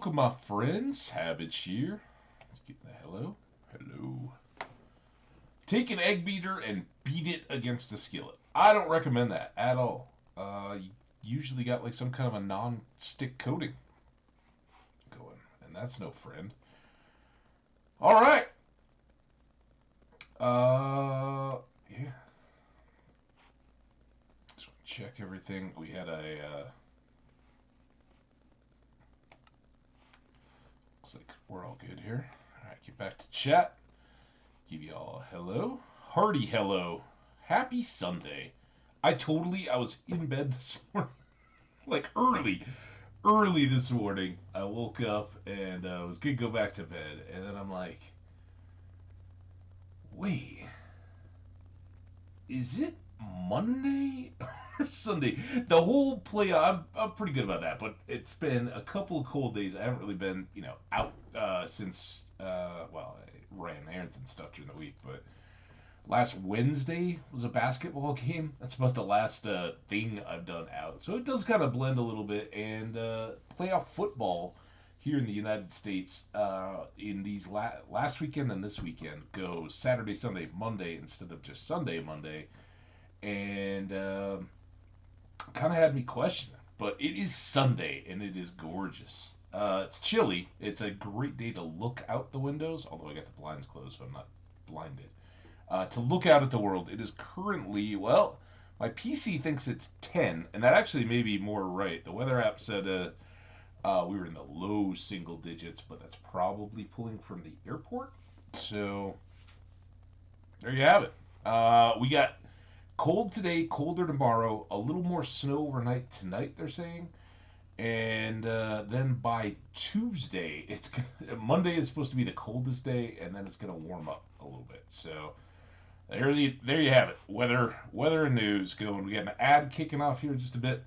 welcome, my friends. Hambbage here. Let's get the hello. Hello. Take an egg beater and beat it against a skillet. I don't recommend that at all. You usually got like some kind of a non-stick coating going, and that's no friend. All right. Yeah. Just check everything. We had a. Looks like we're all good here. All right, get back to chat. Give you all a hello. Hearty hello. Happy Sunday. I was in bed this morning, like early this morning. I woke up and was gonna go back to bed, and then I'm like, wait, is it Monday or Sunday? The whole play, I'm pretty good about that, but it's been a couple of cold days. I haven't really been, out since, well, I ran errands and stuff during the week, but last Wednesday was a basketball game. That's about the last thing I've done out. So it does kind of blend a little bit. And playoff football here in the United States in these last weekend and this weekend goes Saturday, Sunday, Monday instead of just Sunday, Monday. And kind of had me question it. But it is Sunday and it is gorgeous. It's chilly. It's a great day to look out the windows, although I got the blinds closed, so I'm not blinded. To look out at the world. It is currently, well, my PC thinks it's 10, and that actually may be more right. The weather app said we were in the low single digits, but that's probably pulling from the airport. So there you have it. We got cold today, colder tomorrow, a little more snow overnight tonight, they're saying. And then by Tuesday, Monday is supposed to be the coldest day, and then it's going to warm up a little bit. So there you have it. Weather and news going. We got an ad kicking off here in just a bit.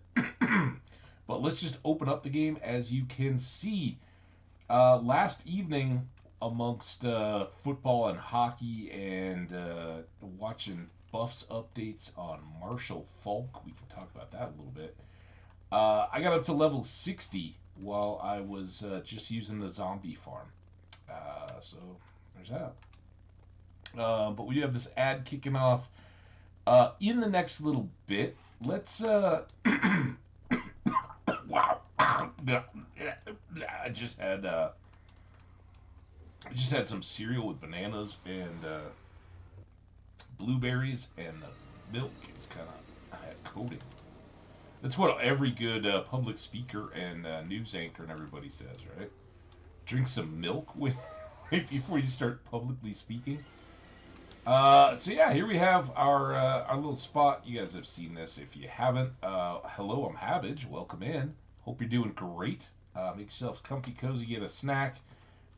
But let's just open up the game. As you can see, last evening amongst football and hockey and watching Buffs updates on Marshall Falk, we can talk about that a little bit. I got up to level 60 while I was just using the zombie farm. So there's that. But we do have this ad kicking off in the next little bit. Let's. Wow. I just had some cereal with bananas and blueberries, and the milk is kind of had coating. That's what every good public speaker and news anchor and everybody says, right? Drink some milk right before you start publicly speaking. So yeah, here we have our little spot. You guys have seen this. If you haven't, hello, I'm Hambbage. Welcome in. Hope you're doing great. Make yourself comfy, cozy, get a snack,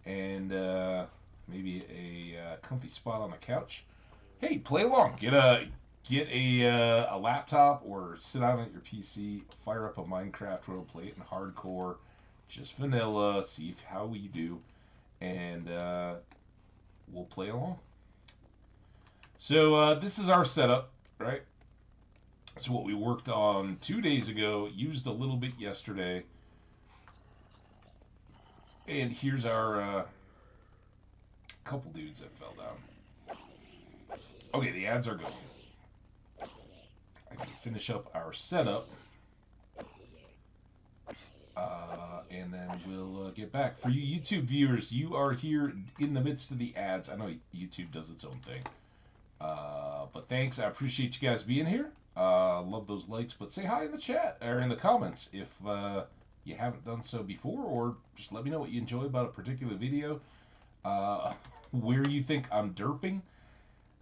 and maybe a comfy spot on the couch. Hey, play along. Get a laptop or sit down at your PC. Fire up a Minecraft role, play it in hardcore, just vanilla. See how we do, and we'll play along. So this is our setup, right? So what we worked on 2 days ago, used a little bit yesterday, and here's our couple dudes that fell down. Okay, the ads are going. I can finish up our setup, and then we'll get back. For you YouTube viewers, you are here in the midst of the ads. I know YouTube does its own thing. But thanks, I appreciate you guys being here. Love those likes, but say hi in the chat or in the comments if you haven't done so before, or just let me know what you enjoy about a particular video. Where you think I'm derping.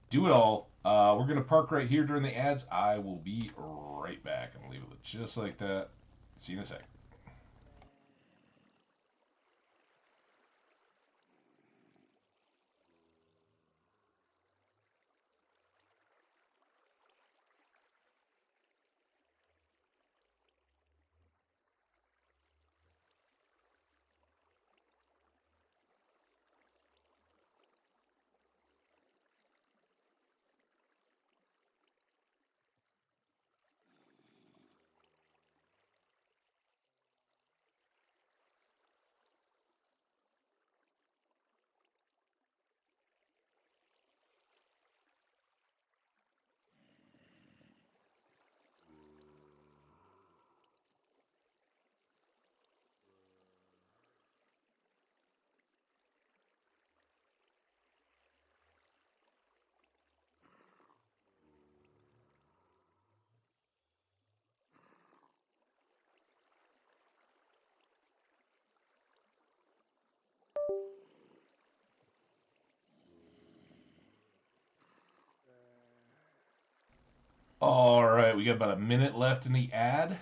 Do it all. We're going to park right here during the ads. I will be right back. I'm going to leave it just like that. See you in a sec. All right, we got about a minute left in the ad.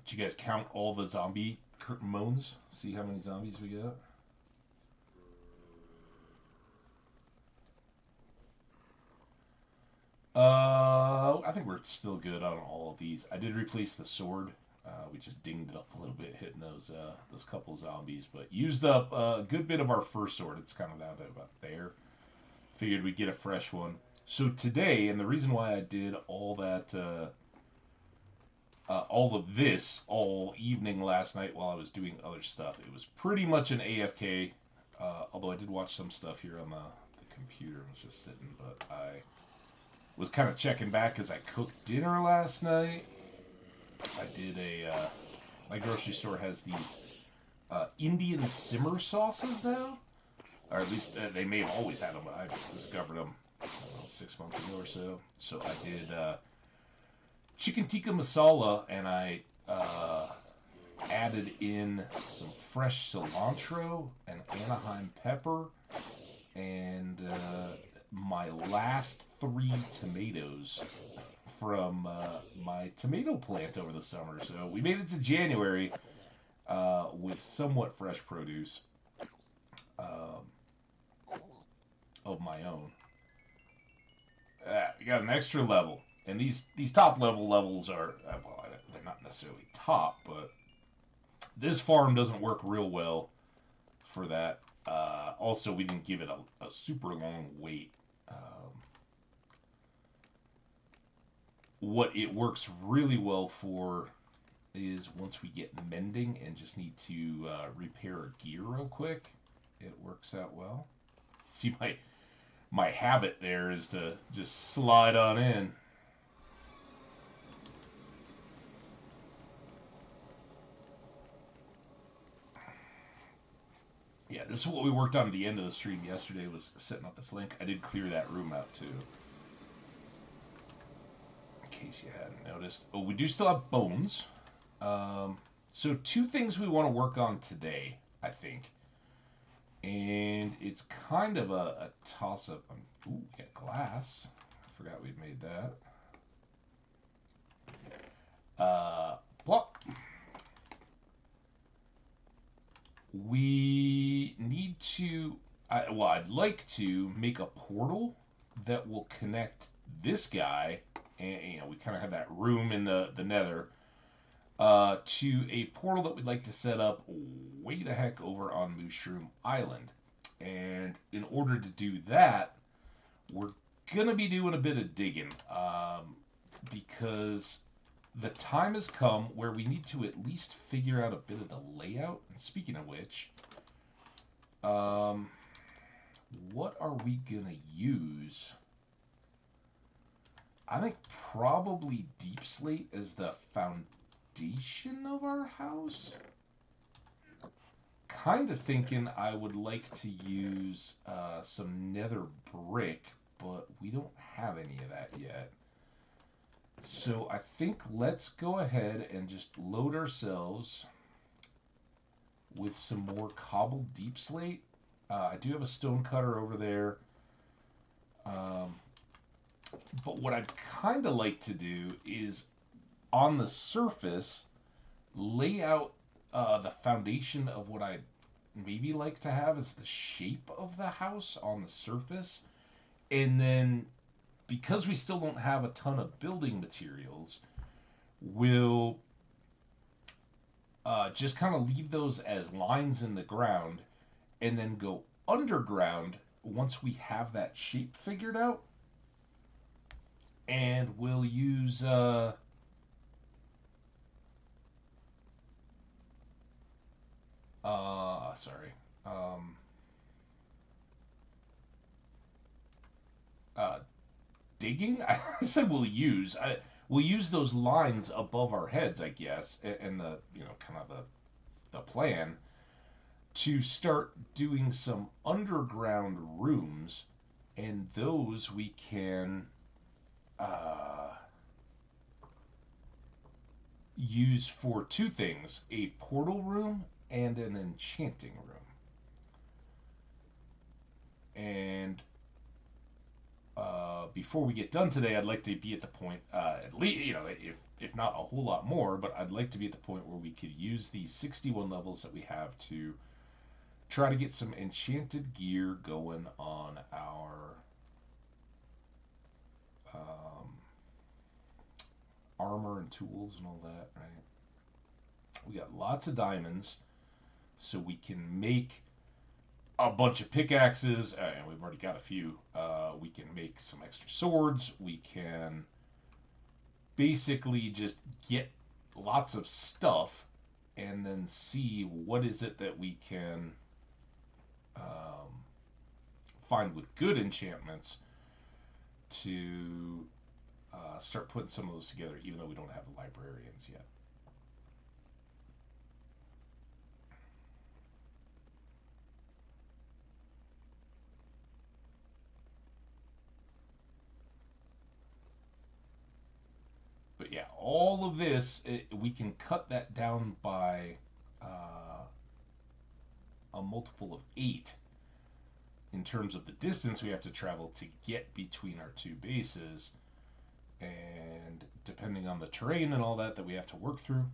Did you guys count all the zombie moans? See how many zombies we got? I think we're still good on all of these. I did replace the sword. We just dinged it up a little bit hitting those couple zombies, but used up a good bit of our first sword. It's kind of down to about there. Figured we'd get a fresh one. So today, and the reason why I did all of this all evening last night while I was doing other stuff, it was pretty much an AFK. Although I did watch some stuff here on the computer. I was just sitting, but I was kind of checking back as I cooked dinner last night. I did my grocery store has these Indian simmer sauces now, or at least they may have always had them, but I discovered them I don't know, 6 months ago or so. So I did chicken tikka masala, and I added in some fresh cilantro and Anaheim pepper, and my last 3 tomatoes from my tomato plant over the summer. So we made it to January with somewhat fresh produce of my own. We got an extra level, and these top levels are well, they're not necessarily top, but this farm doesn't work real well for that. Also, we didn't give it a super long wait. What it works really well for is once we get mending and just need to repair a gear real quick, it works out well. See, my habit there is to just slide on in. Yeah, this is what we worked on at the end of the stream yesterday, was setting up this link. I did clear that room out too, in case you hadn't noticed. Oh, we do still have bones. So 2 things we want to work on today, I think. And it's kind of a toss-up. Ooh, we got glass. I forgot we'd made that. Plop. We need to... I'd like to make a portal that will connect this guy, and we kind of have that room in the nether, to a portal that we'd like to set up way the heck over on Mushroom Island. And in order to do that, we're going to be doing a bit of digging, because the time has come where we need to at least figure out a bit of the layout. And speaking of which, what are we going to use? I think probably deep slate as the foundation of our house. Kind of thinking I would like to use some nether brick, but we don't have any of that yet. So I think let's go ahead and just load ourselves with some more cobbled deep slate. I do have a stone cutter over there. But what I'd kind of like to do is on the surface lay out the foundation of what I'd maybe like to have as the shape of the house on the surface. And then, because we still don't have a ton of building materials, we'll just kind of leave those as lines in the ground and then go underground once we have that shape figured out. And we'll use sorry. Digging? I said we'll use those lines above our heads, I guess, and the kind of the plan to start doing some underground rooms, and those we can use for two things: a portal room and an enchanting room. And before we get done today, I'd like to be at the point, at least, if not a whole lot more, but I'd like to be at the point where we could use these 61 levels that we have to try to get some enchanted gear going on our um, armor and tools and all that, right? We got lots of diamonds, so we can make a bunch of pickaxes, and we've already got a few. We can make some extra swords. We can basically just get lots of stuff and then see what is it that we can um, find with good enchantments to start putting some of those together, even though we don't have the librarians yet. But yeah, all of this, we can cut that down by a multiple of 8 in terms of the distance we have to travel to get between our two bases. And depending on the terrain and all that we have to work through,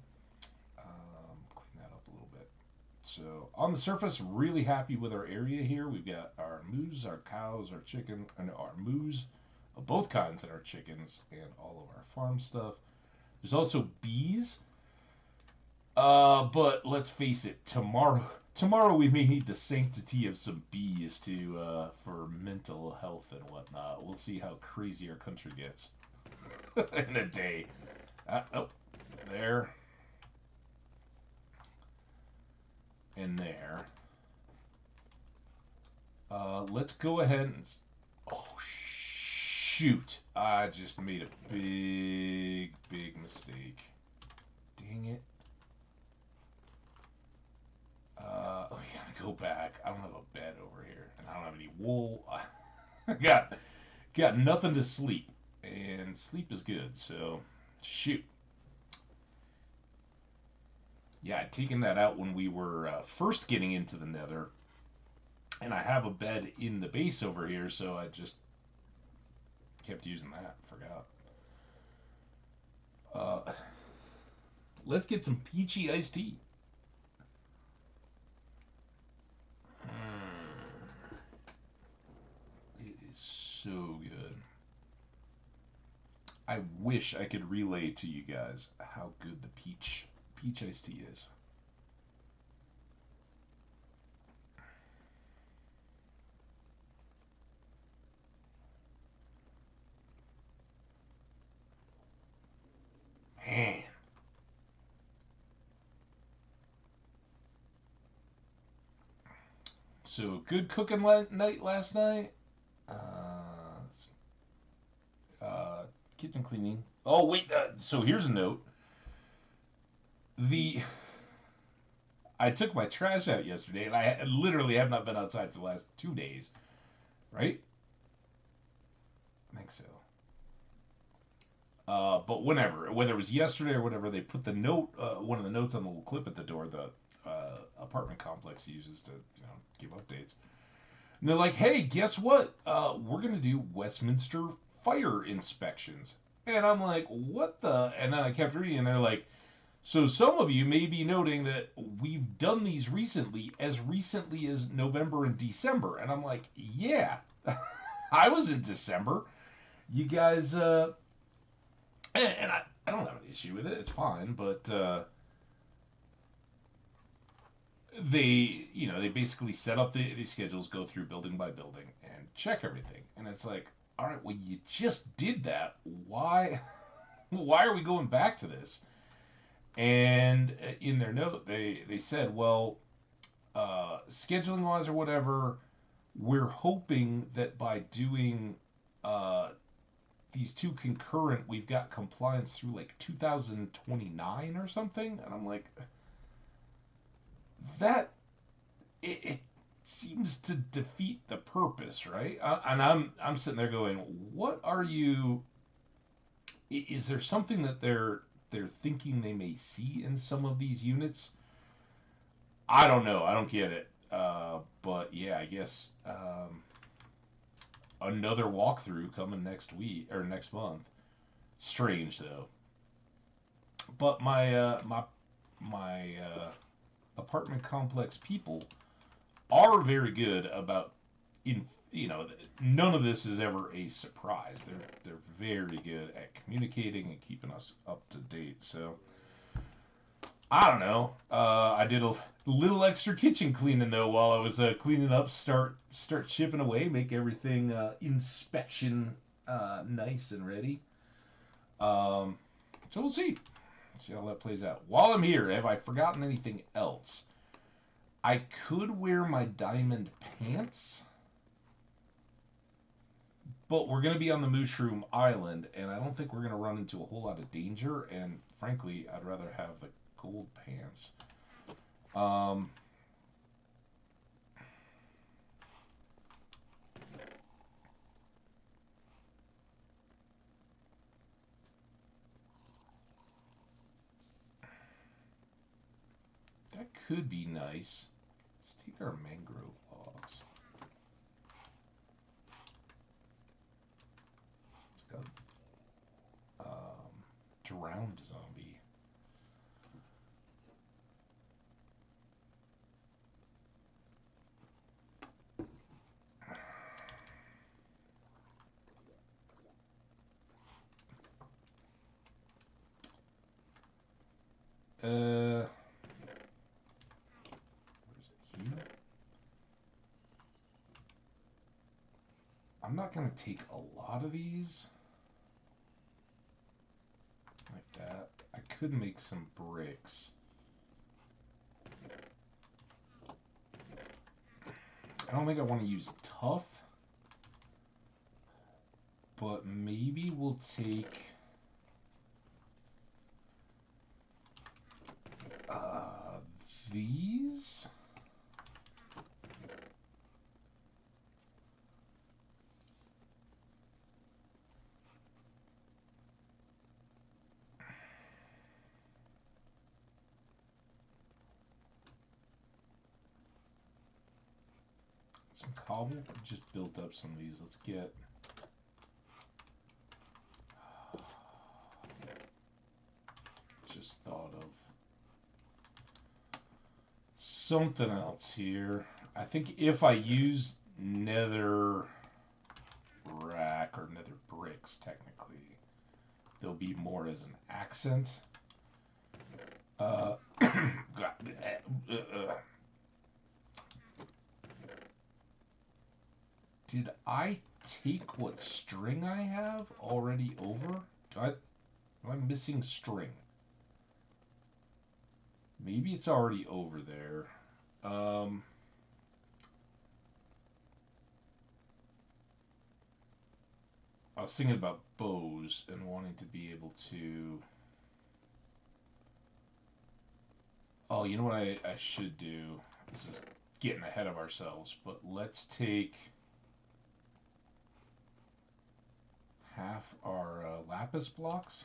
clean that up a little bit. So on the surface, really happy with our area here. We've got our moose, our cows, our chicken, and our moose of both kinds, and our chickens, and all of our farm stuff. There's also bees. But let's face it, tomorrow we may need the sanctity of some bees to for mental health and whatnot. We'll see how crazy our country gets in a day. Oh, there and there. Let's go ahead and. Oh shoot! I just made a big mistake. Dang it. We gotta go back. I don't have a bed over here, and I don't have any wool. I got nothing to sleep, and sleep is good. So, shoot. Yeah, I'd taken that out when we were first getting into the Nether, and I have a bed in the base over here, so I just kept using that. Forgot. Uh, let's get some peachy iced tea. It is so good. I wish I could relay to you guys how good the peach iced tea is. Man. So good cooking night last night. Kitchen cleaning. Oh wait, so here's a note. The I took my trash out yesterday, and I literally have not been outside for the last 2 days. Right? I think so. But whether it was yesterday or whatever, they put the note, one of the notes on the little clip at the door. The apartment complex uses to give updates. And they're like, "Hey, guess what? We're gonna do Westminster fire inspections." And I'm like, "What the?" And then I kept reading, and they're like, "So some of you may be noting that we've done these as recently as November and December." And I'm like, "Yeah, I was in December. You guys, and I don't have an issue with it. It's fine, but." They basically set up the schedules, go through building by building, and check everything. And it's like, all right, well, you just did that. Why are we going back to this? And in their note, they said, well, scheduling wise or whatever, we're hoping that by doing these two concurrent, we've got compliance through like 2029 or something. And I'm like, that it seems to defeat the purpose, right? And I'm sitting there going, what are you? Is there something that they're they're thinking they may see in some of these units. I don't know. I don't get it. But yeah, I guess another walkthrough coming next week or next month. Strange though. But my apartment complex people are very good about none of this is ever a surprise. They're very good at communicating and keeping us up to date. So I don't know. I did a little extra kitchen cleaning though while I was cleaning up. Start chipping away, make everything inspection nice and ready. Um, so we'll see how that plays out. While I'm here, have I forgotten anything else? I could wear my diamond pants, but we're going to be on the Mushroom Island, and I don't think we're going to run into a whole lot of danger. And frankly, I'd rather have the gold pants. Um, that could be nice. Let's take our mangrove logs. It's got drowned zombie. Where's it here? I'm not gonna take a lot of these like that. I could make some bricks. I don't think I want to use tough, but maybe we'll take these. Some cobble. Just built up some of these. Let's get just thought of something else here. I think if I use nether rack or nether bricks, technically, there'll be more as an accent. Did I take what string I have already over? Am I missing string? Maybe it's already over there. I was thinking about bows and wanting to be able to... Oh, you know what I should do? This is getting ahead of ourselves, but let's take half our lapis blocks.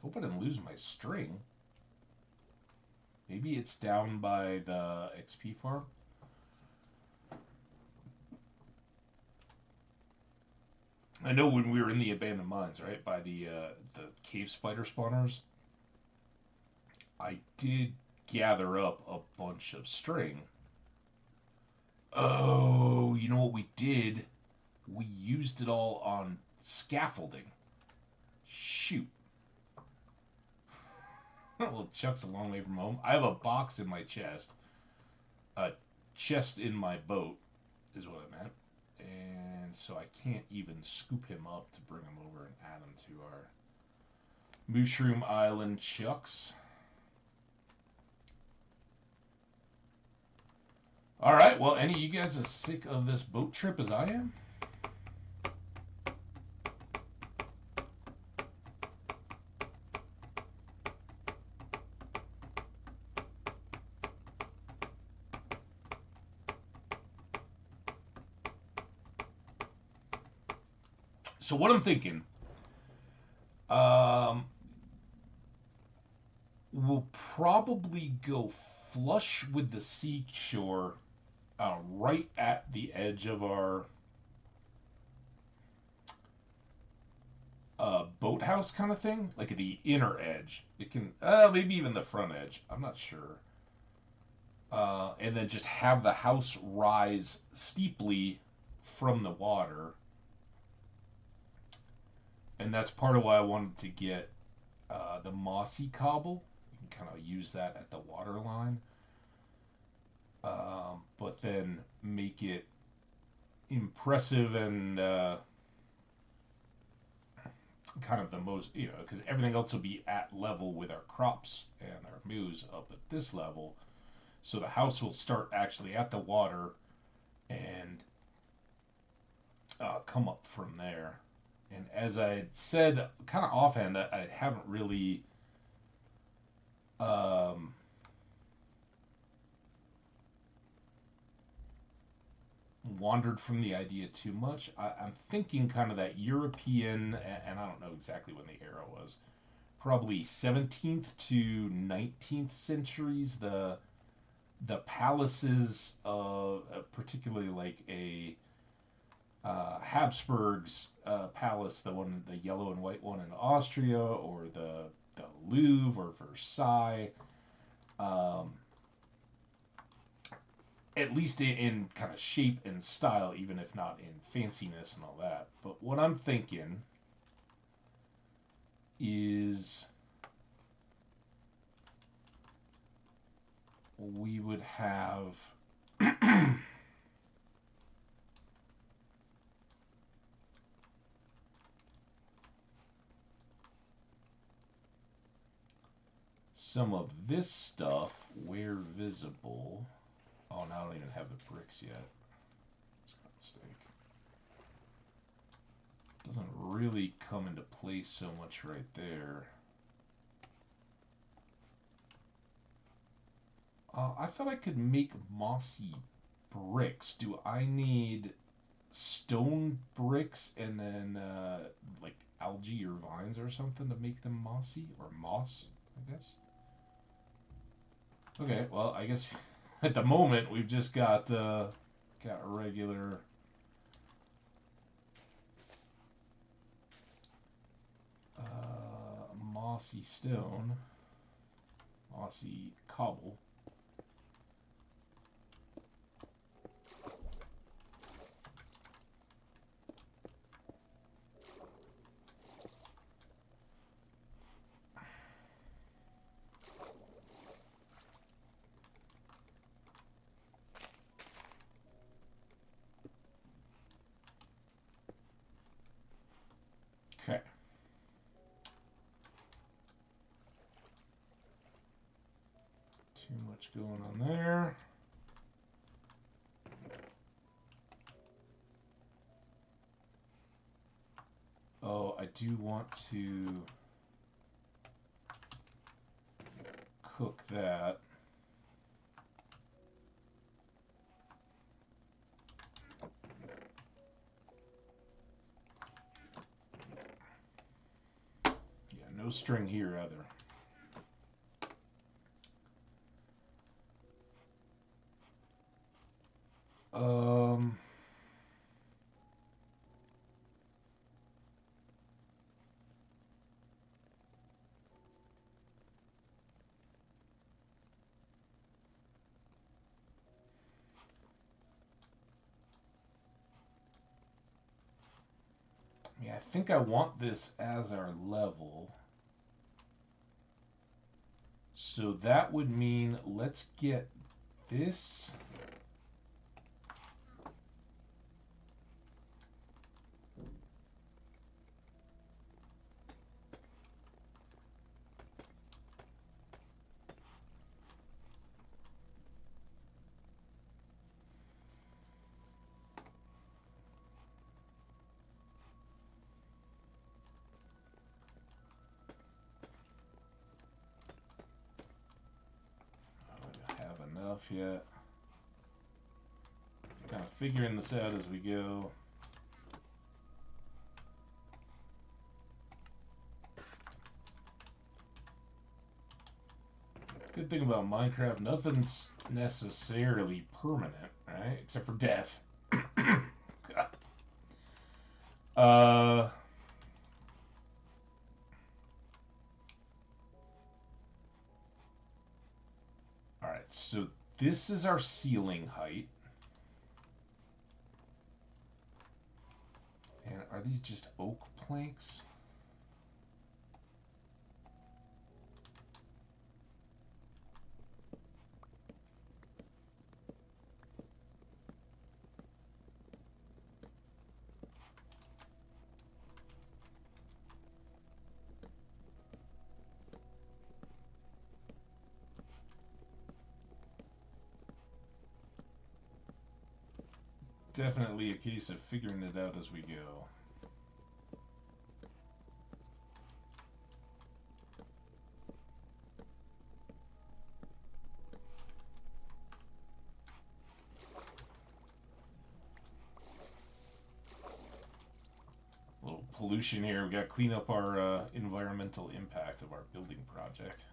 Hope I didn't lose my string. Maybe it's down by the XP farm. I know when we were in the abandoned mines, right, by the cave spider spawners, I did gather up a bunch of string. Oh, you know what we did? We used it all on scaffolding. Shoot. Well, Chuck's a long way from home. I have a box in my chest. A chest in my boat is what I meant. And so I can't even scoop him up to bring him over and add him to our Mushroom Island Chucks. Alright, well, any of you guys as sick of this boat trip as I am? So what I'm thinking, um, we'll probably go flush with the seashore, right at the edge of our boathouse kind of thing, like at the inner edge. It can, maybe even the front edge. I'm not sure. And then just have the house rise steeply from the water. And that's part of why I wanted to get the mossy cobble. You can kind of use that at the water line. But then make it impressive and kind of the most, because everything else will be at level with our crops and our moose up at this level. So the house will start actually at the water and come up from there. And as I said, kind of offhand, I haven't really um, wandered from the idea too much. I'm thinking kind of that European, and I don't know exactly when the era was, probably 17th to 19th centuries. The palaces of, particularly like a Habsburg's palace, the yellow and white one in Austria, or the Louvre or Versailles. Um, at least in kind of shape and style, even if not in fanciness and all that. But what I'm thinking is we would have some of this stuff where visible. Oh, now I don't even have the bricks yet. It's a mistake. Doesn't really come into play so much right there. I thought I could make mossy bricks. Do I need stone bricks and then like algae or vines or something to make them mossy, or moss, I guess? Okay, well, I guess at the moment we've just got a regular mossy stone, mossy cobble. Okay. Too much going on there. Oh, I do want to cook that. Yeah, no string here either. Um, yeah, I think I want this as our level. So that would mean let's get this. I don't have enough yet. Kind of figuring this out as we go. Good thing about Minecraft, nothing's necessarily permanent, right? Except for death. uh, Alright, so this is our ceiling height. And are these just oak planks? Definitely a case of figuring it out as we go. A little pollution here. We got to clean up our environmental impact of our building project.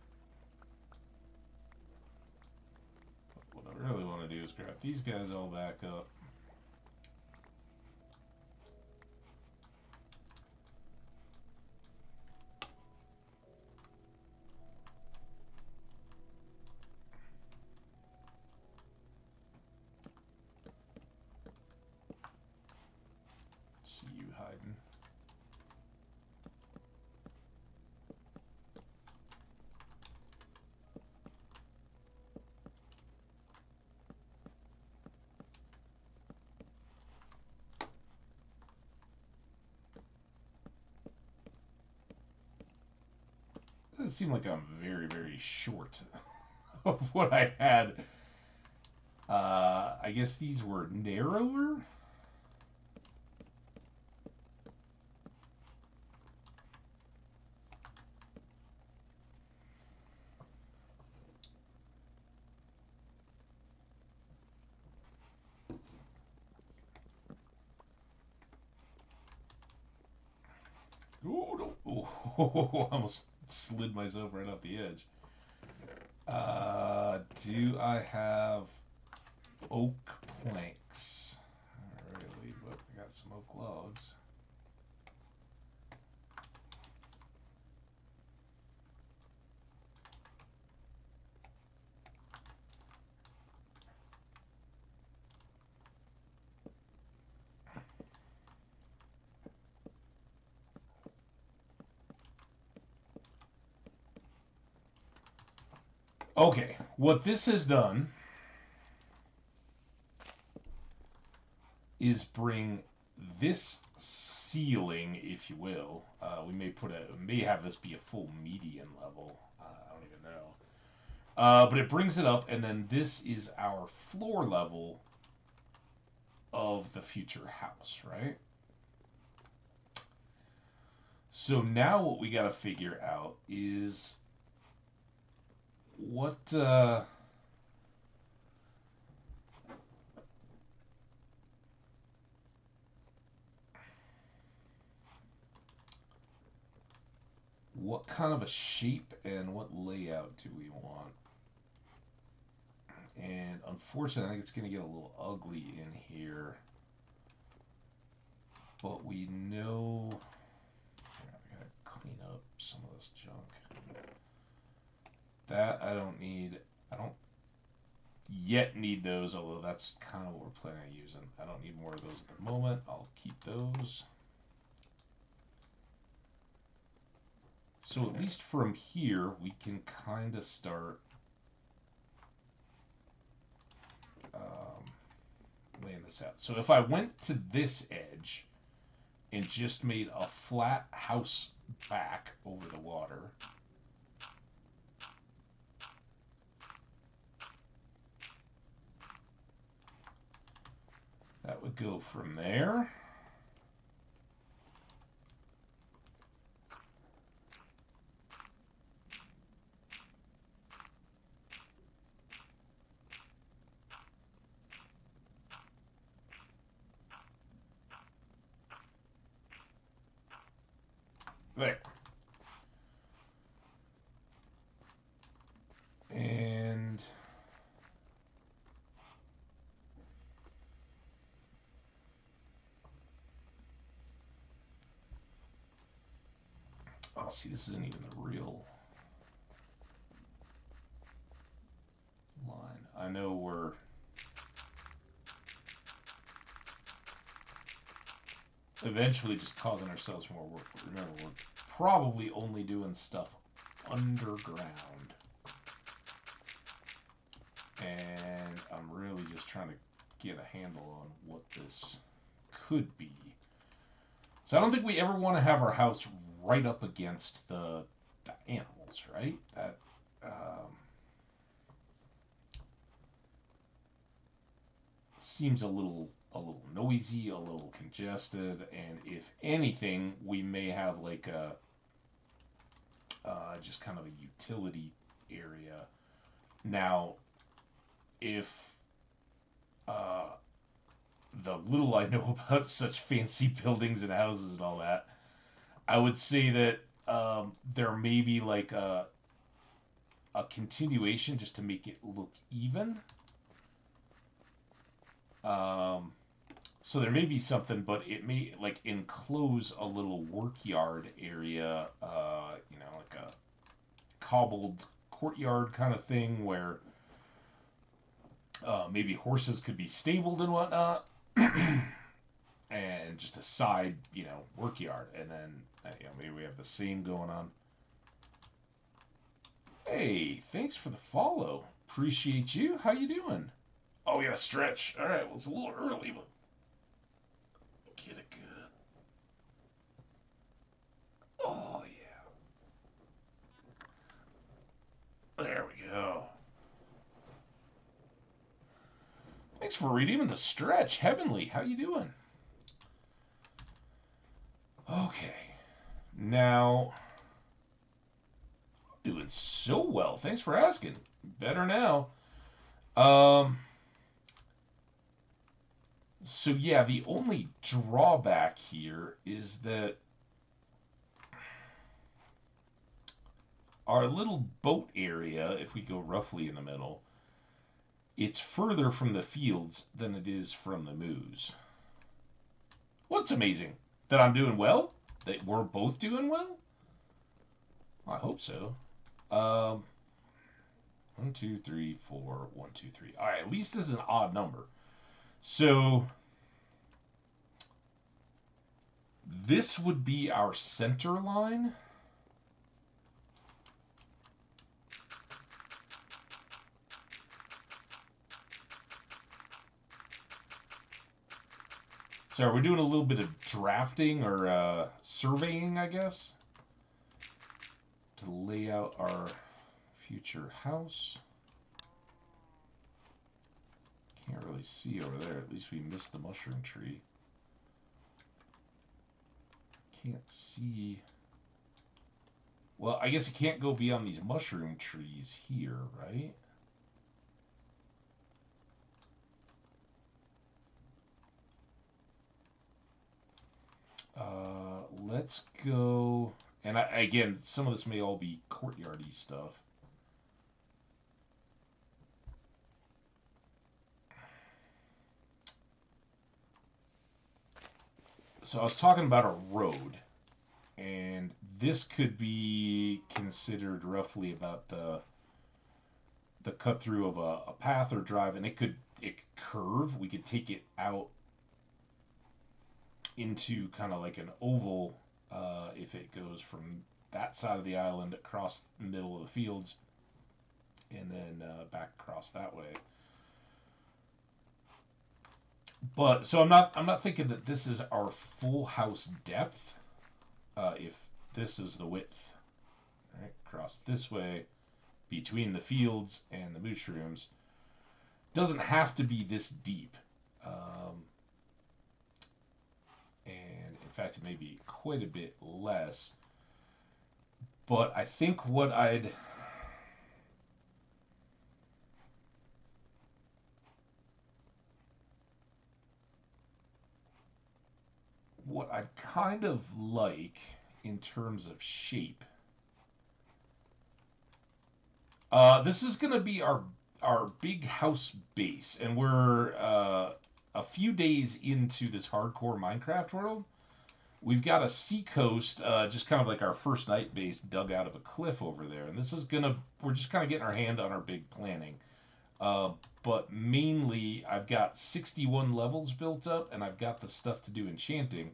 But what I really want to do is grab these guys all back up. See you hiding. It seems like I'm very, very short of what I had. I guess these were narrower? Oh, no. Oh, I almost slid myself right off the edge. Do I have oak planks? Not really, but I got some oak logs. Okay, what this has done is bring this ceiling, if you will. We may have this be a full median level. I don't even know. But it brings it up, and then this is our floor level of the future house, right? So now what we got to figure out is what what kind of a shape and what layout do we want? And unfortunately, I think it's going to get a little ugly in here. But we know... I gotta clean up some of this junk. That I don't need. I don't yet need those, although that's kind of what we're planning on using. I don't need more of those at the moment. I'll keep those. So at least from here, we can kind of start laying this out. So if I went to this edge and just made a flat house back over the water, that would go from there. There. And Oh, see, this isn't even the real line. I know we're eventually just causing ourselves more work. But remember, we're probably only doing stuff underground. And I'm really just trying to get a handle on what this could be. So I don't think we ever want to have our house right up against the animals, right? That seems a little noisy, a little congested, and if anything, we may have like a just kind of a utility area. Now, if uh, the little I know about such fancy buildings and houses and all that, I would say that there may be like a continuation just to make it look even. Um, so there may be something, but it may like enclose a little work yard area, like a cobbled courtyard kind of thing where maybe horses could be stabled and whatnot, and just a side, work yard, and then maybe we have the same going on. Hey, thanks for the follow. Appreciate you. How you doing? Oh, we got to stretch. All right, well it's a little early, but get it good. Oh yeah. There we go. Thanks for redeeming the stretch. Heavenly, how you doing? Okay. Now, doing so well. Thanks for asking. Better now. Um, so yeah, the only drawback here is that our little boat area, if we go roughly in the middle, it's further from the fields than it is from the moose. What's amazing? That I'm doing well? That we're both doing well? I hope so. 1, 2, 3, 4, 1, 2, 3. All right, at least this is an odd number. So this would be our center line. So we're doing a little bit of drafting or surveying, I guess, to lay out our future house. Can't really see over there. At least we missed the mushroom tree. Can't see. Well, I guess it can't go beyond these mushroom trees here, right? Let's go. And again, some of this may all be courtyardy stuff. So I was talking about a road, and this could be considered roughly about the cut through of a path or drive, and it could curve. We could take it out into kind of like an oval if it goes from that side of the island across the middle of the fields and then back across that way. But so I'm not thinking that this is our full house depth. If this is the width, right, across this way between the fields and the mushrooms, doesn't have to be this deep. And in fact, it may be quite a bit less. But I think what I'd kind of like in terms of shape. This is going to be our big house base, and we're a few days into this hardcore Minecraft world. we've got a seacoast, just kind of like our first night base dug out of a cliff over there. And this is gonna, we're just kind of getting our hand on our big planning. Uh, but mainly, I've got 61 levels built up, and I've got the stuff to do enchanting.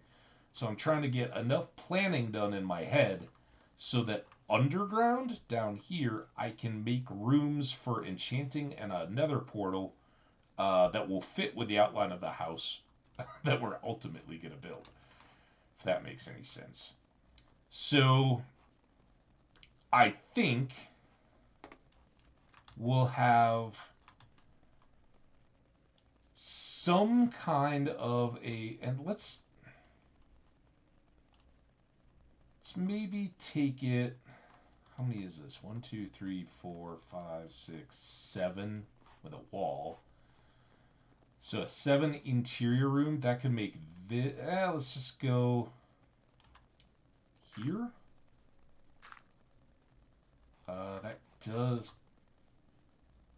So I'm trying to get enough planning done in my head so that underground down here I can make rooms for enchanting and a nether portal that will fit with the outline of the house that we're ultimately going to build, if that makes any sense. So I think we'll have some kind of a, and let's maybe take it. How many is this? 1, 2, 3, 4, 5, 6, 7 with a wall. So a 7 interior room that could make this. Let's just go here. That does.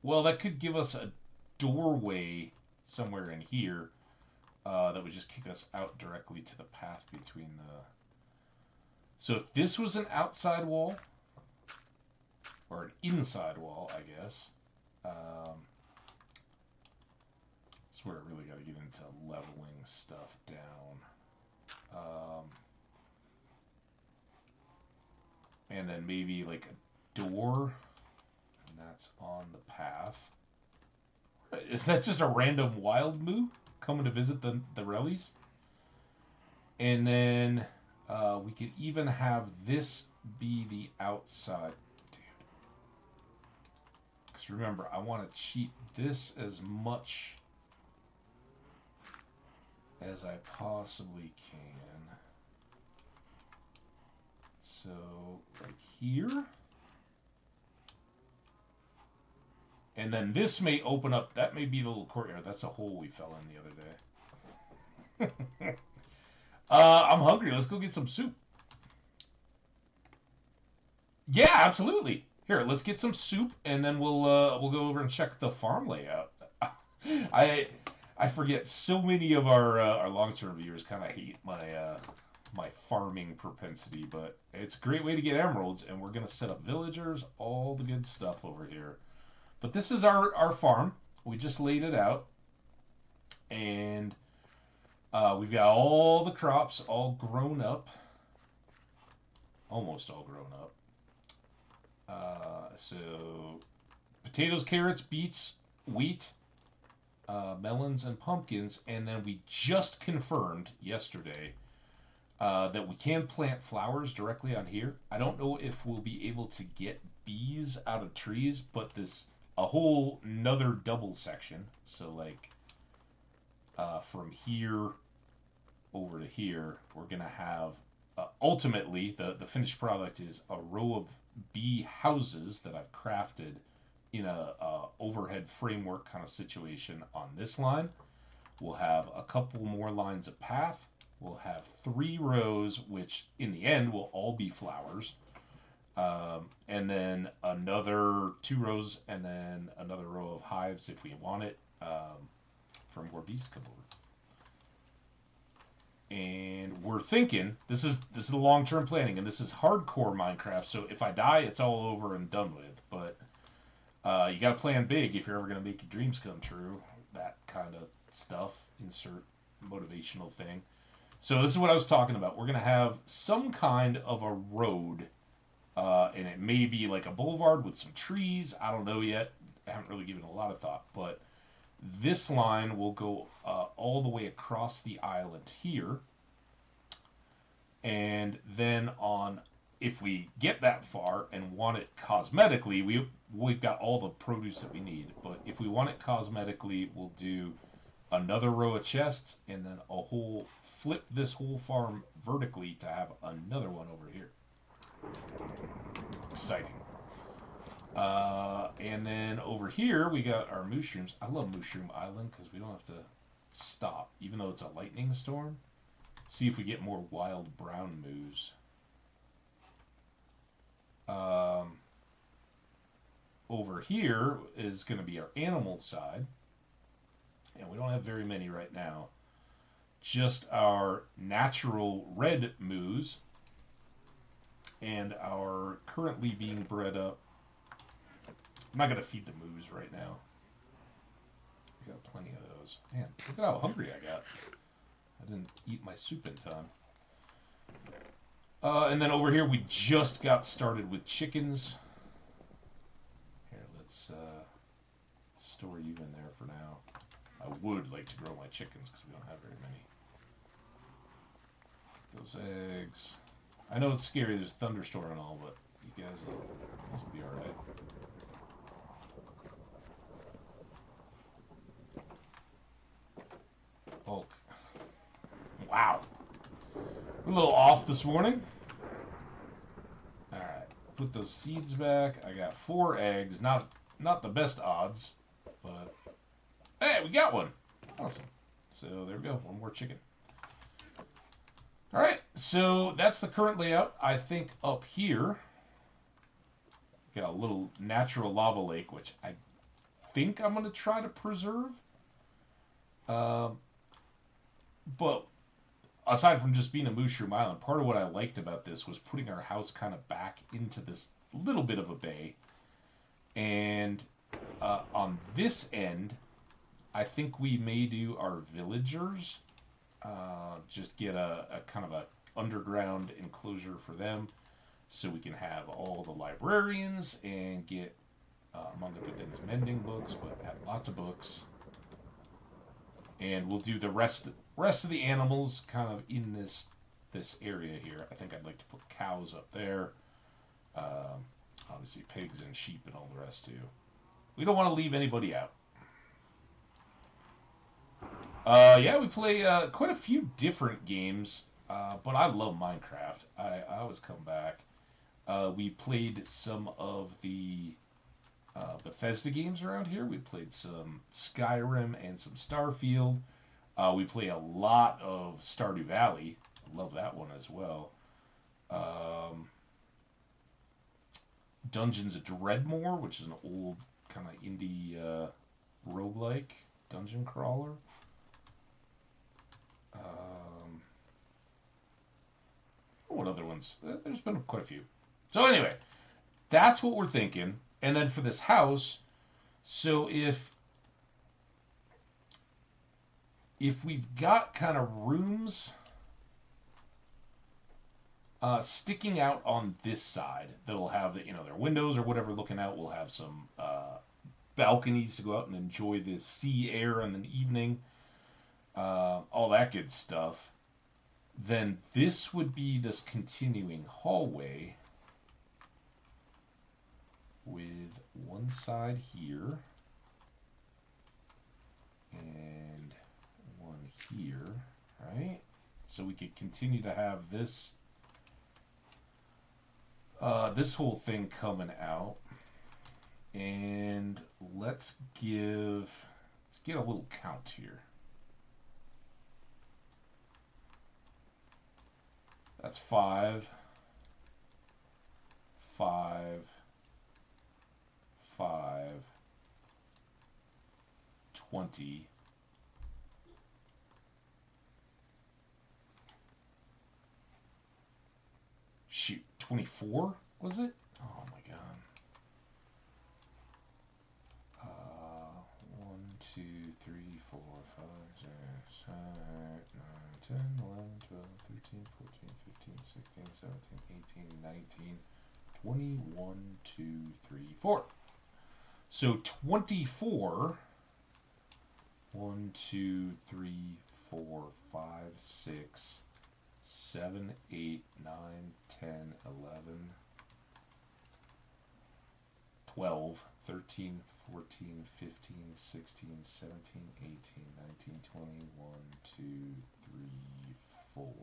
Well, that could give us a doorway somewhere in here that would just kick us out directly to the path between the. So if this was an outside wall, or an inside wall, I guess. That's where I really got to get into leveling stuff down. And then maybe like a door, and that's on the path. Is that just a random wild moo coming to visit the Rellies? And then we could even have this be the outside. Because remember, I want to cheat this as much as I possibly can. So, right here. And then this may open up, that may be the little courtyard. That's a hole we fell in the other day. I'm hungry. Let's go get some soup. Yeah, absolutely. Here, let's get some soup, and then we'll go over and check the farm layout. I forget so many of our long-term viewers kind of hate my farming propensity, but it's a great way to get emeralds, and we're gonna set up villagers, all the good stuff over here. But this is our farm. We just laid it out, and we've got all the crops all grown up, almost all grown up. So potatoes, carrots, beets, wheat, melons, and pumpkins, and then we just confirmed yesterday that we can plant flowers directly on here. I don't know if we'll be able to get bees out of trees, but a whole another double section. So like from here over to here, we're gonna have ultimately the finished product is a row of bee houses that I've crafted in a overhead framework kind of situation on this line. We'll have a couple more lines of path. We'll have 3 rows, which in the end will all be flowers. And then another 2 rows, and then another row of hives if we want it, for more bees come over. And we're thinking this is the long-term planning, and this is hardcore Minecraft. So if I die, it's all over and done with. But you got to plan big if you're ever going to make your dreams come true. That kind of stuff. Insert motivational thing. So this is what I was talking about. We're going to have some kind of a road, and it may be like a boulevard with some trees. I don't know yet. I haven't really given a lot of thought, but this line will go all the way across the island here. And then if we get that far and want it cosmetically, we've got all the produce that we need. But if we want it cosmetically, we'll do another row of chests and then flip this whole farm vertically to have another one over here. Exciting. And then over here we got our mushrooms. I love Mushroom Island because we don't have to stop, even though it's a lightning storm. See if we get more wild brown moose. Over here is going to be our animal side, and we don't have very many right now. just our natural red moose and our currently being bred up. I'm not going to feed the moose right now. I got plenty of those. Man, look at how hungry I got. I didn't eat my soup in time. And then over here, we just got started with chickens. Here, let's store you in there for now. I would like to grow my chickens because we don't have very many. Those eggs. I know it's scary, there's a thunderstorm and all, but you guys will be alright. Oh. Wow. We're a little off this morning. Alright. Put those seeds back. I got 4 eggs. Not the best odds, but hey, we got one. Awesome. So there we go. One more chicken. Alright, so that's the current layout. I think up here, got a little natural lava lake, which I think I'm going to try to preserve. But aside from just being a mushroom island, part of what I liked about this was putting our house kind of back into this little bit of a bay. And on this end, I think we may do our villagers. Just get a kind of a underground enclosure for them, so we can have all the librarians and get, among other things, mending books, but have lots of books. And we'll do the rest of the animals kind of in this area here. I think I'd like to put cows up there. Obviously pigs and sheep and all the rest too. We don't want to leave anybody out. Yeah, we play quite a few different games, but I love Minecraft. I always come back. We played some of the Bethesda games around here. We played some Skyrim and some Starfield. We play a lot of Stardew Valley. I love that one as well. Dungeons of Dreadmore, which is an old kind of indie roguelike dungeon crawler. What other ones? There's been quite a few. So anyway, that's what we're thinking. And then for this house, so if we've got kind of rooms sticking out on this side that'll have their windows or whatever looking out, we'll have some balconies to go out and enjoy the sea air in the evening, all that good stuff. Then this would be this continuing hallway with one side here and one here, right? So we could continue to have this this whole thing coming out. And let's get a little count here. That's 5, 5, 5, 20. Shoot, 24 was it? Oh my god. 1, 2, 3, 4, 5, 6, 7, 8, 9, 10, 11, 12, 13, 14, 15, 16, 17, 18, 19, 20, 1, 2, 3, 4. So 24. 1, 2, 3, 4, 5, 6, 7, 8, 9, 10, 11, 12, 13, 14, 15, 16, 17, 18, 19, 20, 1, 2, 3, 4.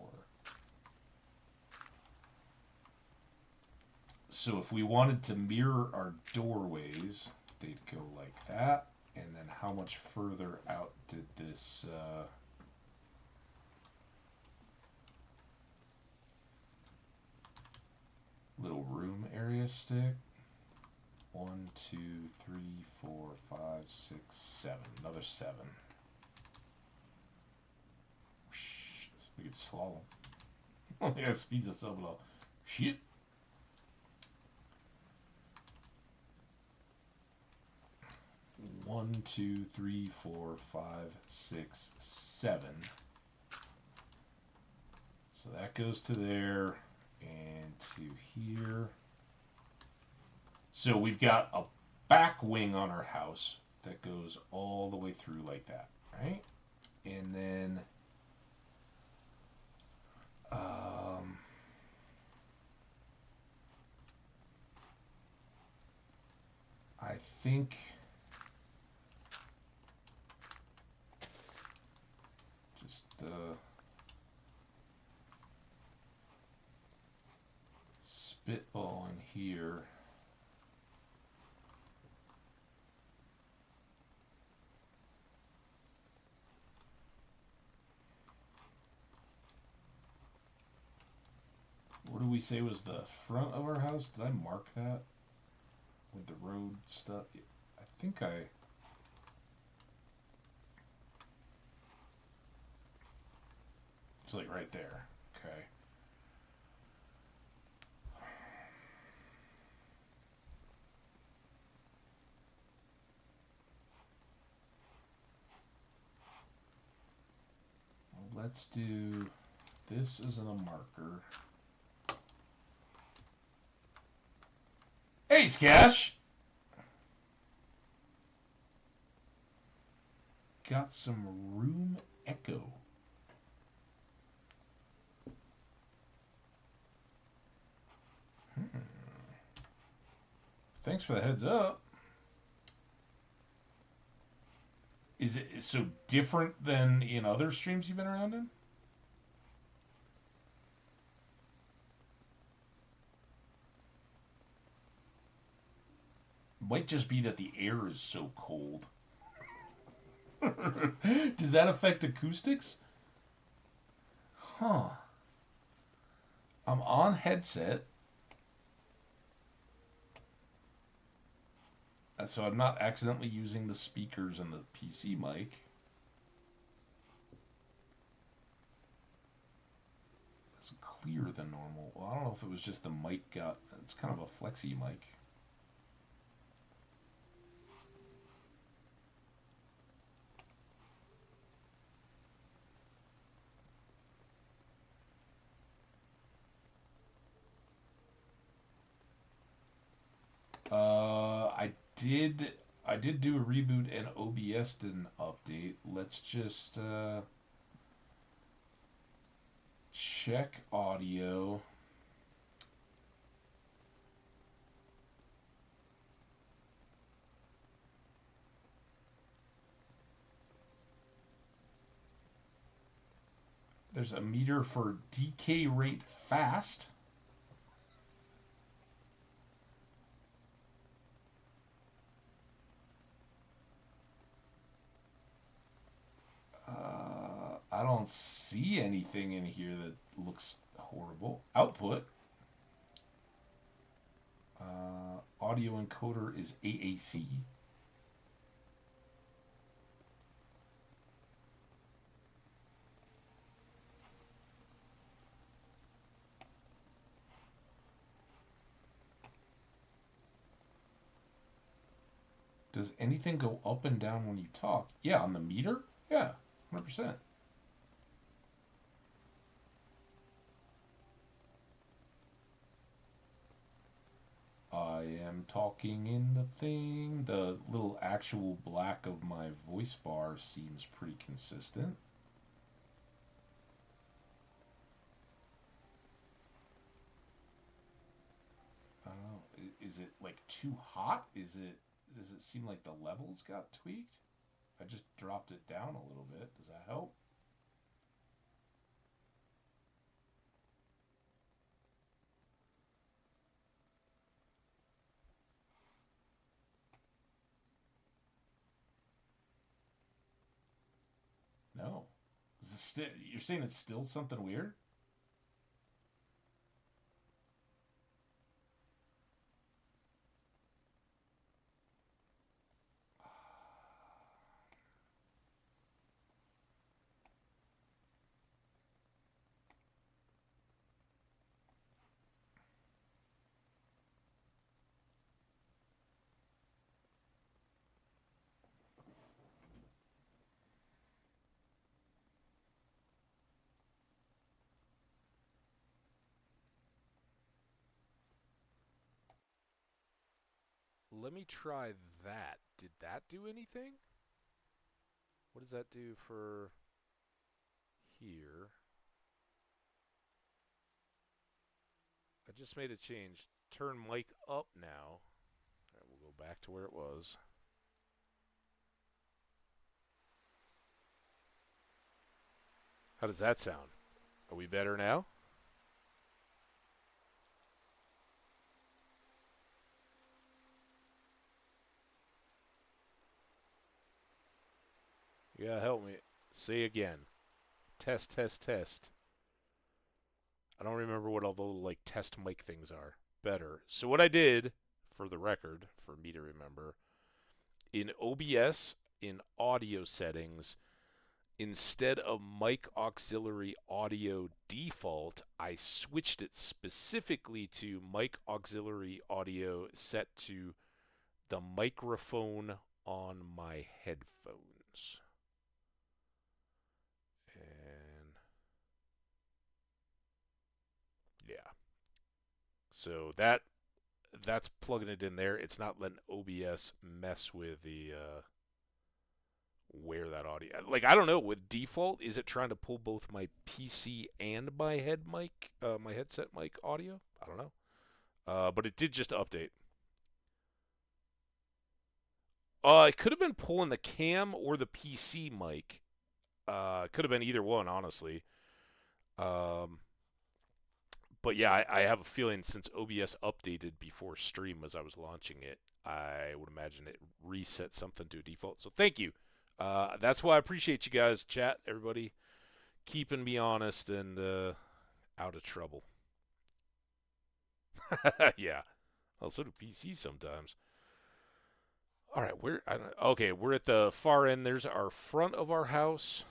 So if we wanted to mirror our doorways, they'd go like that. And then how much further out did this little room area stick? 1, 2, 3, 4, 5, 6, 7. Another 7. We could slalom. That speeds us up at all. Shit. 1, 2, 3, 4, 5, 6, 7. So that goes to there and to here. So we've got a back wing on our house that goes all the way through like that, right? And then I think just spitball in here. What do we say was the front of our house? Did I mark that with the road stuff? I think I... It's like right there. Okay. Well, let's do this isn't a marker. Hey, Skash! Got some room echo. Thanks for the heads up. Is it so different than in other streams you've been around in? Might just be that the air is so cold. Does that affect acoustics? Huh. I'm on headset. So I'm not accidentally using the speakers and the PC mic. That's clearer than normal. Well, I don't know if it was just the mic got... It's kind of a flexi mic. I did do a reboot and OBS did an update. Let's just check audio. There's a meter for decay rate fast. I don't see anything in here that looks horrible. Output. Audio encoder is AAC. Does anything go up and down when you talk? Yeah, on the meter? Yeah, 100%. I am talking in the thing. The little actual black of my voice bar seems pretty consistent. I don't know. Is it like too hot? Does it seem like the levels got tweaked? I just dropped it down a little bit. Does that help? No. You're saying it's still something weird? let me try that. Did that do anything? What does that do for here? I just made a change. Turn mic up now. All right, we'll go back to where it was. How does that sound? Are we better now? Yeah, help me. Say again. Test, test, test. I don't remember what all the like test mic things are. Better. So what I did, for the record, for me to remember, in OBS, in audio settings, instead of mic auxiliary audio default, I switched it specifically to mic auxiliary audio set to the microphone on my headphones. And yeah. So that's plugging it in there. It's not letting OBS mess with the where that audio. Like I don't know. With default, is it trying to pull both my PC and my my headset mic audio? I don't know. But it did just update. It could have been pulling the cam or the PC mic. It could have been either one, honestly. Um, but yeah, I have a feeling since OBS updated before stream as I was launching it, I would imagine it reset something to default. So thank you. That's why I appreciate you guys, chat, everybody, keeping me honest and out of trouble. Yeah. Well, so do PCs sometimes. All right, we're at the far end. There's our front of our house.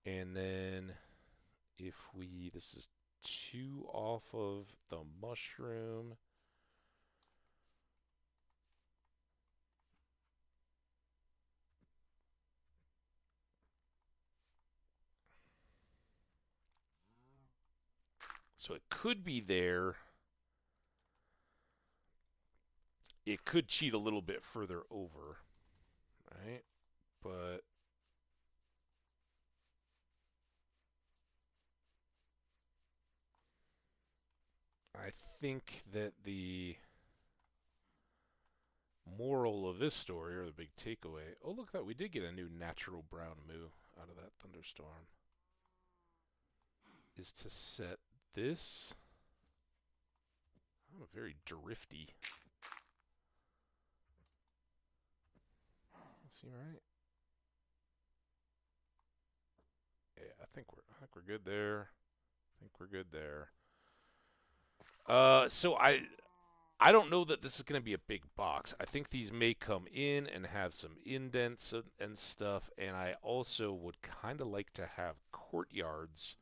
And then this is 2 off of the mushroom. So it could be there. It could cheat a little bit further over, right? But I think that the moral of this story, or the big takeaway, oh, look at that. We did get a new natural brown moo out of that thunderstorm, is to set this. Oh, very drifty. Let's see, right? Yeah, I think we're good there. I think we're good there. So I don't know that this is going to be a big box. I think these may come in and have some indents and stuff, and I also would kind of like to have courtyards.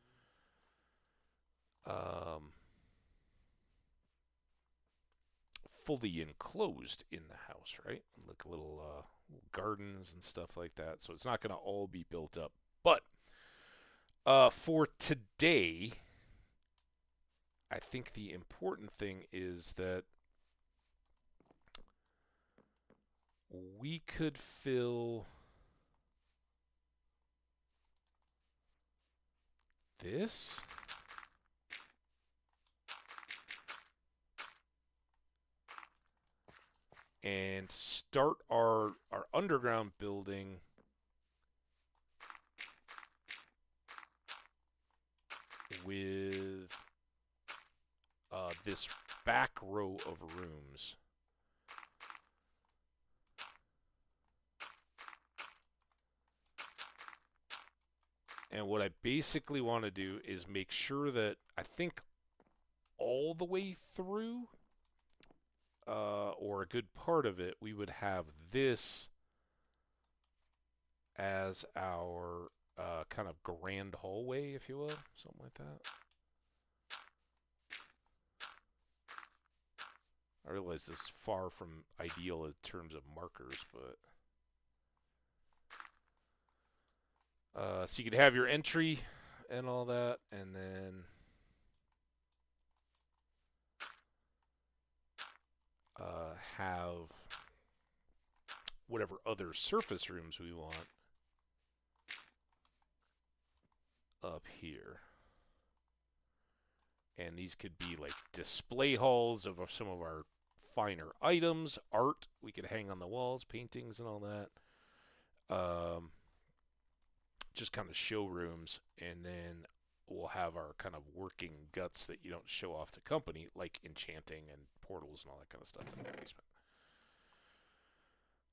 Fully enclosed in the house, right? Like little gardens and stuff like that. So it's not going to all be built up. But for today, I think the important thing is that we could fill this. And start our underground building with this back row of rooms. And what I basically want to do is make sure that I think all the way through, or a good part of it, we would have this as our kind of grand hallway, if you will, something like that. I realize this is far from ideal in terms of markers, but so you could have your entry and all that, and then have whatever other surface rooms we want up here. And these could be like display halls of some of our finer items, art we could hang on the walls, paintings and all that. Just kind of showrooms, and then we'll have our kind of working guts that you don't show off to company, like enchanting and portals and all that kind of stuff in the basement.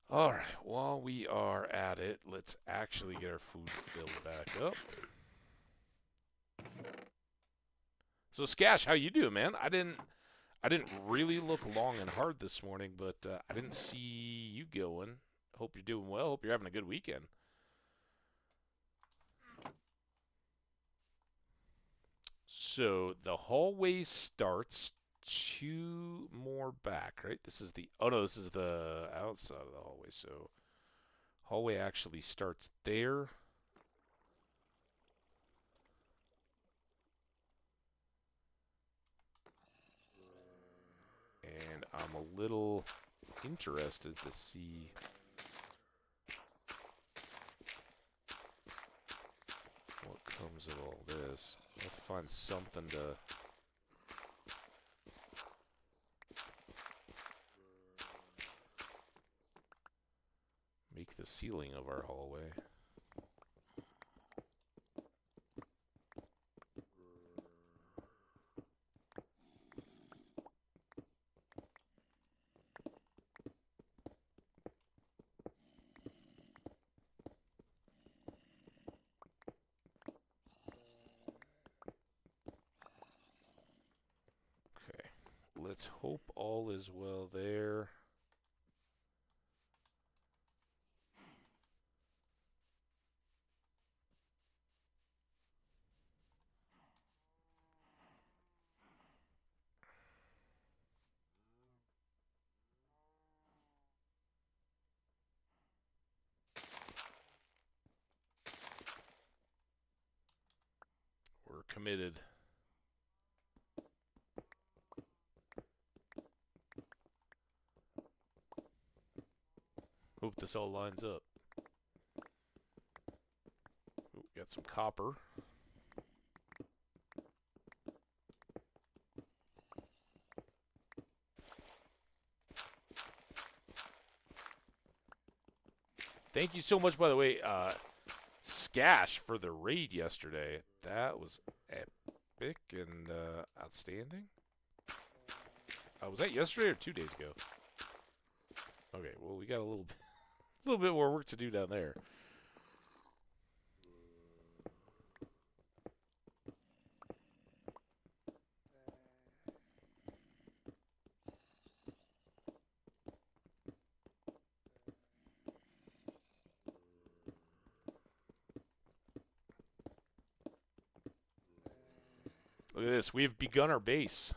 All right, while we are at it, let's actually get our food filled back up. So, Skash, how you doing, man? I didn't really look long and hard this morning, but I didn't see you going. Hope you're doing well. Hope you're having a good weekend. So the hallway starts 2 more back, right? This is the this is the outside of the hallway. So hallway actually starts there. And I'm a little interested to see what comes of all this. I have to find something to make the ceiling of our hallway. Okay, let's hope all is well there. We're committed. Hope this all lines up. Ooh, got some copper. Thank you so much, by the way, Skash, for the raid yesterday. That was epic and outstanding. Was that yesterday or 2 days ago? Okay, well, we got a little bit more work to do down there. Look at this. We've begun our base.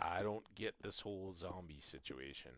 I don't get this whole zombie situation.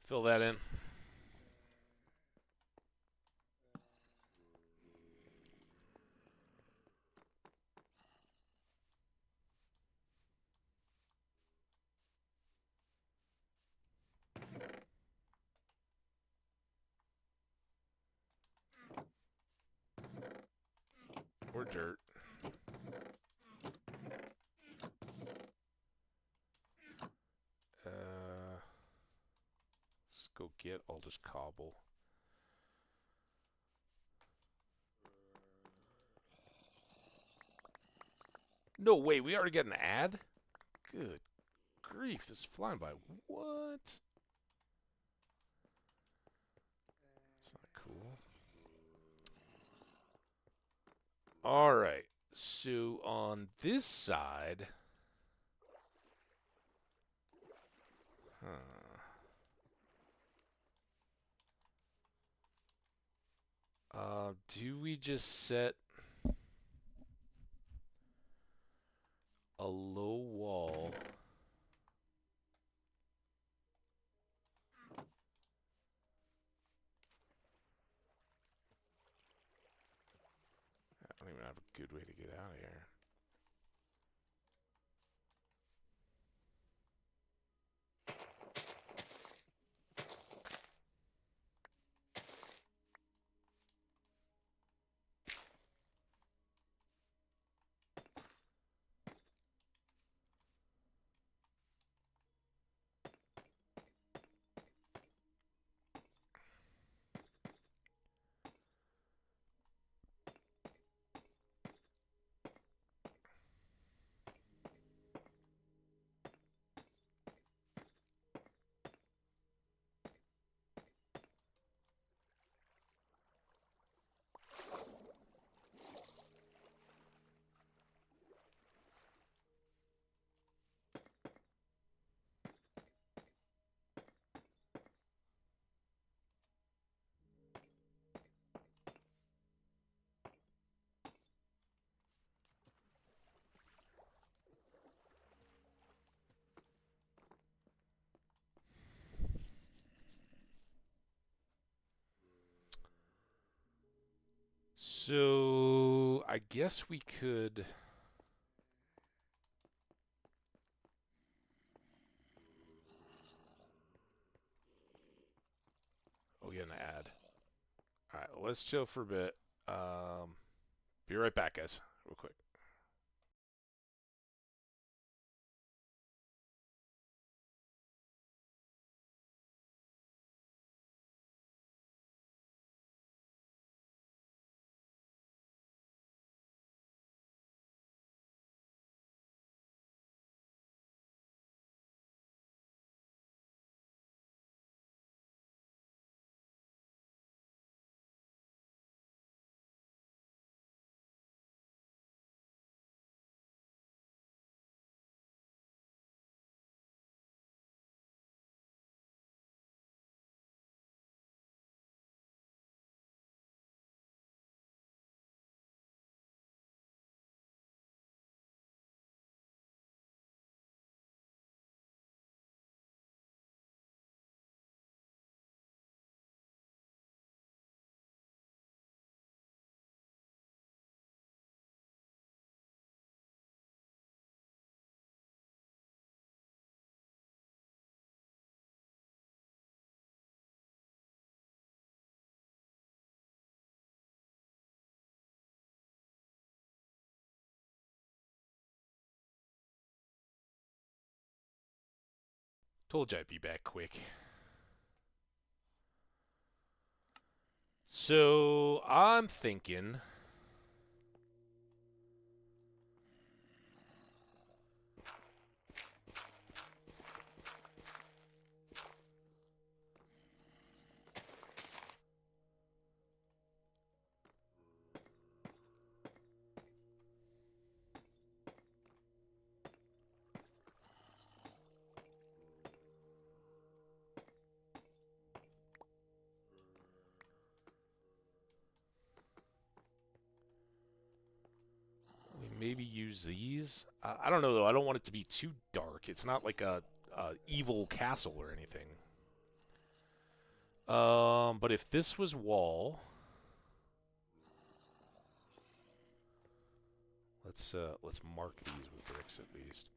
Fill that in. dirt. Let's go get all this cobble. No, wait, we already got an ad? Good grief, this is flying by. What? That's not cool. Alright, so on this side... do we just set a low wall? I don't even have a good way to get out of here. So, I guess we could... Oh, yeah, an ad. Alright, well, let's chill for a bit. Be right back, guys, real quick. Told you I'd be back quick. So, I'm thinking... maybe use these. I don't know though. I don't want it to be too dark. It's not like a evil castle or anything. But if this was wall, let's mark these with bricks at least.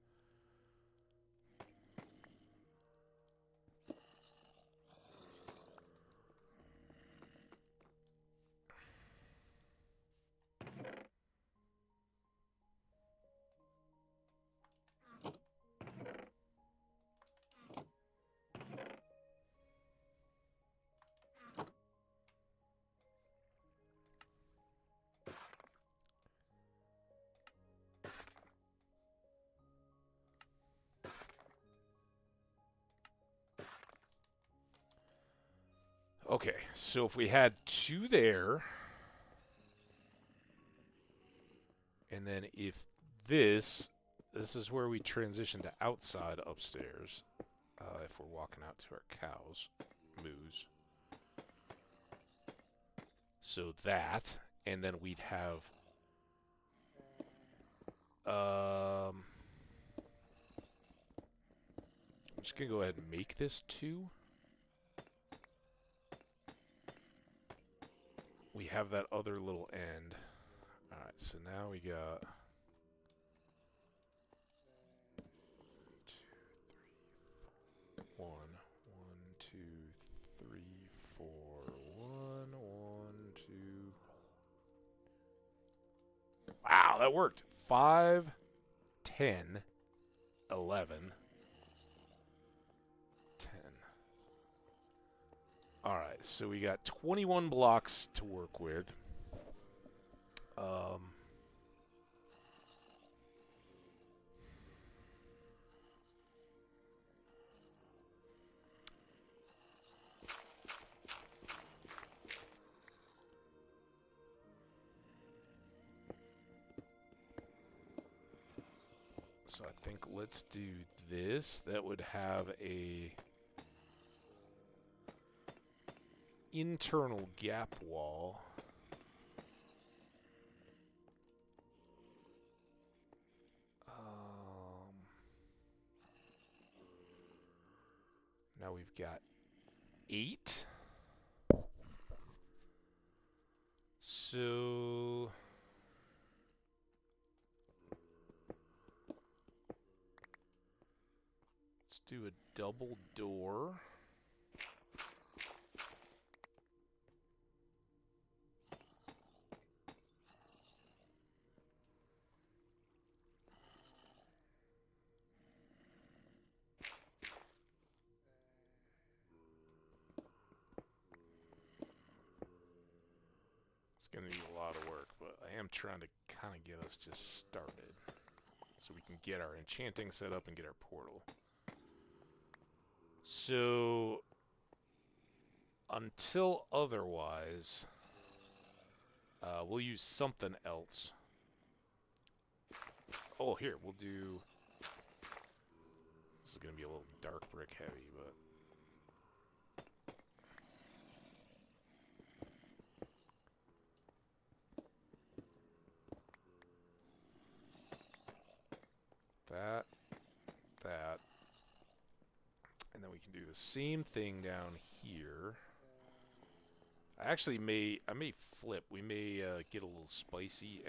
Okay, so if we had 2 there, and then if this is where we transition to outside upstairs, if we're walking out to our cows, moos. So that, and then we'd have, I'm just gonna go ahead and make this 2. We have that other little end. Alright, so now we got 1, 1, 2, 3, 4, 1, 1, 2. Wow, that worked. 5, 10, 11, 10. Alright, so we got 21 blocks to work with. So I think let's do this. That would have a internal gap wall. Now we've got 8. So let's do a double door. It's going to be a lot of work, but I am trying to kind of get us just started so we can get our enchanting set up and get our portal. So until otherwise, we'll use something else. Oh, here, we'll do... This is going to be a little dark brick heavy, but... That. And then we can do the same thing down here. I may flip. We may get a little spicy.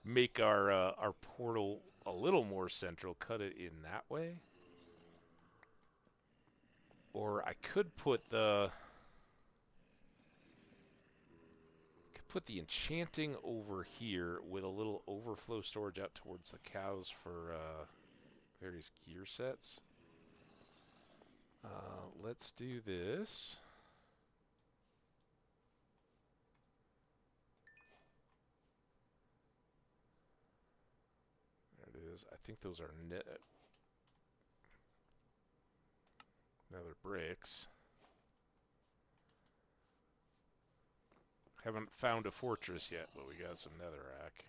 Make our portal a little more central. Cut it in that way. Or I could put the enchanting over here with a little overflow storage out towards the cows for various gear sets. Let's do this. There it is. I think those are nether bricks. Haven't found a fortress yet, but we got some netherrack.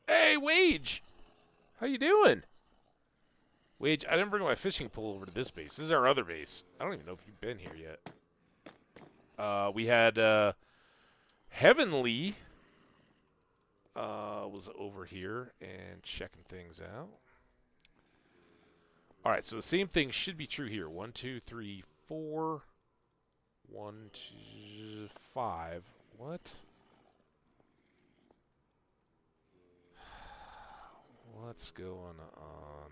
Hey, Wage! How you doing? Wage, I didn't bring my fishing pole over to this base. This is our other base. I don't even know if you've been here yet. We had Heavenly was over here and checking things out. All right, so the same thing should be true here. 1, 2, 3, 4. 1, 2, 5. What? What's going on?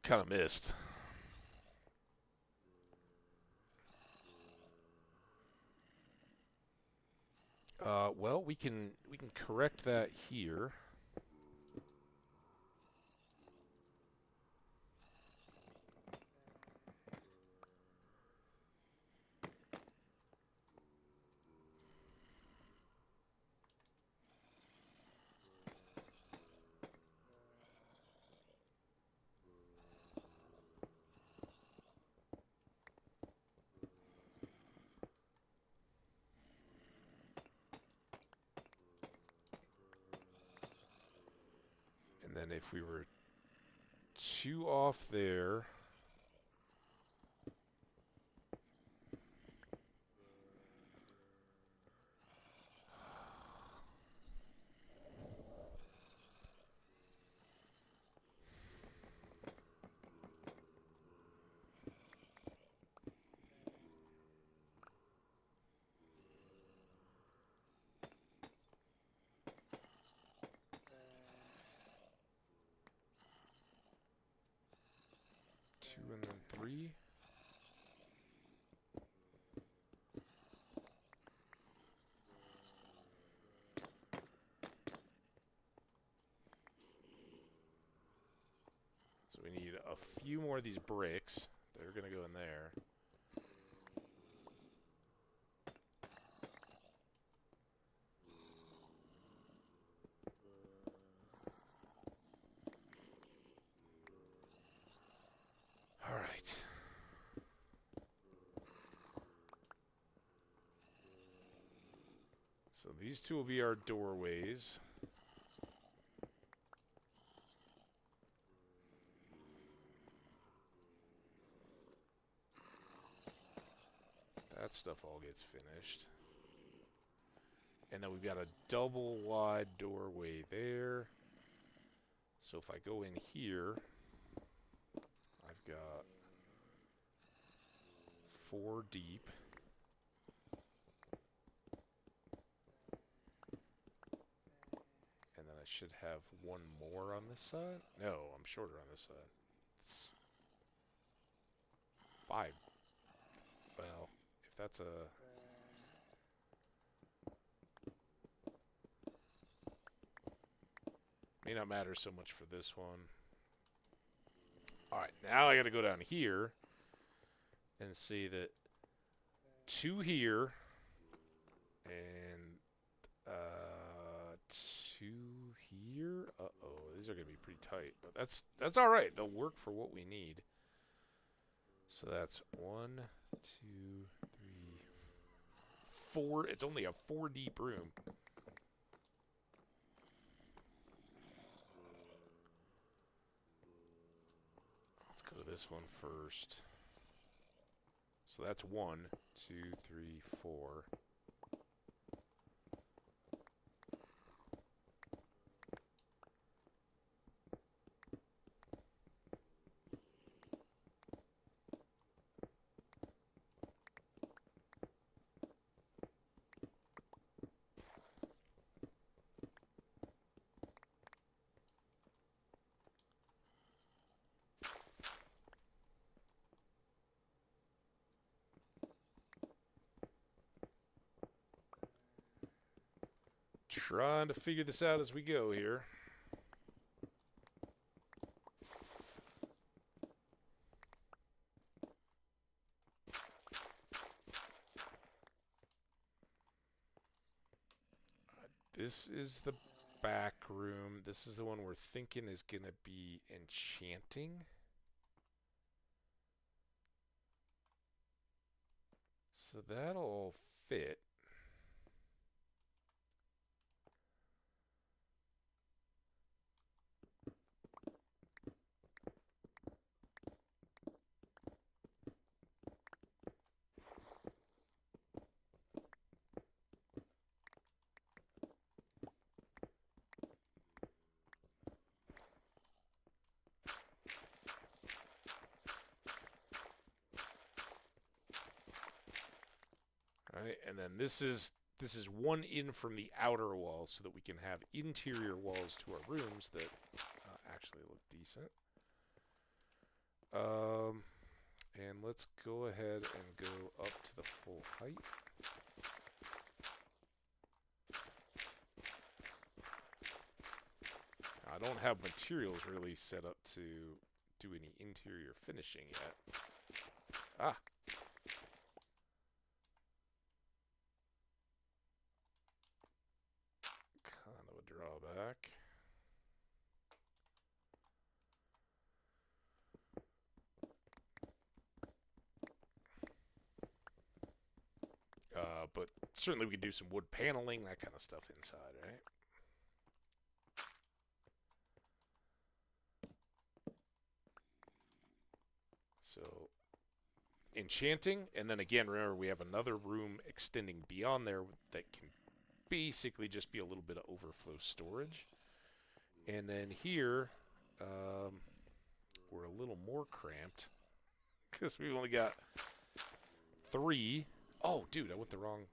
Kind of missed. Well, we can correct that here. And then if we were 2 off there, two and then three. So we need a few more of these bricks. They're going to go in there. All right. So these two will be our doorways. That stuff all gets finished. And then we've got a double wide doorway there. So if I go in here, I've got 4 deep. And then I should have 1 more on this side. No, I'm shorter on this side. It's 5. Well, if that's a... May not matter so much for this one. Alright, now I gotta go down here and see that 2 here and 2 here. Uh-oh, these are gonna be pretty tight, but that's alright. They'll work for what we need. So that's 1, 2, 3, 4. It's only a 4 deep room. Let's go to this one first. So that's 1, 2, 3, 4. Trying to figure this out as we go here. This is the back room. This is the one we're thinking is going to be enchanting. So that'll fit. Right, and then this is 1 in from the outer wall so that we can have interior walls to our rooms that actually look decent. And let's go ahead and go up to the full height. I don't have materials really set up to do any interior finishing yet. Ah. Kind of a drawback. But certainly we could do some wood paneling, that kind of stuff inside, right? So, enchanting, and then again, remember we have another room extending beyond there that can basically just be a little bit of overflow storage. And then here, we're a little more cramped because we've only got 3. Oh, dude, I went the wrong...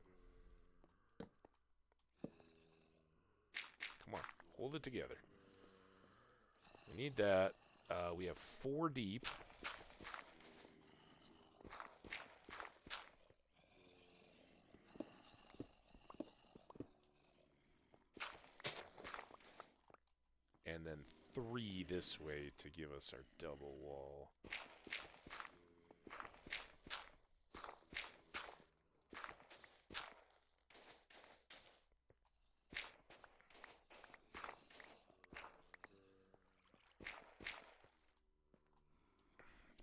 Come on, hold it together. We need that. We have 4 deep. And then 3 this way to give us our double wall.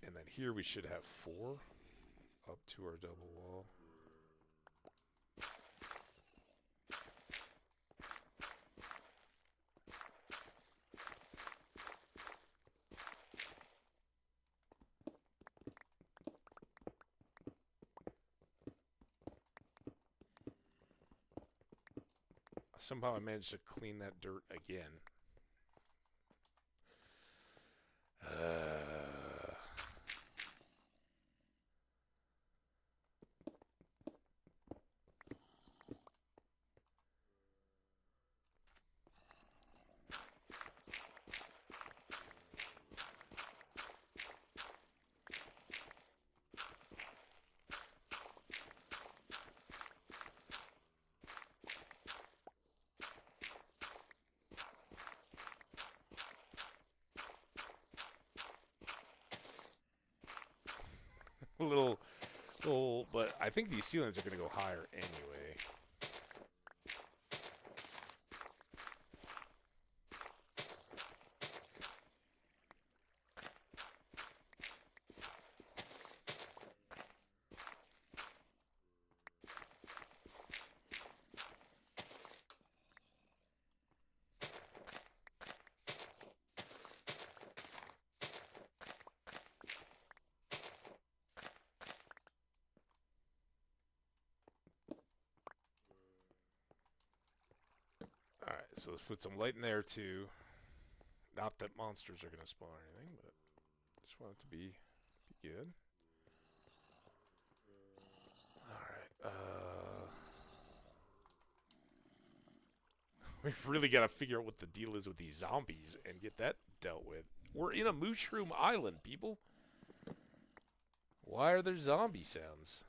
And then here we should have 4 up to our double wall. Somehow I managed to clean that dirt again. A little, but I think these ceilings are going to go higher anyway. Alright, so let's put some light in there too. Not that monsters are going to spawn or anything, but just want it to be good. Alright, we've really got to figure out what the deal is with these zombies and get that dealt with. We're in a mushroom island, people. Why are there zombie sounds?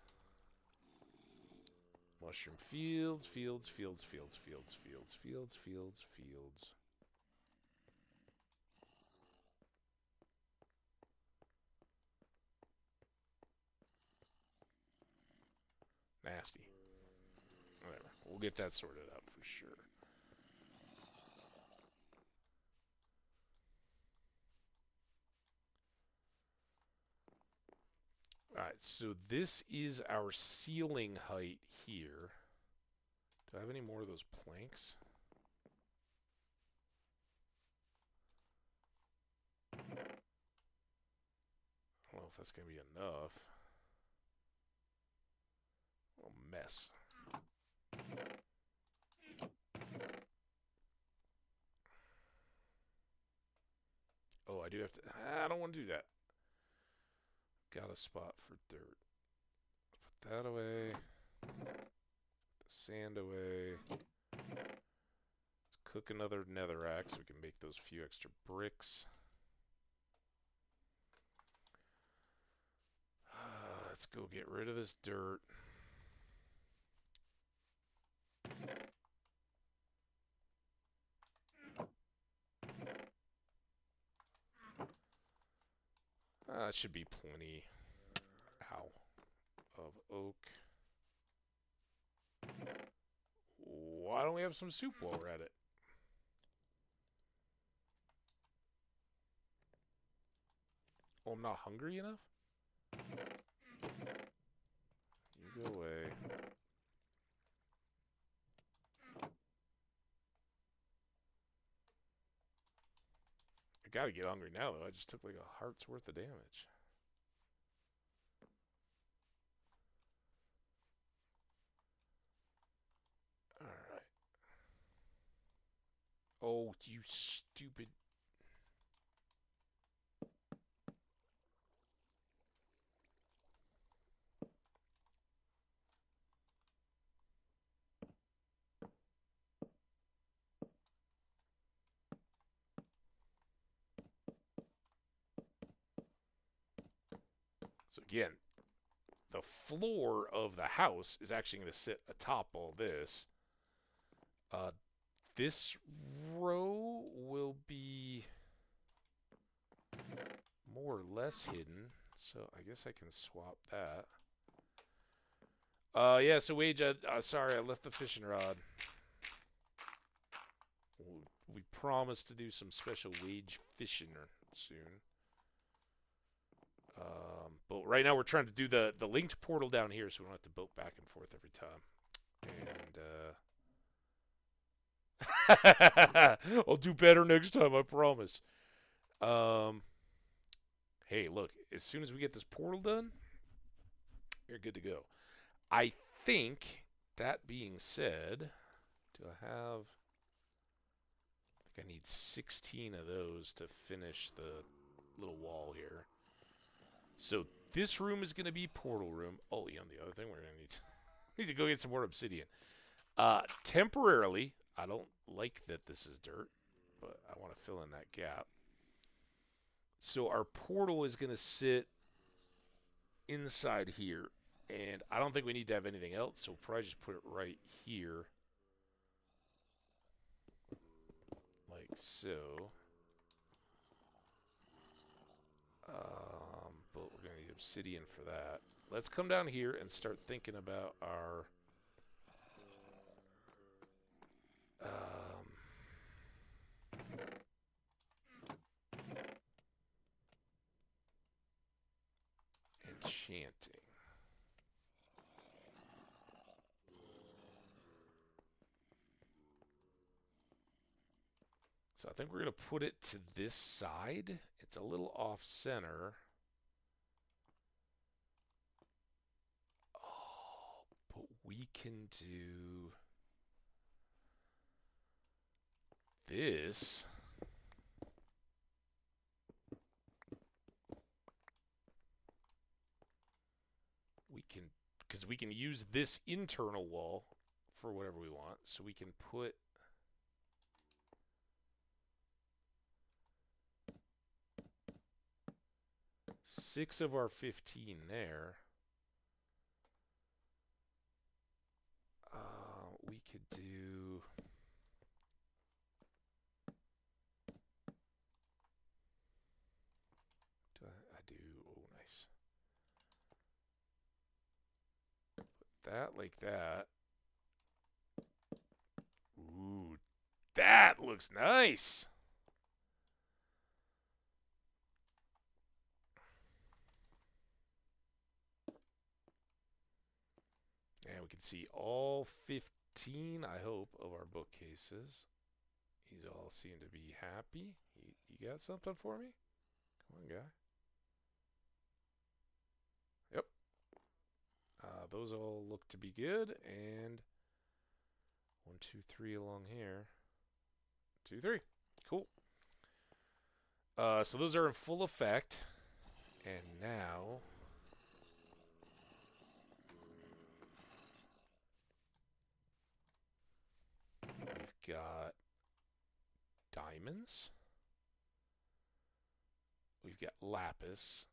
Mushroom fields, fields, fields, fields, fields, fields, fields, fields, fields. Nasty. Whatever. We'll get that sorted out for sure. Alright, so this is our ceiling height here. Do I have any more of those planks? I don't know if that's going to be enough. Oh, mess. Oh, I do have to... I don't want to do that. Got a spot for dirt. Put that away. Put the sand away. Let's cook another netherrack so we can make those few extra bricks. Let's go get rid of this dirt. That should be plenty. Ow. Of oak. Why don't we have some soup while we're at it? Oh, I'm not hungry enough? You go away. I gotta get hungry now, though. I just took like a heart's worth of damage. Alright. Oh, you stupid... So again, the floor of the house is actually going to sit atop all this. This row will be more or less hidden, so I guess I can swap that. Yeah, so Wage, sorry, I left the fishing rod. We promised to do some special Wage fishing soon. But right now we're trying to do the linked portal down here so we don't have to boat back and forth every time. And, I'll do better next time, I promise. Hey, look, as soon as we get this portal done, you're good to go. I think, that being said, do I have... I think I need 16 of those to finish the little wall here. So this room is going to be portal room. Oh, yeah, the other thing we're going to need to go get some more obsidian. Temporarily, I don't like that this is dirt, but I want to fill in that gap. So our portal is going to sit inside here, and I don't think we need to have anything else, so we'll probably just put it right here. Like so. But we're going to need obsidian for that. Let's come down here and start thinking about our... enchanting. So I think we're going to put it to this side. It's a little off center. Oh, but we can do this. We can, because we can use this internal wall for whatever we want. So we can put... 6 of our 15 there. We could do... I do... Oh, nice. Put that like that. Ooh, that looks nice. And we can see all 15, I hope, of our bookcases. These all seem to be happy. You got something for me? Come on, guy. Yep. Those all look to be good. And 1, 2, 3 along here. 2, 3. Cool. So those are in full effect. And now... we've got diamonds. We've got lapis.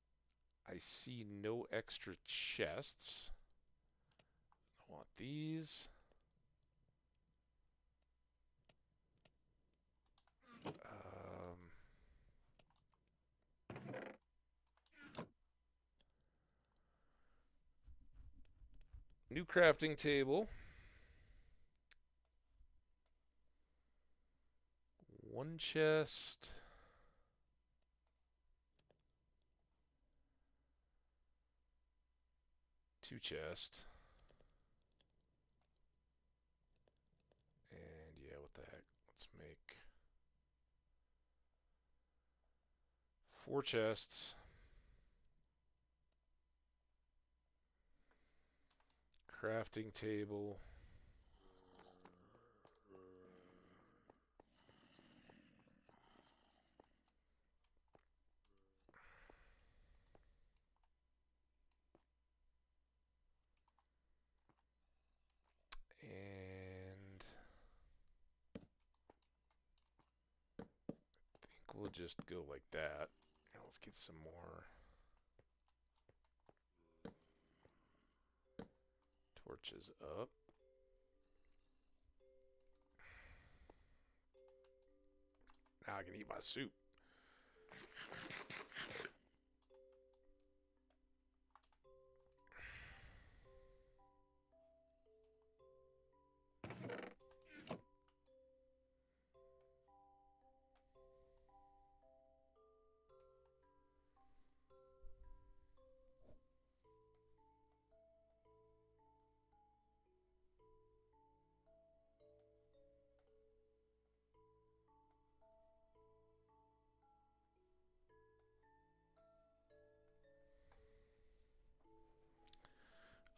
I see no extra chests. I want these. New crafting table. One chest. Two chests. And yeah, what the heck? Let's make 4 chests. Crafting table. And I think we'll just go like that. Now let's get some more torches up. Now I can eat my soup.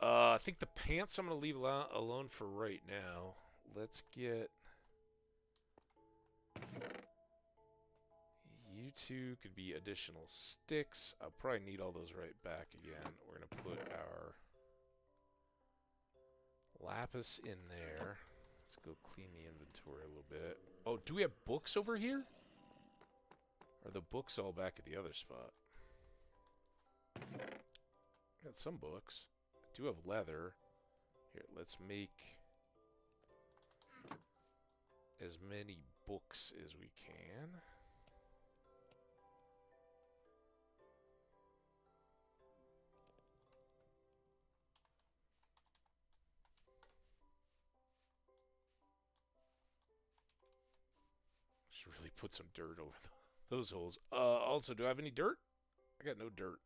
I think the pants I'm going to leave alone for right now. Let's get... You two could be additional sticks. I'll probably need all those right back again. We're going to put our lapis in there. Let's go clean the inventory a little bit. Oh, do we have books over here? Or are the books all back at the other spot? Got some books. I do have leather. Here, let's make as many books as we can. Should really put some dirt over those holes. Also, do I have any dirt? I got no dirt.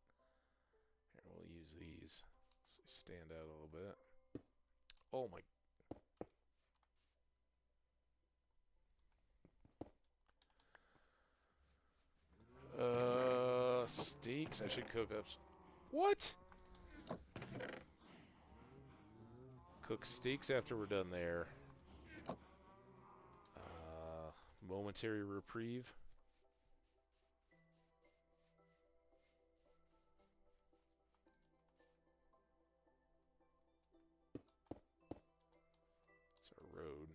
Here, we'll use these. So they stand out a little bit. Oh my. Steaks. I should cook up. What? Cook steaks after we're done there. Momentary reprieve. It's our road.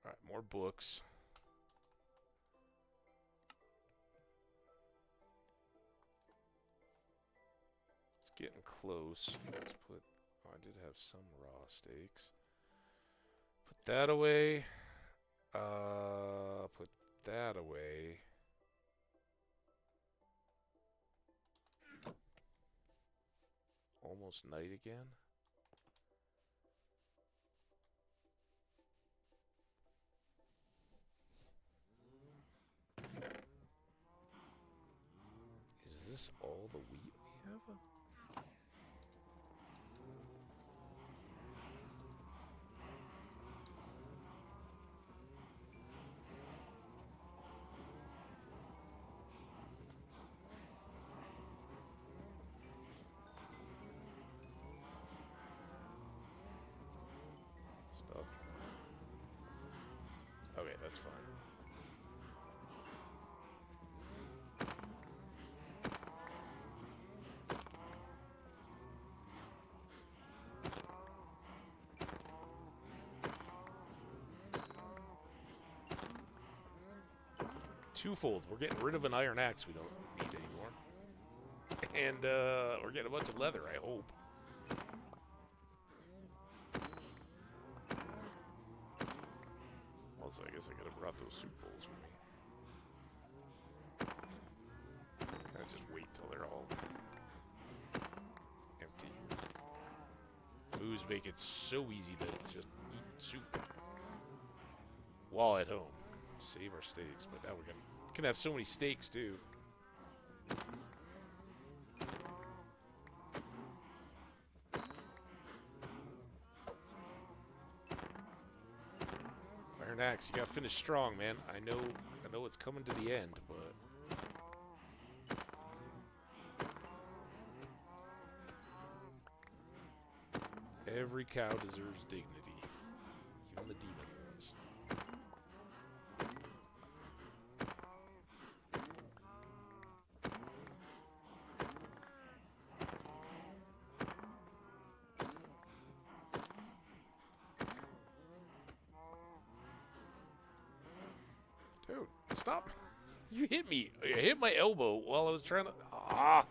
Alright, more books. It's getting close. Let's put... Oh, I did have some raw steaks. Put that away. Put that away. Almost night again. Is this all the wheat we have? Stuff. Okay, that's fine. Twofold. We're getting rid of an iron axe we don't need anymore. And we're getting a bunch of leather, I hope. Also, I guess I could have brought those soup bowls with me. Can I just wait till they're all empty? is make it so easy to just eat soup while at home. Save our steaks, but now we're gonna have so many steaks too. Iron Axe, you gotta finish strong, man. I know it's coming to the end, but every cow deserves dignity, even the demon ones. Dude, stop. You hit me. You hit my elbow while I was trying to... Ah!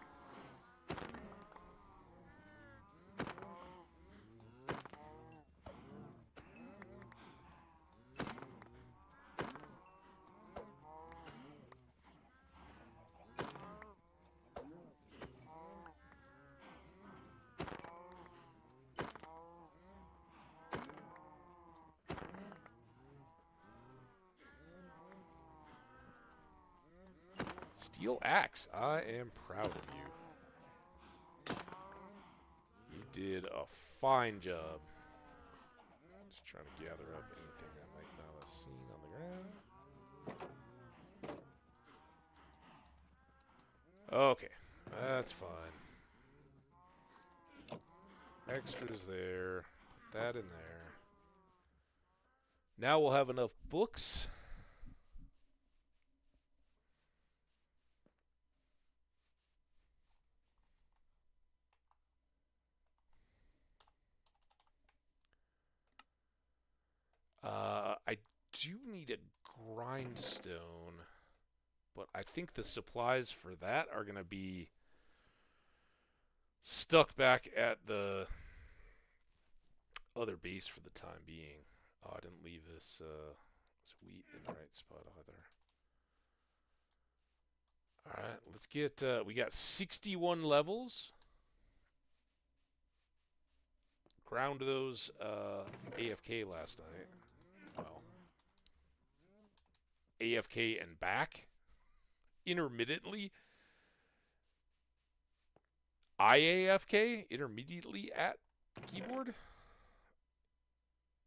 Steel axe. I am proud of you. You did a fine job. Just trying to gather up anything I might not have seen on the ground. Okay, that's fine. Extras there. Put that in there. Now we'll have enough books. I do need a grindstone, but I think the supplies for that are going to be stuck back at the other base for the time being. Oh, I didn't leave this wheat in the right spot either. Alright, let's get, we got 61 levels. Ground those AFK last night. Well, AFK and back intermittently. IAFK intermediately at keyboard.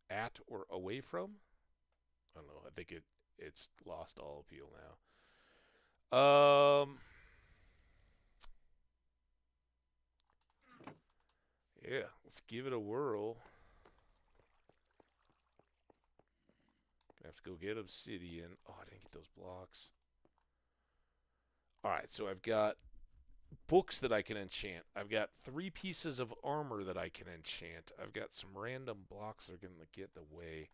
At or away from. I don't know. I think it's lost all appeal now. Yeah, let's give it a whirl. I have to go get obsidian. Oh, I didn't get those blocks. Alright, so I've got books that I can enchant. I've got 3 pieces of armor that I can enchant. I've got some random blocks that are going to get in the way.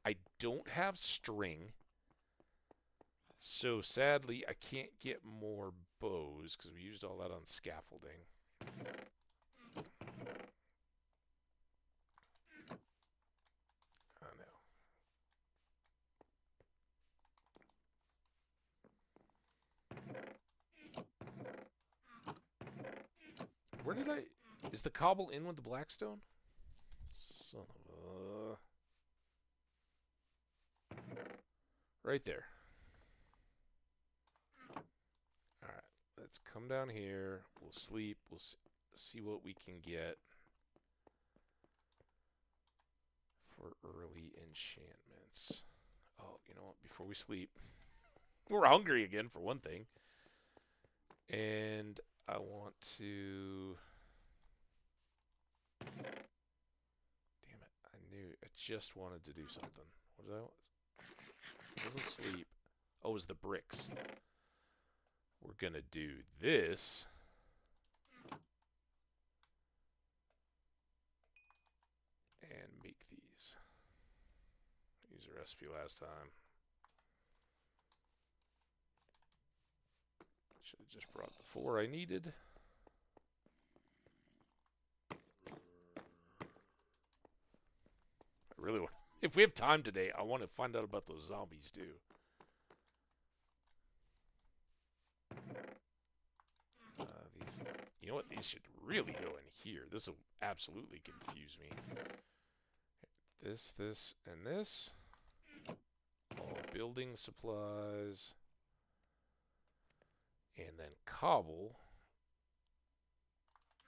I don't have string. So sadly, I can't get more bows because we used all that on scaffolding. Oh, no. Where did I... Is the cobble in with the blackstone? Son of a... Right there. Alright, let's come down here. We'll sleep. We'll see what we can get for early enchantments. Oh, you know what? Before we sleep, we're hungry again for one thing. And I want to... Damn it. I knew... I just wanted to do something. What did I want? It wasn't sleep. Oh, it was the bricks. We're gonna do this. And make these. Use the recipe last time. Should have just brought the 4 I needed. I really want... If we have time today, I want to find out about those zombies, too. These You know what? These should really go in here. This will absolutely confuse me. This, and this. All building supplies. And then cobble,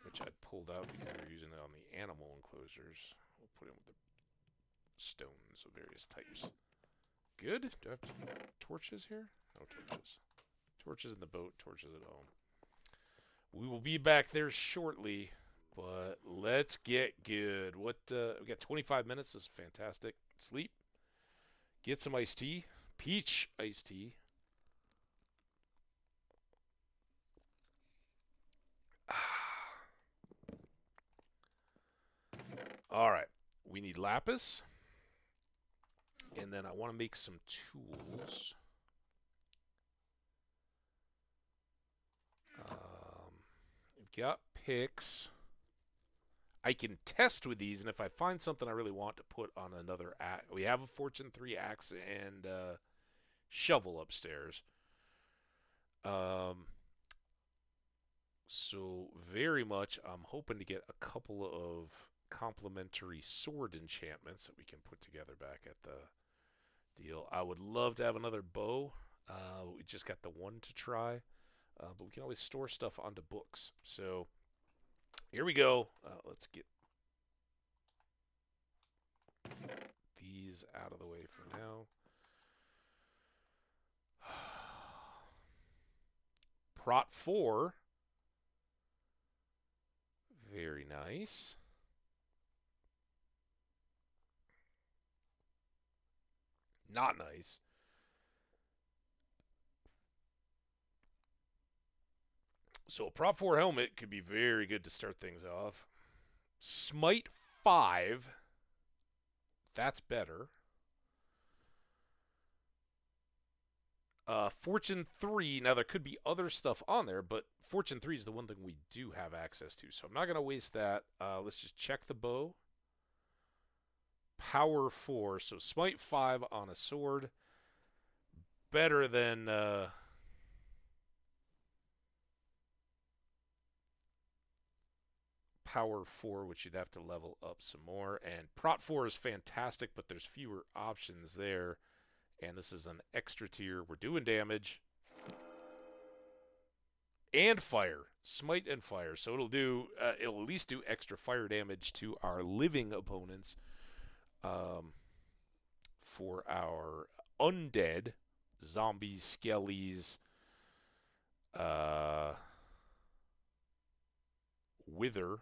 which I'd pulled out because we were using it on the animal enclosures. We'll put in with the stones of various types. Good. Do I have torches here? No torches. Torches in the boat, torches at home. We will be back there shortly, but let's get good. We got 25 minutes. This is fantastic. Sleep. Get some iced tea. Peach iced tea. All right. We need lapis. And then I want to make some tools. We've got picks. I can test with these, and if I find something I really want to put on another axe, we have a Fortune 3 axe and shovel upstairs. So very much, I'm hoping to get a couple of complementary sword enchantments that we can put together back at the deal. I would love to have another bow. We just got the one to try, but we can always store stuff onto books. So here we go. Let's get these out of the way for now. Prot 4. Very nice. Not nice. So a Prot 4 helmet could be very good to start things off. Smite 5. That's better. Fortune 3. Now, there could be other stuff on there, but Fortune 3 is the one thing we do have access to. So I'm not going to waste that. Let's just check the bow. Power 4. So Smite 5 on a sword. Better than... Power 4, which you'd have to level up some more. And Prot 4 is fantastic, but there's fewer options there. And this is an extra tier. We're doing damage. And fire. Smite and fire. So it'll at least do extra fire damage to our living opponents. For our undead, zombies, skellies, wither,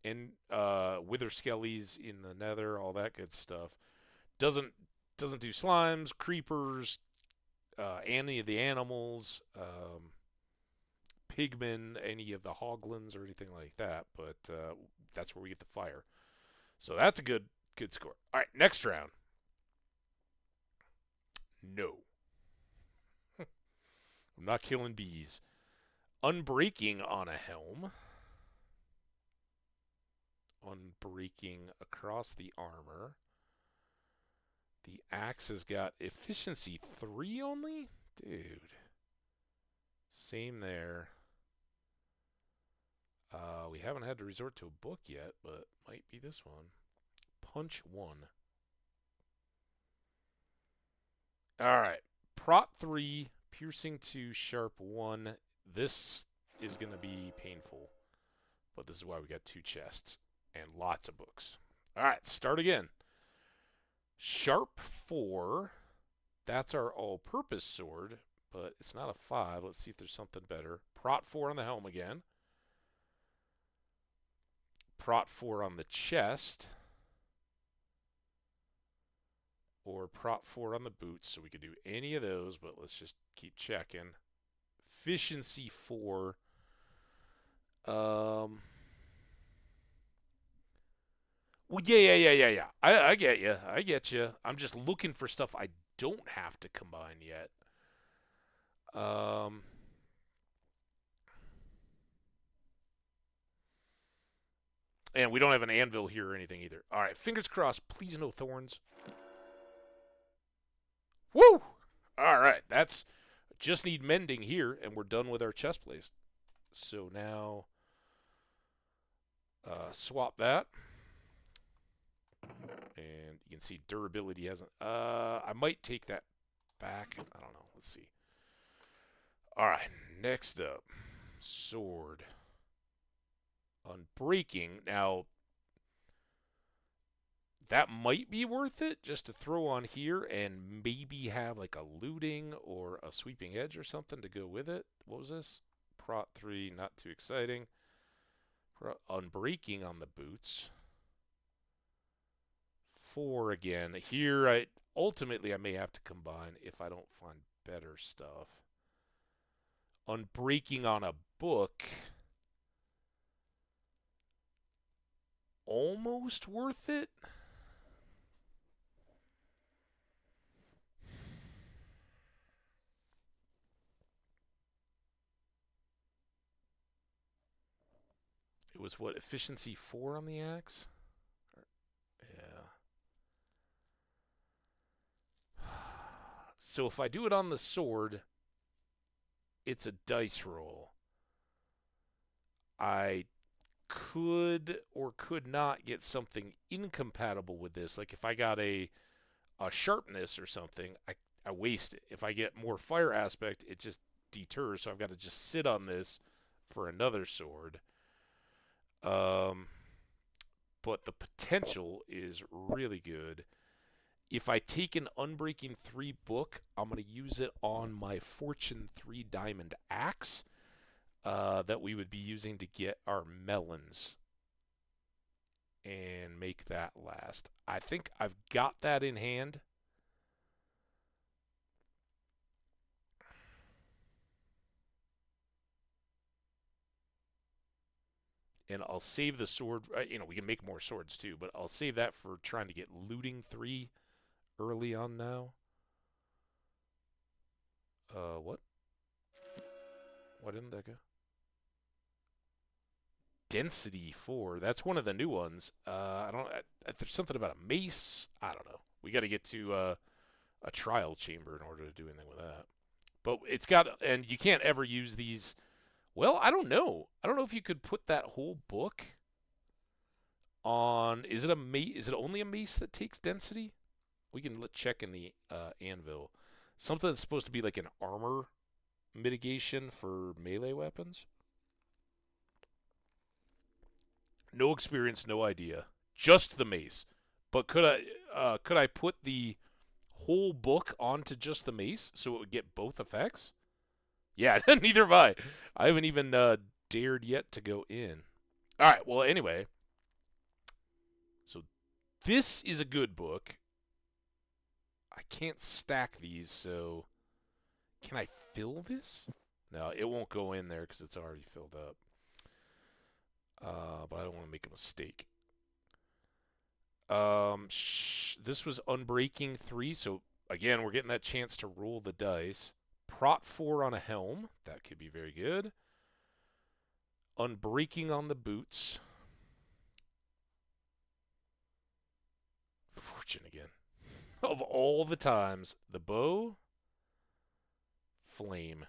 and wither skellies in the nether, all that good stuff. Doesn't do slimes, creepers, any of the animals, pigmen, any of the hoglins or anything like that. But that's where we get the fire. So that's a good score. All right, next round. No. I'm not killing bees. Unbreaking on a helm. Unbreaking across the armor. The axe has got efficiency 3 only? Dude. Same there. We haven't had to resort to a book yet, but might be this one. Punch 1. Alright. Prot 3, piercing 2, sharp 1. This is going to be painful. But this is why we got 2 chests. And lots of books. Alright, start again. Sharp 4. That's our all-purpose sword, but it's not a 5. Let's see if there's something better. Prot 4 on the helm again. Prot 4 on the chest. Or Prot 4 on the boots, so we could do any of those, but let's just keep checking. Efficiency 4. Well, yeah. I get you. I get you. I'm just looking for stuff I don't have to combine yet. And we don't have an anvil here or anything either. All right, fingers crossed. Please no thorns. Woo! All right, that's just need mending here, and we're done with our chest place. So now swap that. And you can see durability hasn't. I might take that back. I don't know. Let's see. All right. Next up, sword. Unbreaking. Now, that might be worth it just to throw on here and maybe have like a looting or a sweeping edge or something to go with it. What was this? Prot 3, not too exciting. Unbreaking on the boots. 4 again. Here, ultimately I may have to combine if I don't find better stuff. Unbreaking on a book. Almost worth it. It was what, efficiency 4 on the axe? Yeah. So if I do it on the sword, it's a dice roll. I could or could not get something incompatible with this. Like if I got a sharpness or something, I waste it. If I get more fire aspect, it just deters. So I've got to just sit on this for another sword. But the potential is really good. If I take an Unbreaking 3 book, I'm going to use it on my Fortune 3 diamond axe that we would be using to get our melons and make that last. I think I've got that in hand. And I'll save the sword. We can make more swords too, but I'll save that for trying to get looting 3 early on now. What? Why didn't that go? Density 4. That's one of the new ones. I don't. There's something about a mace. I don't know. We got to get to a trial chamber in order to do anything with that. But it's got, and you can't ever use these. Well, I don't know. I don't know if you could put that whole book on. Is it a mace? Is it only a mace that takes density? We can check in the anvil. Something that's supposed to be like an armor mitigation for melee weapons. No experience, no idea. Just the mace. But could I put the whole book onto just the mace so it would get both effects? Yeah, neither have I. I haven't even dared yet to go in. All right. Well, anyway. So this is a good book. I can't stack these, so can I fill this? No, it won't go in there because it's already filled up. But I don't want to make a mistake. This was Unbreaking 3, so again, we're getting that chance to roll the dice. Prot 4 on a helm. That could be very good. Unbreaking on the boots. Fortune again. Of all the times, the bow. Flame.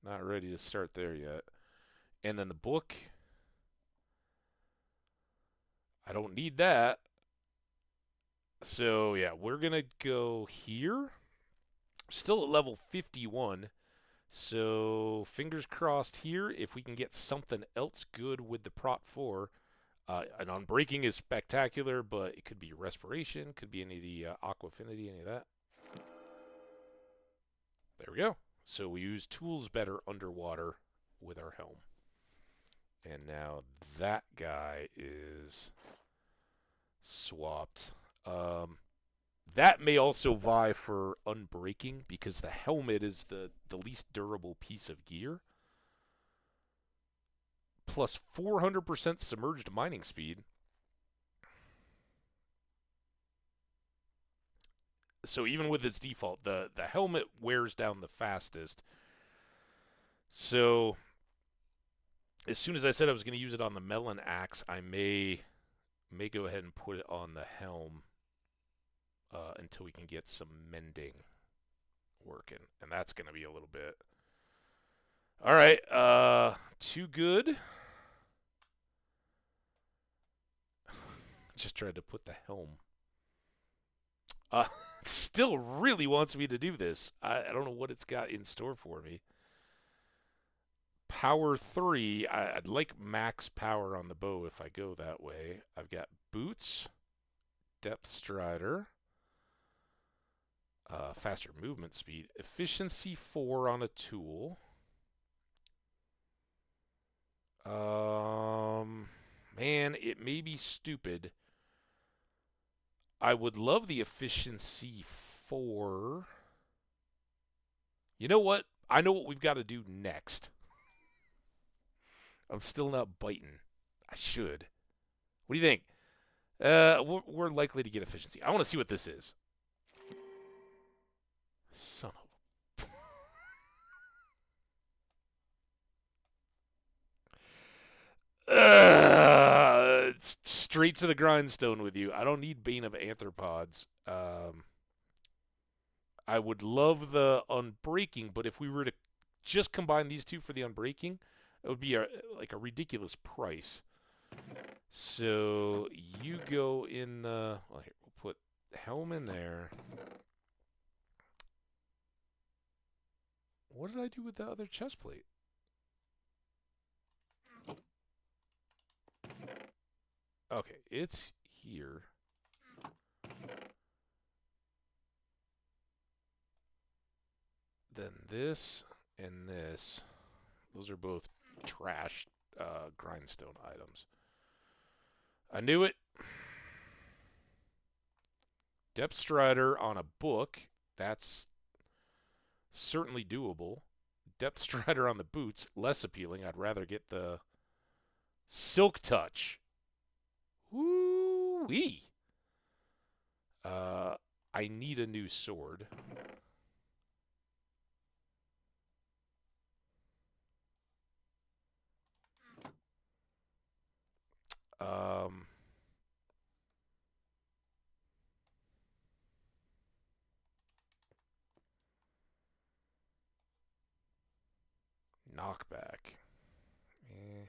Not ready to start there yet. And then the book. I don't need that. So, yeah, we're going to go here. Still at level 51. So, fingers crossed here. If we can get something else good with the Prot 4. An Unbreaking is spectacular, but it could be Respiration. Could be any of the Aqua Affinity, any of that. There we go. So, we use tools better underwater with our helm. And now that guy is swapped. That may also vie for Unbreaking because the helmet is the least durable piece of gear. Plus 400% submerged mining speed. So even with its default, the helmet wears down the fastest. So as soon as I said I was going to use it on the melon axe, I may go ahead and put it on the helm until we can get some mending working. And that's going to be a little bit. All right. Too good. Just tried to put the helm. Uh, still really wants me to do this. I don't know what it's got in store for me. Power 3. I'd like max power on the bow if I go that way. I've got boots, depth strider, faster movement speed, efficiency 4 on a tool. Man, it may be stupid. I would love the efficiency 4. You know what? I know what we've got to do next. I'm still not biting. I should. What do you think? We're likely to get efficiency. I want to see what this is. Son of straight to the grindstone with you. I don't need Bane of Arthropods. I would love the Unbreaking, but if we were to just combine these two for the Unbreaking, it would be like a ridiculous price. So you go in the... Well, here, we'll put Helm in there. What did I do with the other chest plate? Okay, it's here. Then this and this. Those are both trash grindstone items. I knew it. Depth Strider on a book. That's certainly doable. Depth Strider on the boots. Less appealing. I'd rather get the Silk Touch. Woo-wee. I need a new sword. Knockback. I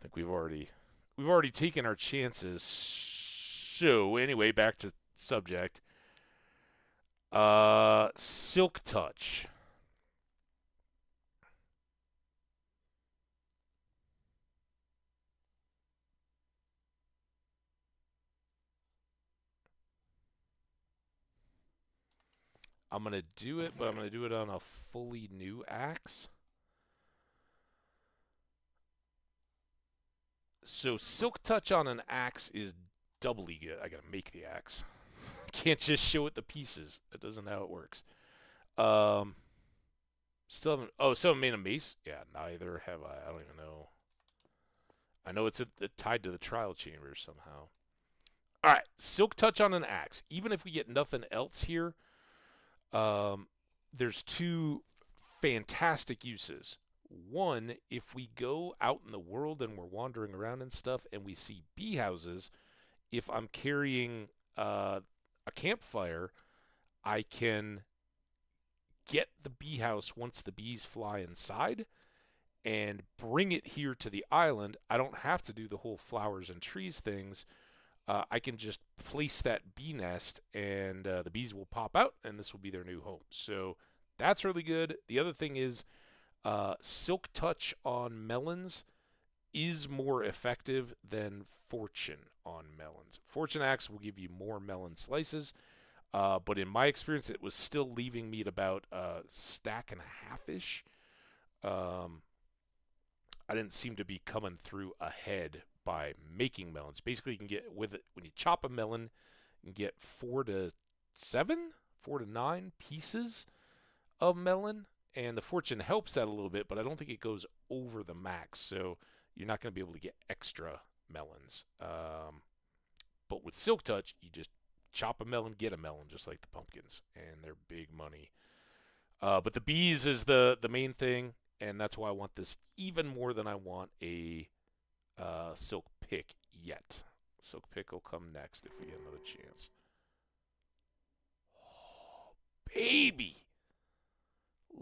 think we've already taken our chances. So anyway, back to subject. Silk Touch. I'm going to do it, but I'm going to do it on a fully new axe. So Silk Touch on an axe is doubly good. I got to make the axe. Can't just show it the pieces. That doesn't how it works. Still haven't... Oh, still haven't made a mace? Yeah, neither have I. I don't even know. I know it's tied to the trial chamber somehow. All right, Silk Touch on an axe. Even if we get nothing else here, there's two fantastic uses. One, if we go out in the world and we're wandering around and stuff and we see bee houses, if I'm carrying a campfire, I can get the bee house once the bees fly inside and bring it here to the island. I don't have to do the whole flowers and trees things. I can just place that bee nest and the bees will pop out and this will be their new home. So that's really good. The other thing is Silk Touch on melons is more effective than Fortune on melons. Fortune Axe will give you more melon slices, but in my experience, it was still leaving me at about a stack and a half-ish. I didn't seem to be coming through ahead by making melons. Basically, you can get with it when you chop a melon, you can get 4 to 9 pieces of melon, and the Fortune helps that a little bit, but I don't think it goes over the max, so you're not going to be able to get extra melons. But with Silk Touch, you just chop a melon, get a melon, just like the pumpkins, and they're big money. But the bees is the main thing, and that's why I want this even more than I want a Silk Pick yet. Silk Pick will come next if we get another chance. Oh, baby!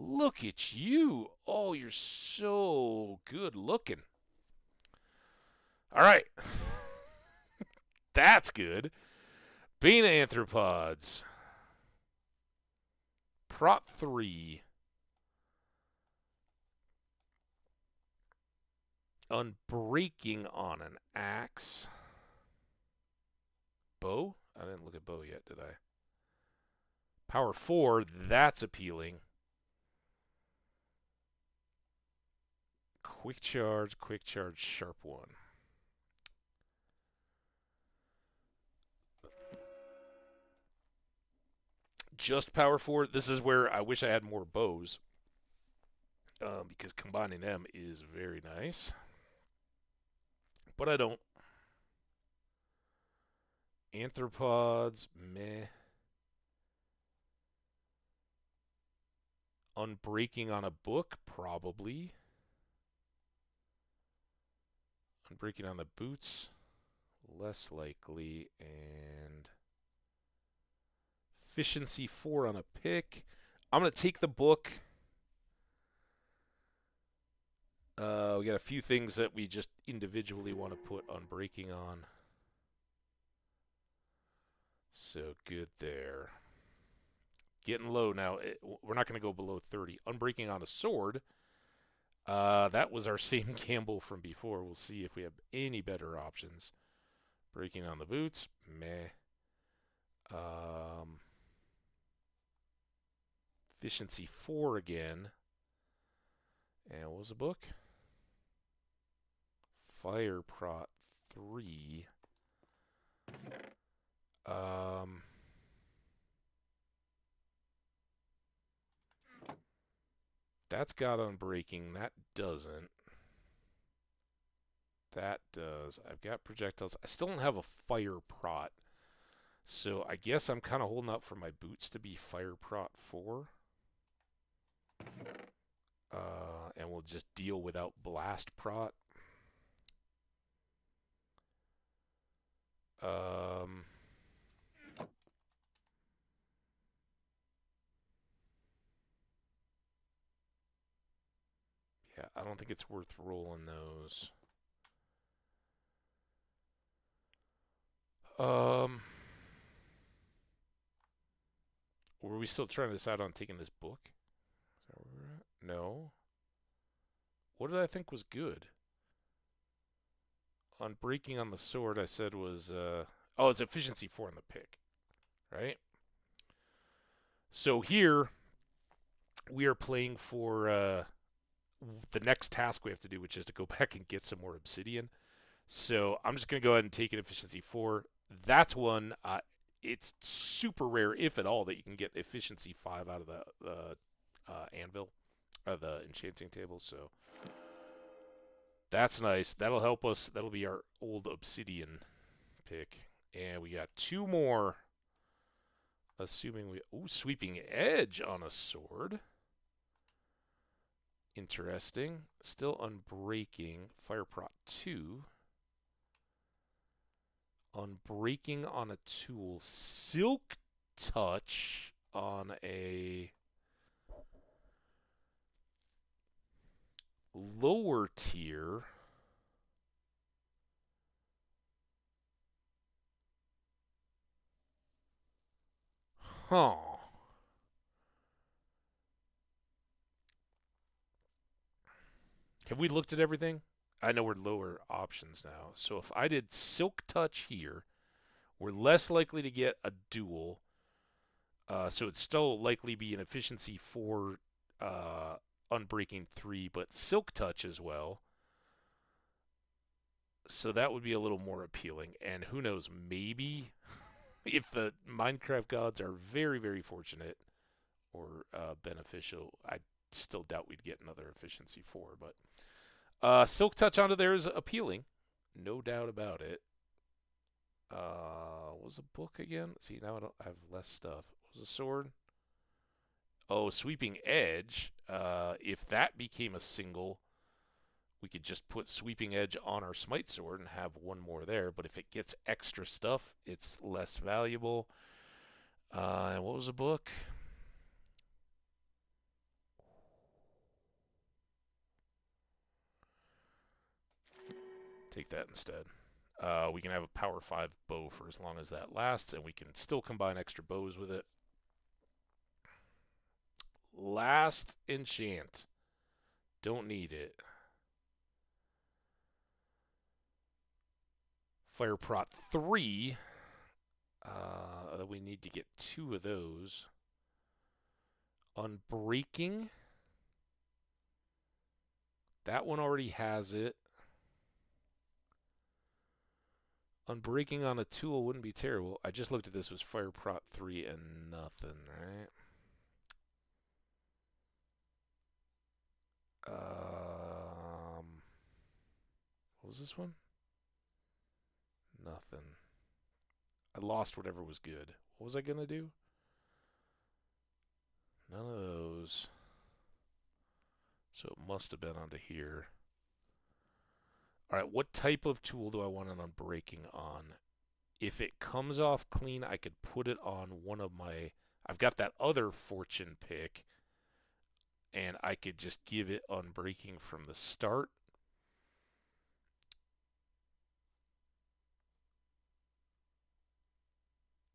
Look at you. Oh, you're so good looking. All right. That's good. Beta Anthropods. Prot 3. Unbreaking on an axe. Bow? I didn't look at bow yet, did I? Power 4. That's appealing. Quick charge, sharp 1. Just power 4. This is where I wish I had more bows. Because combining them is very nice. But I don't. Anthropods, meh. Unbreaking on a book, probably. Unbreaking on the boots, less likely. And efficiency 4 on a pick. I'm going to take the book. We got a few things that we just individually want to put unbreaking on. So good there. Getting low now. We're not going to go below 30. Unbreaking on a sword. That was our same gamble from before. We'll see if we have any better options. Breaking on the boots. Meh. Efficiency 4 again. And what was the book? Fire Prot 3. That's got unbreaking. That doesn't. That does. I've got projectiles. I still don't have a fire prot. So I guess I'm kind of holding out for my boots to be fire prot 4. And we'll just deal without blast prot. Yeah, I don't think it's worth rolling those. Were we still trying to decide on taking this book? Is that where we're at? No. What did I think was good? Unbreaking on the sword, I said was... oh, it's efficiency 4 on the pick. Right? So here, we are playing for the next task we have to do, which is to go back and get some more obsidian. So I'm just going to go ahead and take an efficiency 4. That's one... it's super rare, if at all, that you can get efficiency 5 out of the anvil, or the enchanting table, so that's nice. That'll help us. That'll be our old obsidian pick. And we got 2 more, assuming we... Ooh, sweeping edge on a sword. Interesting. Still unbreaking. Fire prot 2. Unbreaking on a tool. Silk touch on a lower tier. Huh. Have we looked at everything? I know we're lower options now. So if I did Silk Touch here, we're less likely to get a duel. So it'd still likely be an efficiency 4, unbreaking 3, but Silk Touch as well. So that would be a little more appealing. And who knows, maybe if the Minecraft gods are very, very fortunate or beneficial, I still doubt we'd get another efficiency 4. But Silk Touch onto there is appealing. No doubt about it. What was a book again? See, now I have less stuff. What was a sword? Oh, Sweeping Edge. If that became a single, we could just put Sweeping Edge on our Smite Sword and have 1 more there. But if it gets extra stuff, it's less valuable. And what was a book? Take that instead. We can have a power 5 bow for as long as that lasts, and we can still combine extra bows with it. Last enchant. Don't need it. Fire Prot 3. We need to get 2 of those. Unbreaking. That one already has it. Unbreaking on a tool wouldn't be terrible. I just looked at this. It was Fire Prot 3 and nothing, right? What was this one? Nothing. I lost whatever was good. What was I going to do? None of those. So it must have been onto here. All right, what type of tool do I want an unbreaking on? If it comes off clean, I could put it on one of my... I've got that other fortune pick, and I could just give it unbreaking from the start.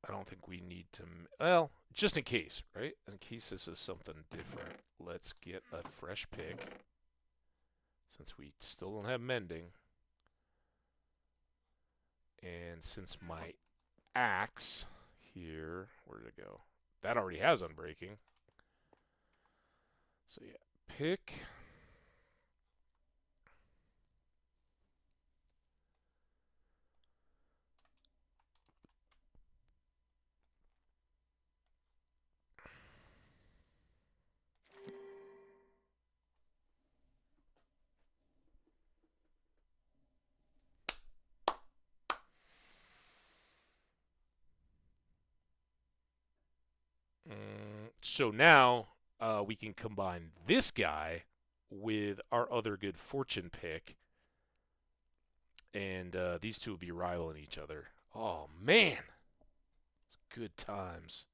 I don't think we need to... Well, just in case, right? In case this is something different, let's get a fresh pick. Since we still don't have mending. And since my axe here... Where did it go? That already has unbreaking. So yeah, pick... So now we can combine this guy with our other good fortune pick, and these two will be rivaling each other. Oh man, it's good times.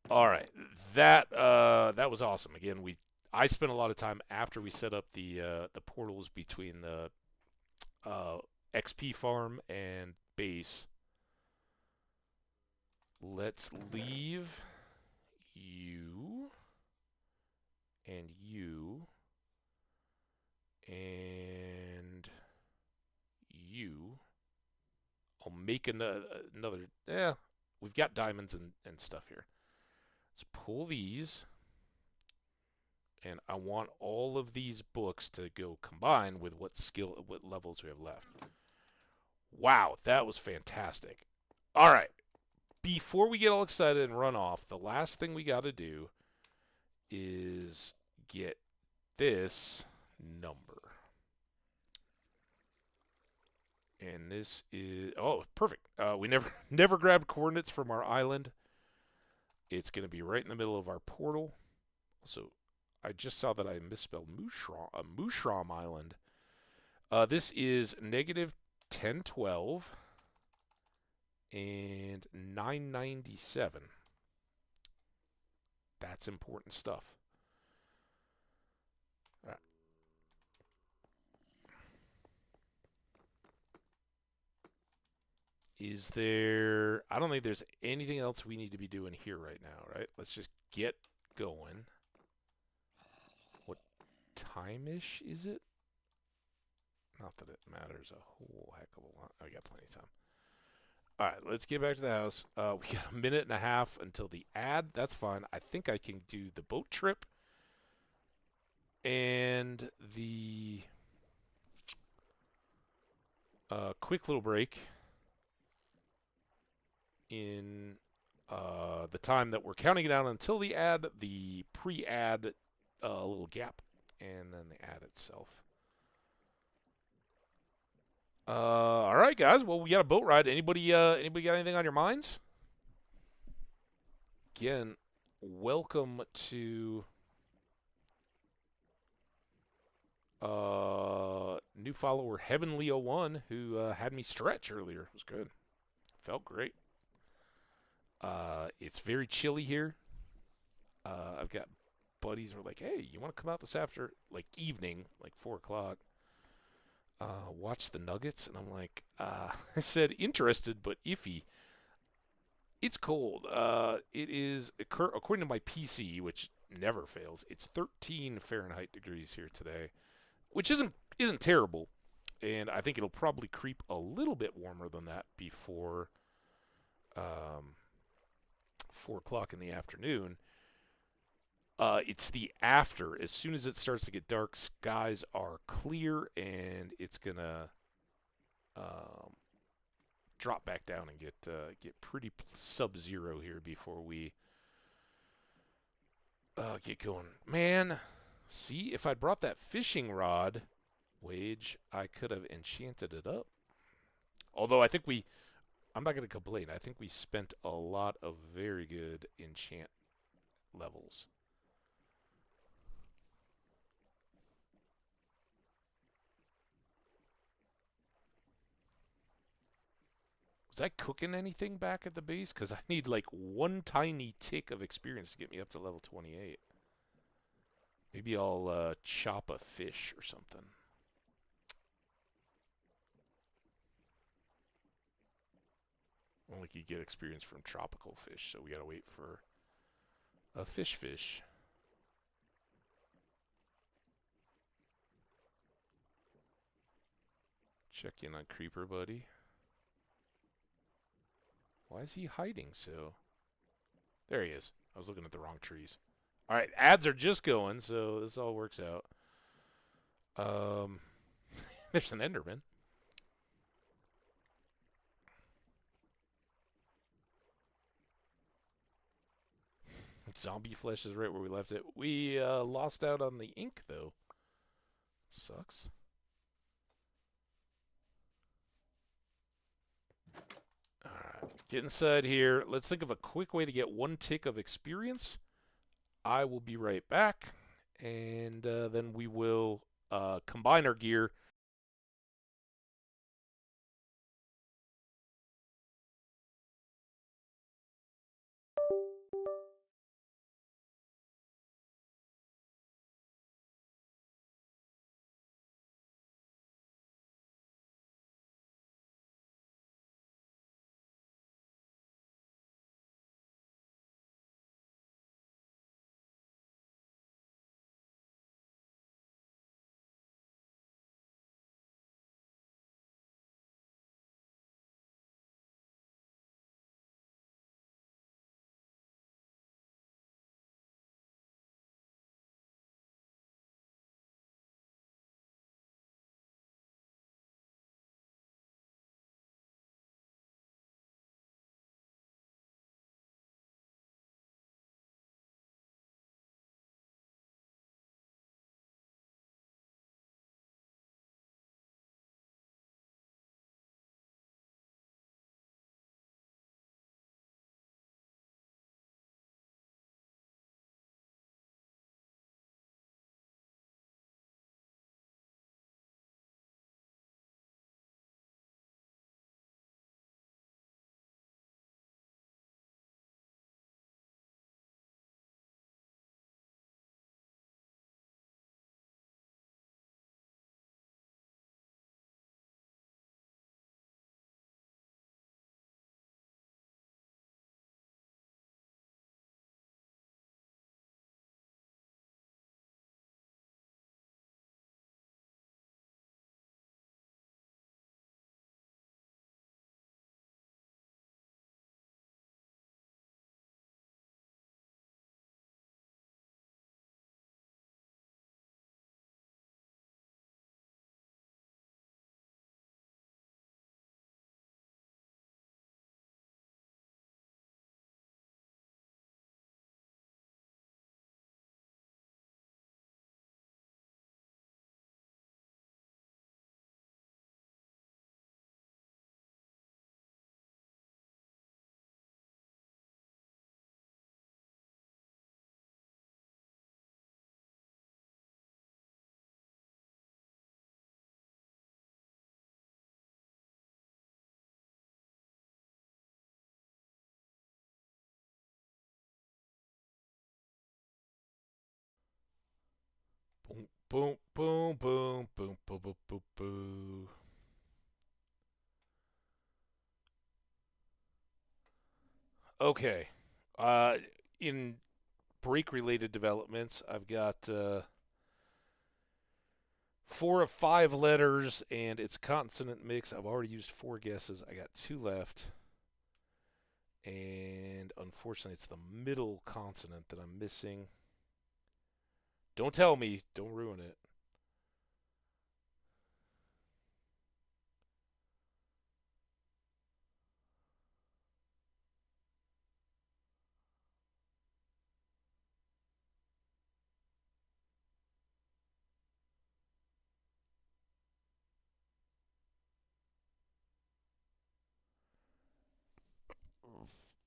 All right, that was awesome. Again, I spent a lot of time after we set up the portals between the XP farm and base. Let's leave you and you and you. I'll make another. Yeah, we've got diamonds and stuff here. Let's pull these. And I want all of these books to go combine with what levels we have left. Wow, that was fantastic. All right. Before we get all excited and run off, the last thing we got to do is get this number. And this is... Oh, perfect. We never grabbed coordinates from our island. It's going to be right in the middle of our portal. So I just saw that I misspelled Mushroom Island. This is negative 1012 and 997. That's important stuff. All right. Is there... I don't think there's anything else we need to be doing here right now, right? Let's just get going. What time-ish is it? Not that it matters a whole heck of a lot. I got plenty of time. All right, let's get back to the house. We got a minute and a half until the ad. That's fine. I think I can do the boat trip and the quick little break in the time that we're counting it down until the ad, the pre-ad little gap, and then the ad itself. All right, guys. Well, we got a boat ride. Anybody got anything on your minds? Again, welcome to new follower Heavenly01 who had me stretch earlier. It was good. Felt great. It's very chilly here. I've got buddies who are like, "Hey, you want to come out this after evening, like 4 o'clock?" watch the Nuggets, and I'm like, I said interested but iffy. It's cold. It is according to my PC, which never fails. It's 13 Fahrenheit degrees here today, which isn't terrible, and I think it'll probably creep a little bit warmer than that before 4 o'clock in the afternoon. It's the after. As soon as it starts to get dark, skies are clear, and it's gonna um, drop back down and get pretty sub-zero here before we get going. Man, see, if I'd brought that fishing rod, Wage, I could have enchanted it up. Although I'm not gonna complain. I think we spent a lot of very good enchant levels. Was I cooking anything back at the base? Because I need like one tiny tick of experience to get me up to level 28. Maybe I'll chop a fish or something. Only could get experience from tropical fish, so we gotta wait for a fish. Check in on Creeper Buddy. Why is he hiding so? There he is. I was looking at the wrong trees. Alright, ads are just going, so this all works out. There's an Enderman. Zombie flesh is right where we left it. We lost out on the ink, though. Sucks. Alright, get inside here. Let's think of a quick way to get one tick of experience. I will be right back, and then we will combine our gear Boom, boom, boom, boom, boom, boom, boom, boom. Okay. In break-related developments, I've got 4 of 5 letters, and it's a consonant mix. I've already used 4 guesses. I got 2 left. And unfortunately, it's the middle consonant that I'm missing. Don't tell me. Don't ruin it.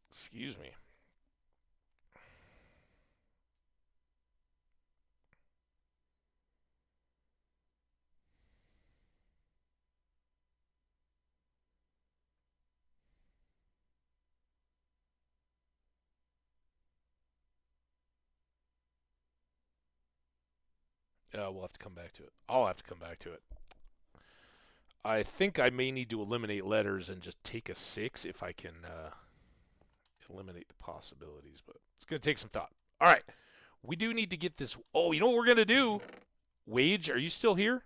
Excuse me. We'll have to come back to it. I'll have to come back to it. I think I may need to eliminate letters and just take a 6 if I can eliminate the possibilities, but it's going to take some thought. All right. We do need to get this. Oh, you know what we're going to do? Wage, are you still here?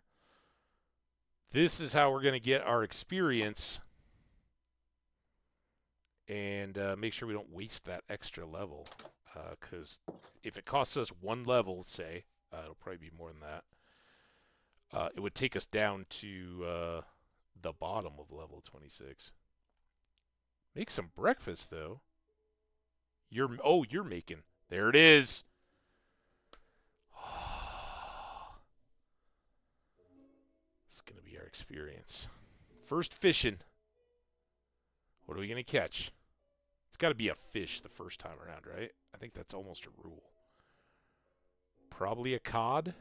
This is how we're going to get our experience and make sure we don't waste that extra level. Because if it costs us 1 level, say, it'll probably be more than that. It would take us down to the bottom of level 26. Make some breakfast, though. You're making. There it is. It's going to be our experience. First fishing. What are we going to catch? It's got to be a fish the first time around, right? I think that's almost a rule. Probably a cod.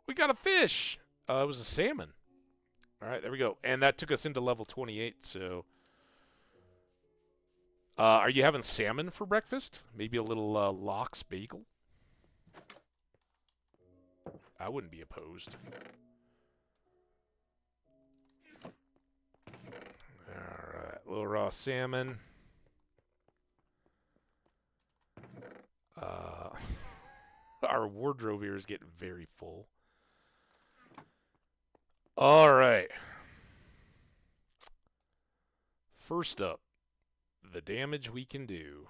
We got a fish. It was a salmon. All right, there we go. And that took us into level 28, so... are you having salmon for breakfast? Maybe a little lox bagel? I wouldn't be opposed. Alright, a little raw salmon. Our wardrobe here is getting very full. Alright. First up, the damage we can do.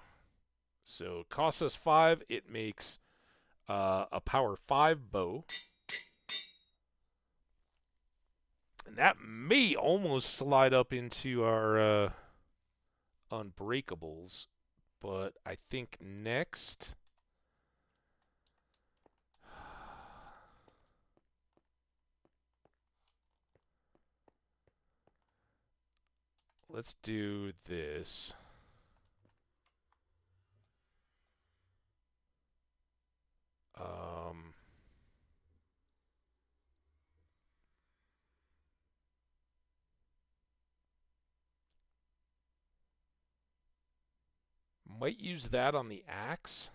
So it costs us 5. It makes a power 5 bow. And that may almost slide up into our unbreakables. But I think next... Let's do this. Might use that on the axe.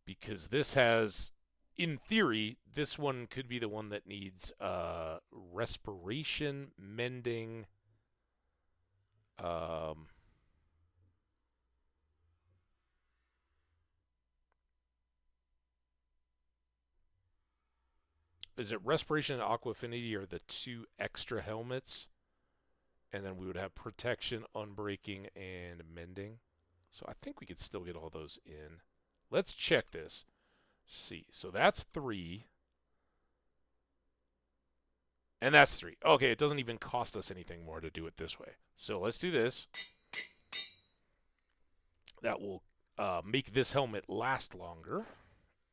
Because this has, in theory, this one could be the one that needs respiration, mending. Is it respiration and aqua affinity are the 2 extra helmets? And then we would have protection, unbreaking, and mending. So I think we could still get all those in. Let's check this. See, so that's 3. And that's 3. Okay, it doesn't even cost us anything more to do it this way. So let's do this. That will make this helmet last longer.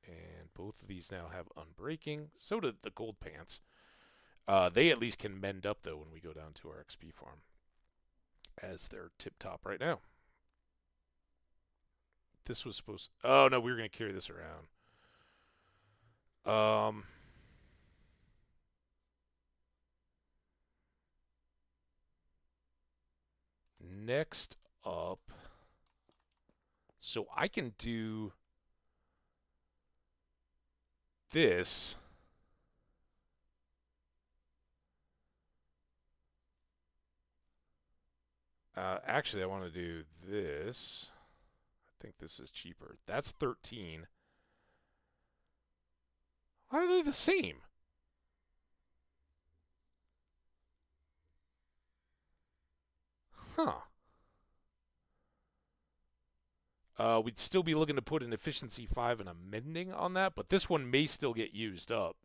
And both of these now have unbreaking. So do the gold pants. They at least can mend up, though, when we go down to our XP farm. As they're tip-top right now. This was supposed... Oh, no, we were going to carry this around. next up, so I can do this. Actually, I want to do this. I think this is cheaper. That's 13. Why are they the same? Huh. We'd still be looking to put an efficiency 5 and a mending on that, but this one may still get used up.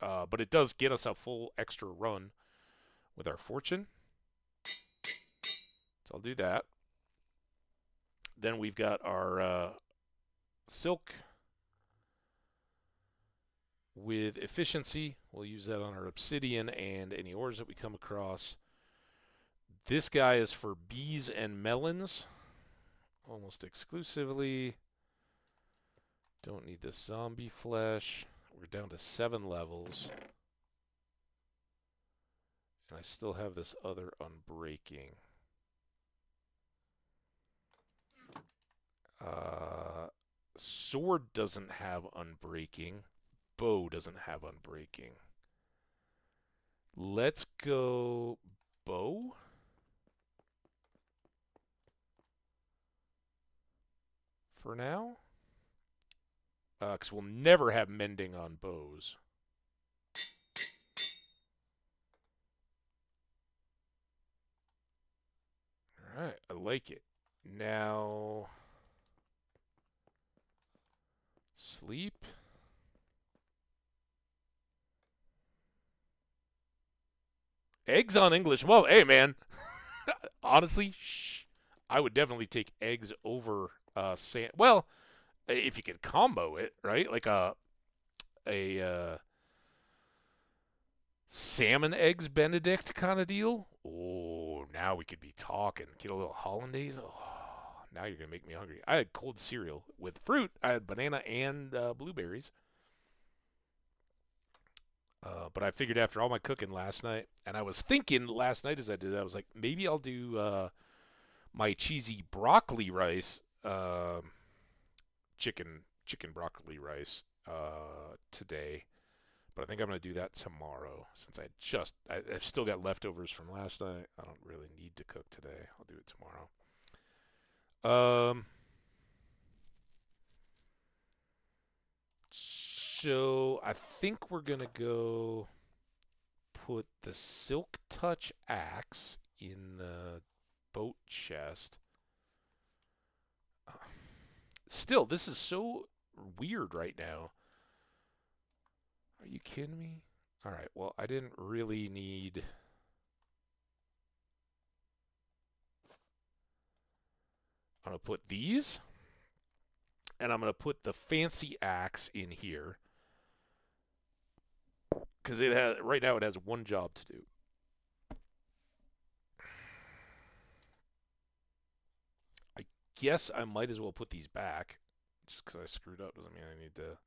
But it does get us a full extra run with our fortune. So I'll do that. Then we've got our silk with efficiency. We'll use that on our obsidian and any ores that we come across. This guy is for bees and melons, almost exclusively. Don't need the zombie flesh. We're down to 7 levels. And I still have this other unbreaking. Sword doesn't have unbreaking. Bow doesn't have unbreaking. Let's go bow. For now. Because we'll never have mending on bows. Alright, I like it. Now... sleep. Eggs on English. Well, hey, man. Honestly, I would definitely take eggs over well, if you could combo it, right? Like a salmon eggs Benedict kind of deal. Oh, now we could be talking. Get a little hollandaise. Oh, now you're gonna make me hungry. I had cold cereal with fruit. I had banana and blueberries. But I figured after all my cooking last night, and I was thinking last night as I did, I was like, maybe I'll do my cheesy broccoli rice, chicken broccoli rice today. But I think I'm going to do that tomorrow since I've still got leftovers from last night. I don't really need to cook today. I'll do it tomorrow. So I think we're going to go put the Silk Touch axe in the boat chest. Still, this is so weird right now. Are you kidding me? Alright, well, I didn't really need... I'm going to put these, and I'm going to put the fancy axe in here. Because right now it has one job to do. I guess I might as well put these back. Just because I screwed up doesn't mean I need to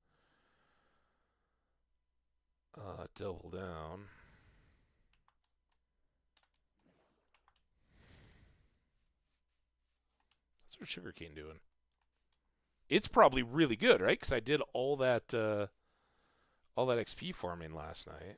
double down. What's our sugarcane doing? It's probably really good, right? Because I did all that XP farming last night.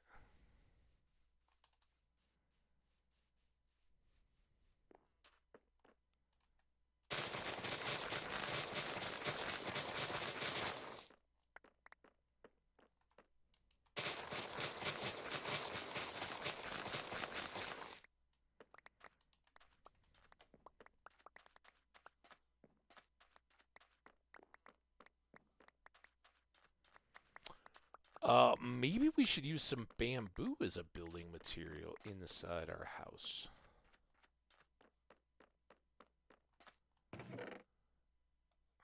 Maybe we should use some bamboo as a building material inside our house.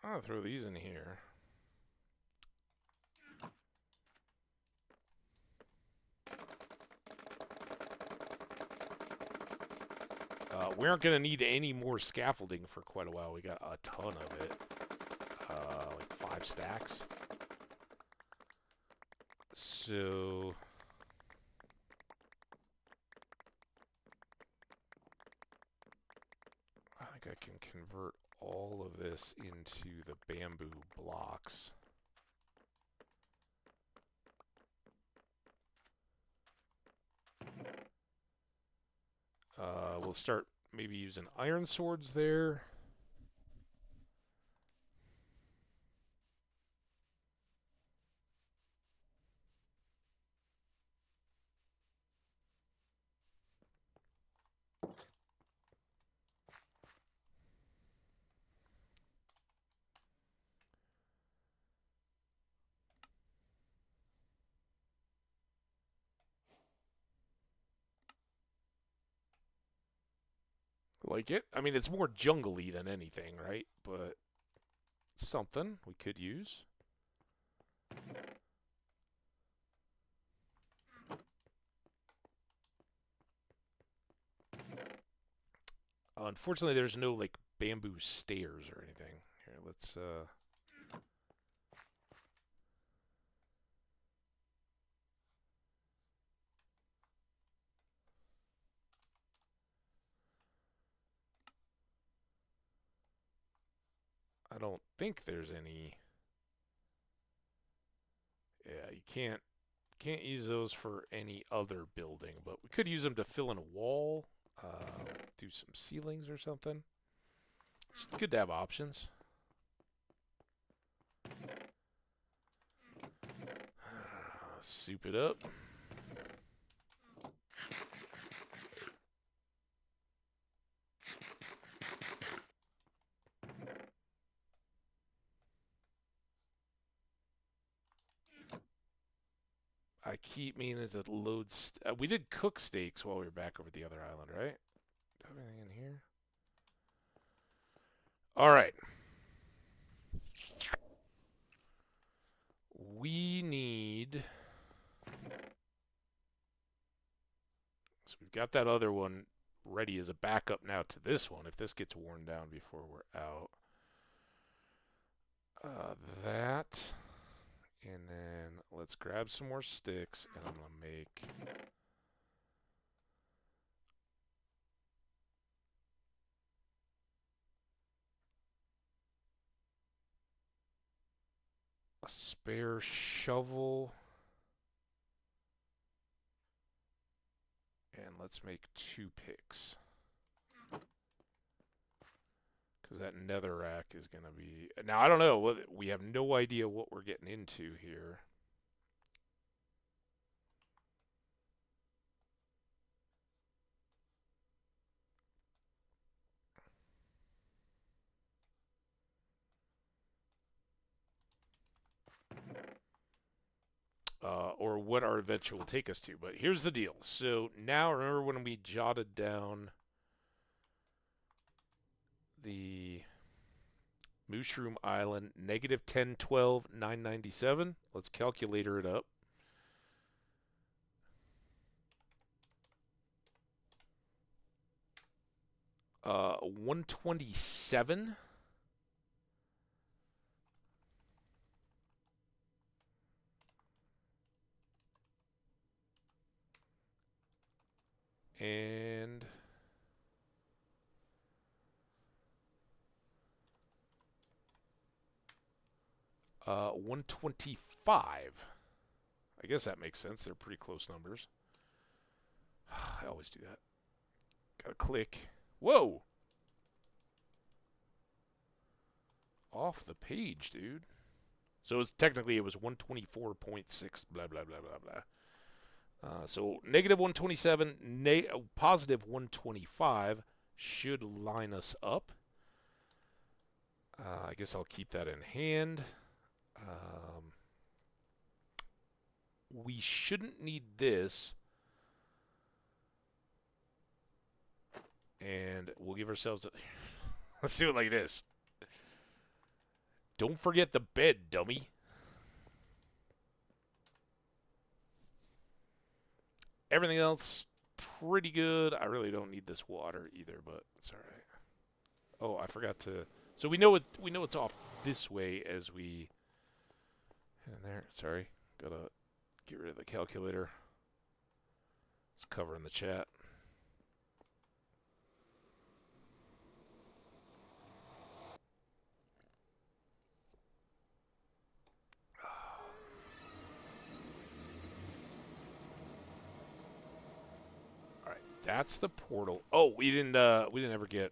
I'll throw these in here. We aren't going to need any more scaffolding for quite a while. We got a ton of it. Like 5 stacks. So... like I can convert all of this into the bamboo blocks. We'll start maybe using iron swords there. Like it. I mean, it's more jungle-y than anything, right? But something we could use. Unfortunately, there's no, like, bamboo stairs or anything. Here, let's, I don't think there's any... Yeah, you can't use those for any other building, but we could use them to fill in a wall, do some ceilings or something. It's good to have options. Soup it up. I keep meaning to load... we did cook steaks while we were back over at the other island, right? Do I have anything in here? All right. We need... So we've got that other one ready as a backup now to this one, if this gets worn down before we're out. That... And then let's grab some more sticks, and I'm going to make a spare shovel. And let's make 2 picks. Because that netherrack is going to be... Now, I don't know. We have no idea what we're getting into here. Or what our adventure will take us to. But here's the deal. So now, remember when we jotted down the Mushroom Island, negative 1012, 997? Let's calculator it up. Uh, 127. And 125. I guess that makes sense. They're pretty close numbers. I always do that. Gotta click. Whoa! Off the page, dude. So technically it was 124.6, blah, blah, blah, blah, blah. So negative 127, positive 125 should line us up. I guess I'll keep that in hand. We shouldn't need this. And we'll give ourselves a... Let's do it like this. Don't forget the bed, dummy. Everything else, pretty good. I really don't need this water either, but it's all right. Oh, I forgot to... So we know it's off this way as we... In there, sorry. Gotta get rid of the calculator. It's covering the chat. That's the portal. Oh, we didn't ever get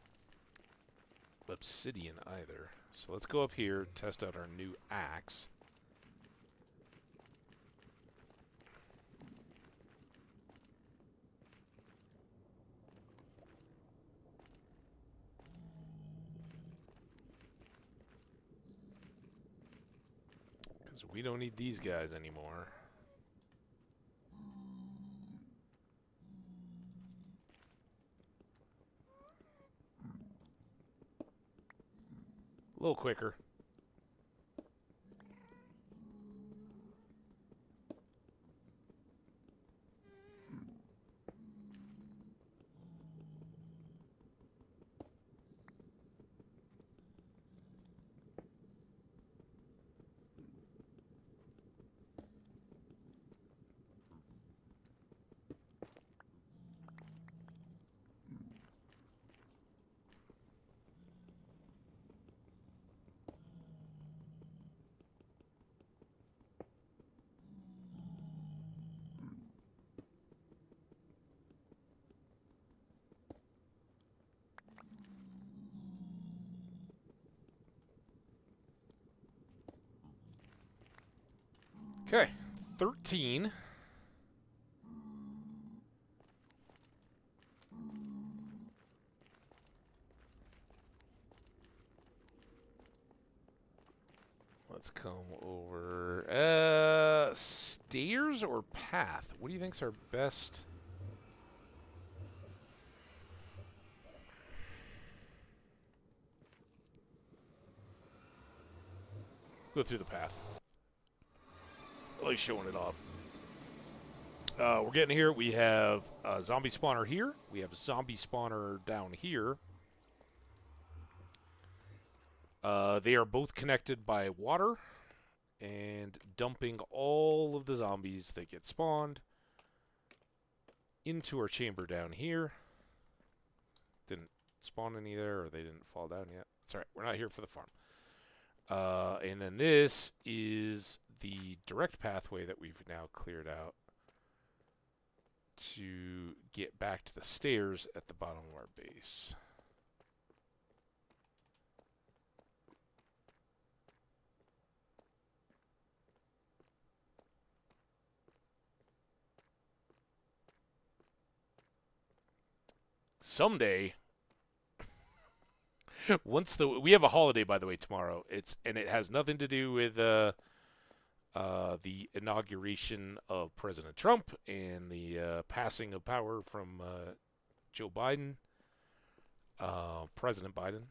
obsidian either. So let's go up here, test out our new axe. Because we don't need these guys anymore. A little quicker. Okay, 13. Let's come over. Stairs or path? What do you think's our best? Go through the path. I like showing it off. We're getting here. We have a zombie spawner here. We have a zombie spawner down here. They are both connected by water and dumping all of the zombies that get spawned into our chamber down here. Didn't spawn any there, or they didn't fall down yet. That's all right. We're not here for the farm. And then this is the direct pathway that we've now cleared out to get back to the stairs at the bottom of our base. Someday, we have a holiday, by the way, tomorrow. It has nothing to do with the inauguration of President Trump and the passing of power from Joe Biden, President Biden.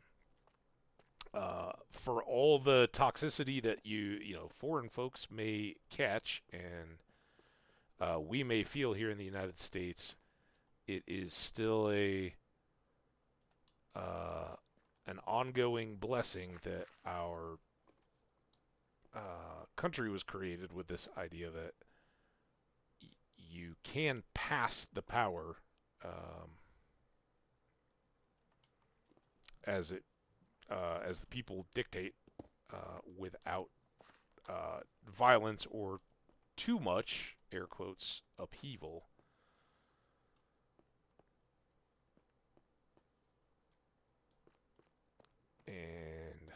For all the toxicity that foreign folks may catch and we may feel here in the United States, it is still an ongoing blessing that our country was created with this idea that you can pass the power as the people dictate without violence or too much, air quotes, upheaval. And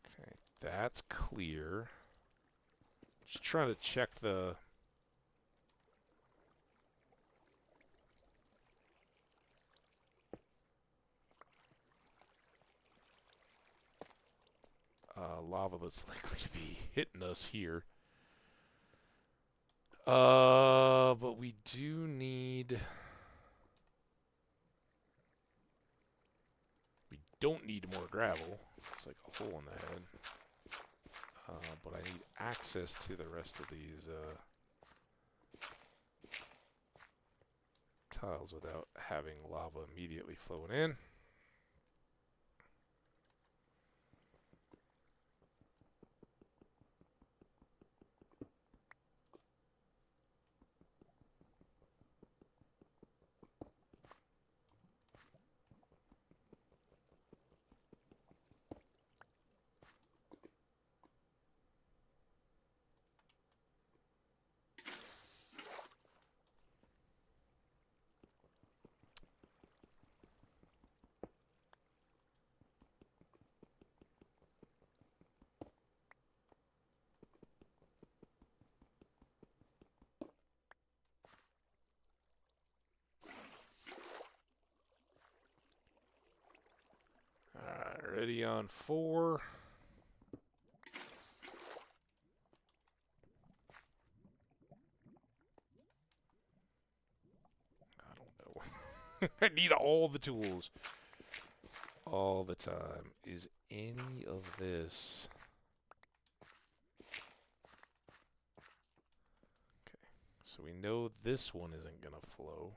okay, that's clear. Just trying to check the lava that's likely to be hitting us here. But we do need... We don't need more gravel. It's like a hole in the head. But I need access to the rest of these tiles without having lava immediately flowing in. Alright, ready on 4. I don't know. I need all the tools. All the time. Is any of this... Okay, so we know this one isn't going to flow.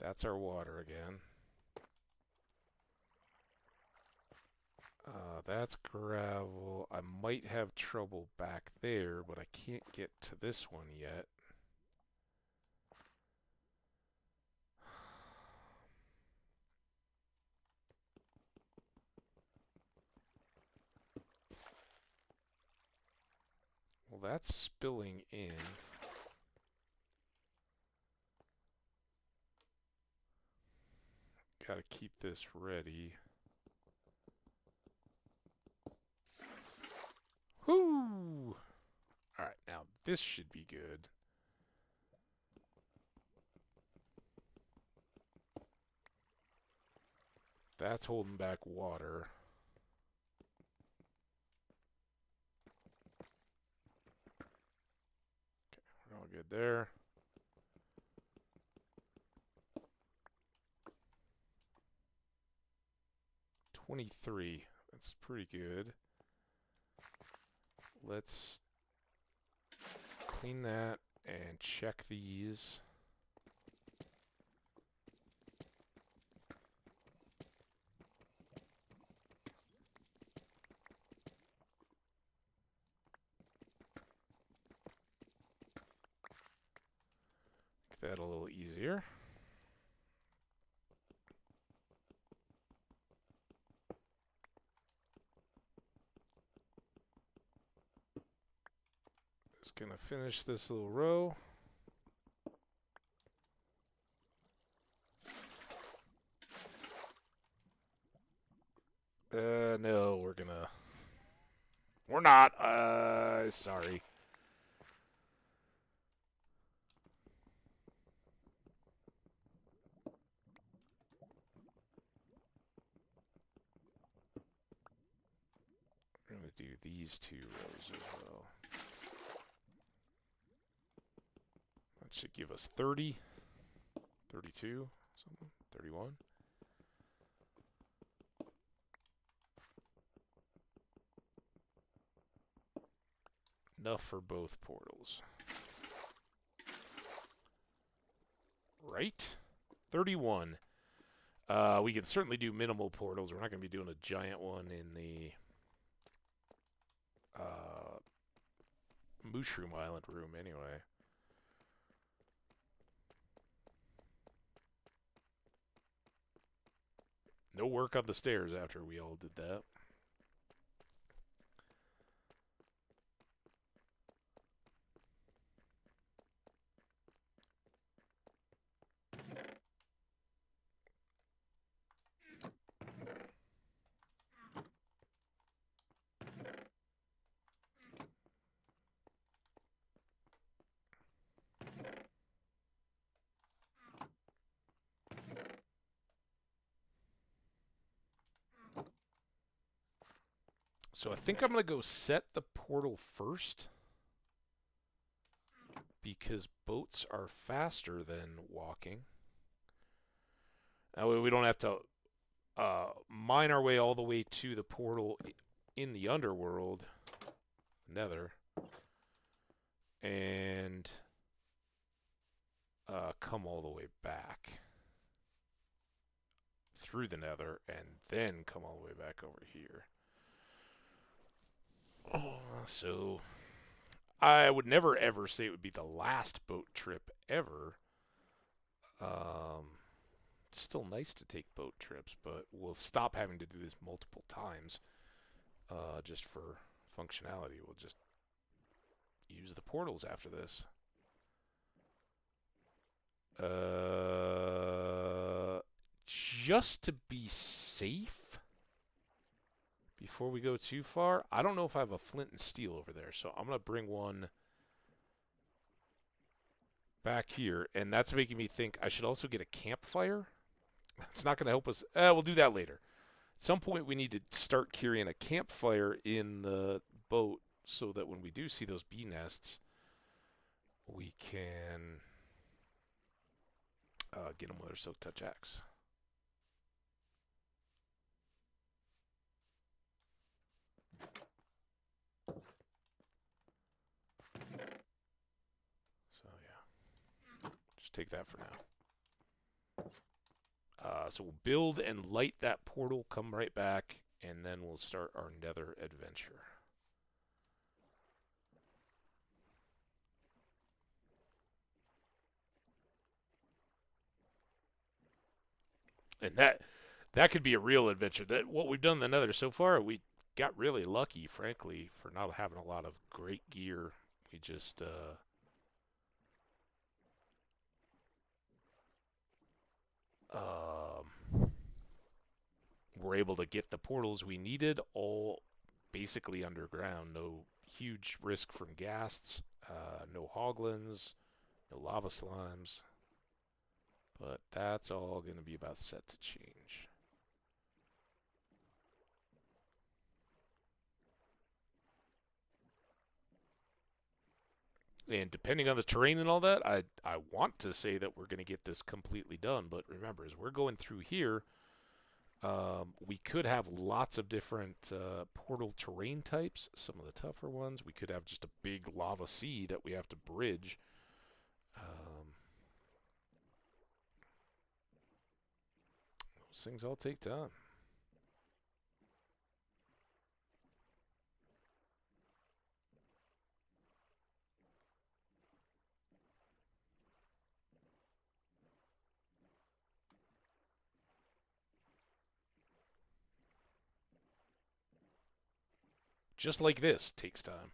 That's our water again. That's gravel. I might have trouble back there, but I can't get to this one yet. Well, that's spilling in. Gotta keep this ready. Whoo! Alright, now this should be good. That's holding back water. Okay, we're all good there. $23. That's pretty good. Let's clean that and check these. Make that a little easier. Just gonna finish this little row. No, we're not, sorry. We're gonna do these 2 rows as well. That should give us 30, 32, something, 31. Enough for both portals. Right? 31. We can certainly do minimal portals. We're not going to be doing a giant one in the Mushroom Island room anyway. No work on the stairs after we all did that. So I think I'm going to go set the portal first, because boats are faster than walking. That way we don't have to mine our way all the way to the portal in the underworld, Nether, and come all the way back through the Nether, and then come all the way back over here. So I would never ever say it would be the last boat trip ever. It's still nice to take boat trips, but we'll stop having to do this multiple times just for functionality. We'll just use the portals after this. Just to be safe, before we go too far, I don't know if I have a flint and steel over there, so I'm going to bring one back here, and that's making me think I should also get a campfire. It's not going to help us. We'll do that later. At some point, we need to start carrying a campfire in the boat so that when we do see those bee nests, we can get them with our Silk Touch axe. So, yeah. Just take that for now. So we'll build and light that portal, come right back, and then we'll start our nether adventure. And that could be a real adventure. That what we've done in the nether so far, we got really lucky, frankly, for not having a lot of great gear. We just were able to get the portals we needed all basically underground. No huge risk from ghasts, no hoglins, no lava slimes. But that's all going to be about set to change. And depending on the terrain and all that, I want to say that we're going to get this completely done. But remember, as we're going through here, we could have lots of different portal terrain types, some of the tougher ones. We could have just a big lava sea that we have to bridge. Those things all take time. Just like this takes time.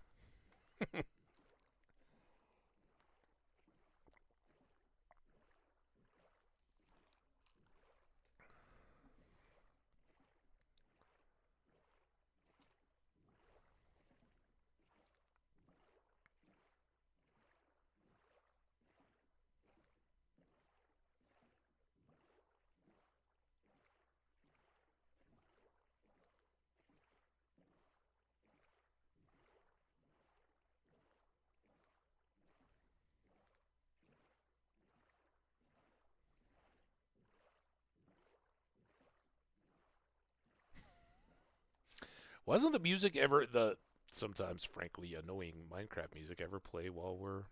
Wasn't the music ever the sometimes frankly annoying Minecraft music ever play while we're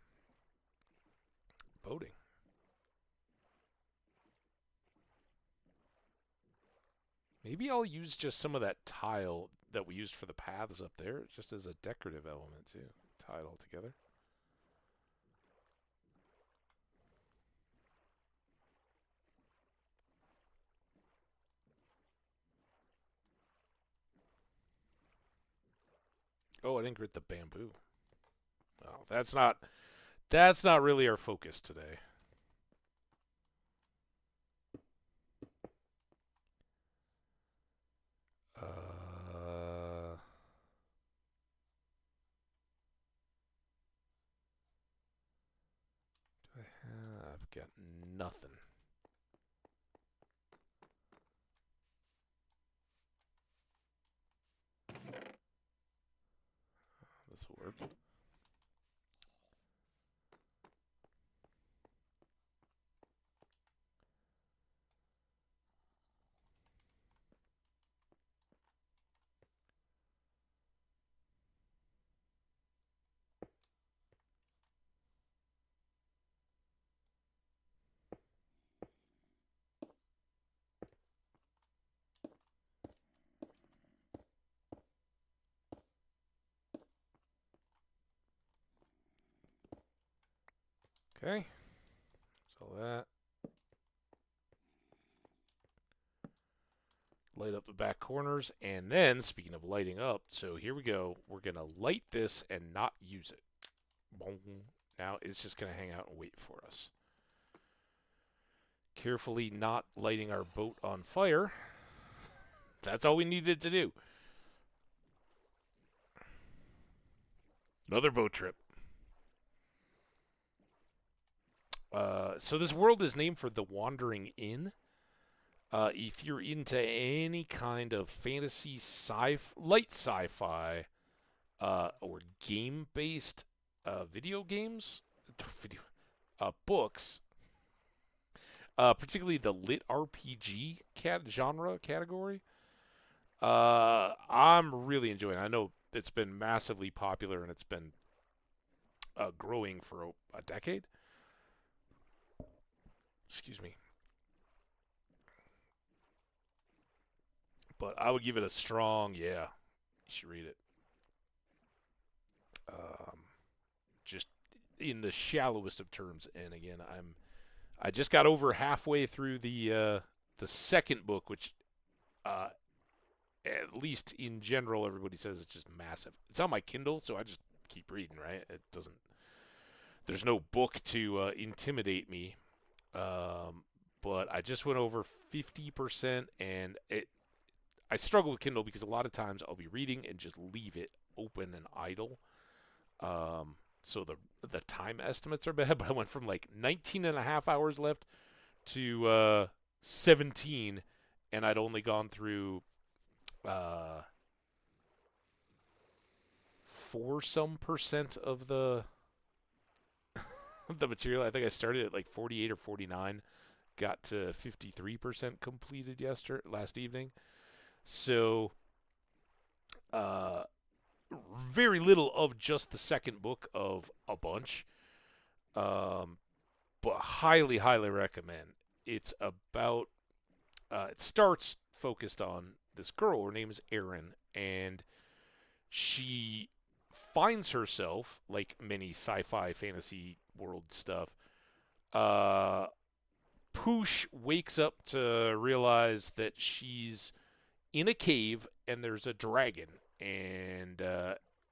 boating? Maybe I'll use just some of that tile that we used for the paths up there, just as a decorative element too. Tie it all together. Oh, I didn't grit the bamboo. Well, that's not really our focus today. I've got nothing. This will work. Okay. So that. Light up the back corners, and then, speaking of lighting up, so here we go. We're going to light this and not use it. Boom. Now it's just going to hang out and wait for us. Carefully not lighting our boat on fire. That's all we needed to do. Another boat trip. So this world is named for the Wandering Inn. If you're into any kind of fantasy, light sci-fi, or game-based video games, video, books, particularly the lit RPG genre category, I'm really enjoying it. I know it's been massively popular and it's been growing for a decade. Excuse me. But I would give it a strong, yeah. You should read it. Just in the shallowest of terms. And again, I just got over halfway through the second book, which at least in general everybody says it's just massive. It's on my Kindle, so I just keep reading. Right? It doesn't. There's no book to intimidate me. But I just went over 50%, and I struggle with Kindle because a lot of times I'll be reading and just leave it open and idle. So the time estimates are bad, but I went from like 19 and a half hours left to 17, and I'd only gone through 4% of the the material. I think I started at like 48 or 49, got to 53% completed last evening. So, very little of just the second book of a bunch, but highly, highly recommend. It's about, it starts focused on this girl. Her name is Erin, and she finds herself, like many sci-fi fantasy world stuff, Poosh wakes up to realize that she's in a cave and there's a dragon. And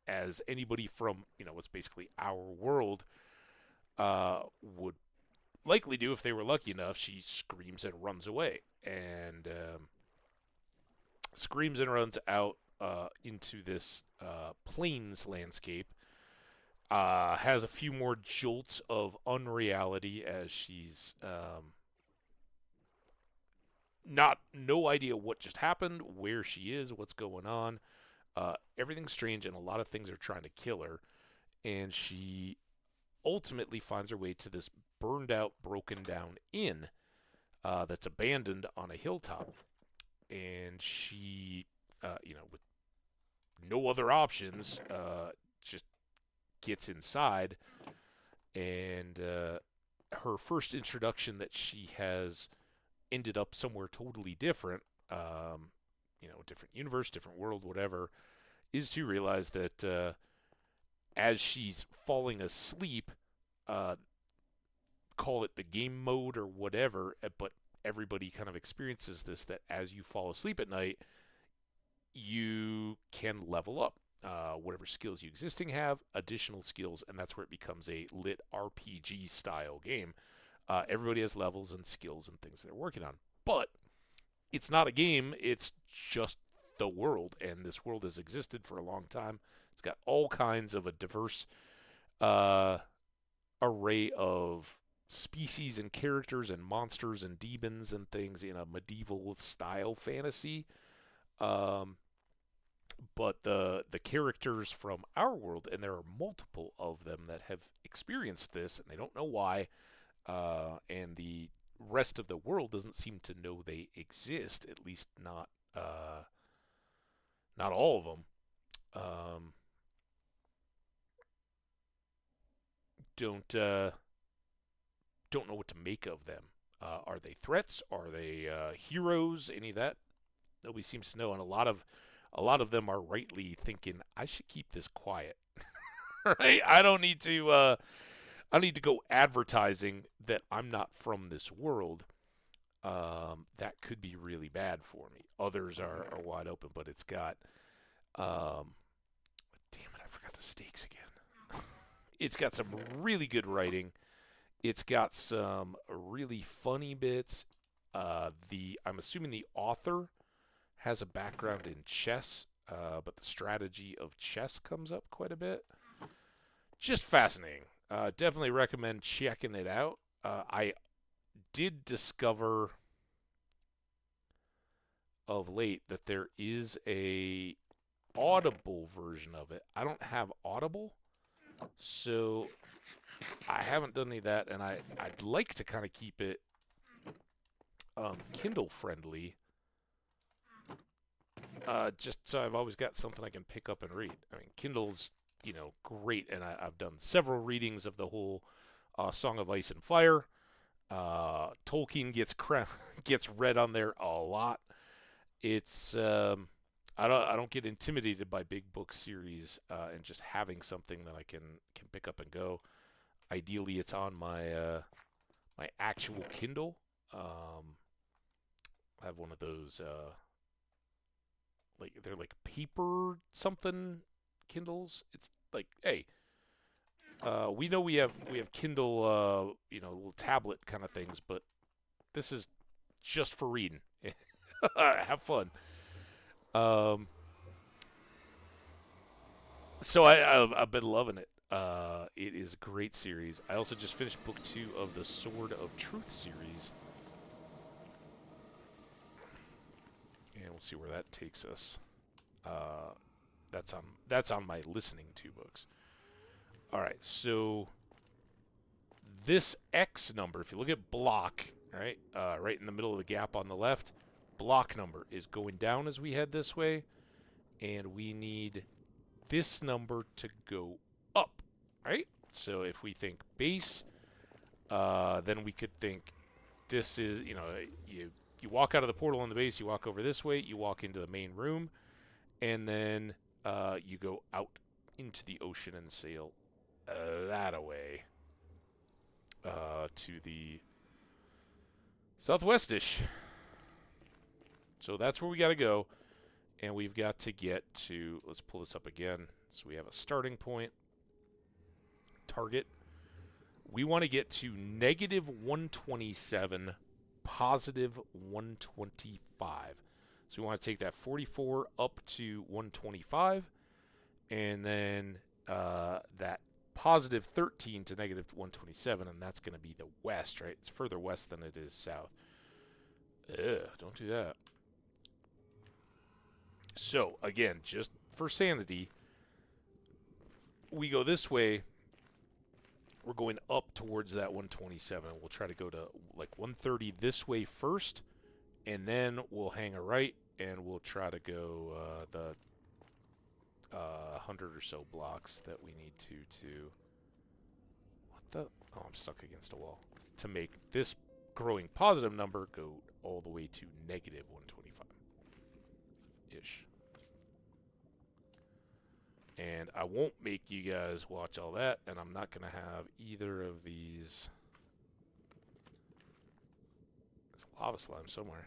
as anybody from, what's basically our world would likely do if they were lucky enough, she screams and runs away. And screams and runs out into this plains landscape. Has a few more jolts of unreality as she's no idea what just happened, where she is, what's going on. Everything's strange, and a lot of things are trying to kill her. And she ultimately finds her way to this burned out, broken down inn that's abandoned on a hilltop. And she, with no other options, just gets inside. And her first introduction that she has ended up somewhere totally different, different universe, different world, whatever, is to realize that as she's falling asleep, call it the game mode or whatever, but everybody kind of experiences this, that as you fall asleep at night, you can level up. Whatever skills you existing have, additional skills, and that's where it becomes a lit RPG style game. Everybody has levels and skills and things they're working on. But it's not a game, it's just the world, and this world has existed for a long time. It's got all kinds of a diverse array of species and characters and monsters and demons and things in a medieval style fantasy. But the characters from our world, and there are multiple of them that have experienced this, and they don't know why, and the rest of the world doesn't seem to know they exist, at least not all of them. Don't know what to make of them. Are they threats? Are they heroes? Any of that? Nobody seems to know, and a lot of them are rightly thinking, I should keep this quiet. Right? I don't need to go advertising that I'm not from this world. That could be really bad for me. Others are wide open, but it's got damn it, I forgot the stakes again. It's got some really good writing. It's got some really funny bits. I'm assuming the author has a background in chess, but the strategy of chess comes up quite a bit. Just fascinating. Definitely recommend checking it out. I did discover of late that there is a Audible version of it. I don't have Audible, so I haven't done any of that, and I'd like to kind of keep it Kindle friendly, just so I've always got something I can pick up and read. I mean, Kindle's great, and I've done several readings of the whole Song of Ice and Fire. Tolkien gets read on there a lot. It's I don't get intimidated by big book series, and just having something that I can pick up and go. Ideally, it's on my my actual Kindle. I have one of those they're like paper something Kindles. It's like, hey, we know we have Kindle, little tablet kind of things, but this is just for reading. Have fun. So I've been loving it. It is a great series. I also just finished book 2 of the Sword of Truth series, and we'll see where that takes us. That's on my listening to books. All right, so this X number, if you look at block, right, right in the middle of the gap on the left, block number is going down as we head this way, and we need this number to go up, right? So if we think base, then we could think this is, you walk out of the portal in the base, you walk over this way, you walk into the main room, and then you go out into the ocean and sail that away to the southwestish. So that's where we got to go, and we've got to get to, let's pull this up again. So we have a starting point, target. We want to get to negative 127, positive 125. So we want to take that 44 up to 125, and then that positive 13 to negative 127, and that's going to be the west, right? It's further west than it is south. Don't do that. So, again, just for sanity, we go this way. We're going up towards that 127. We'll try to go to like 130 this way first, and then we'll hang a right, and we'll try to go the 100 or so blocks that we need to what the? Oh, I'm stuck against a wall. To make this growing positive number go all the way to negative 125-ish. And I won't make you guys watch all that, and I'm not going to have either of these. There's lava slime somewhere.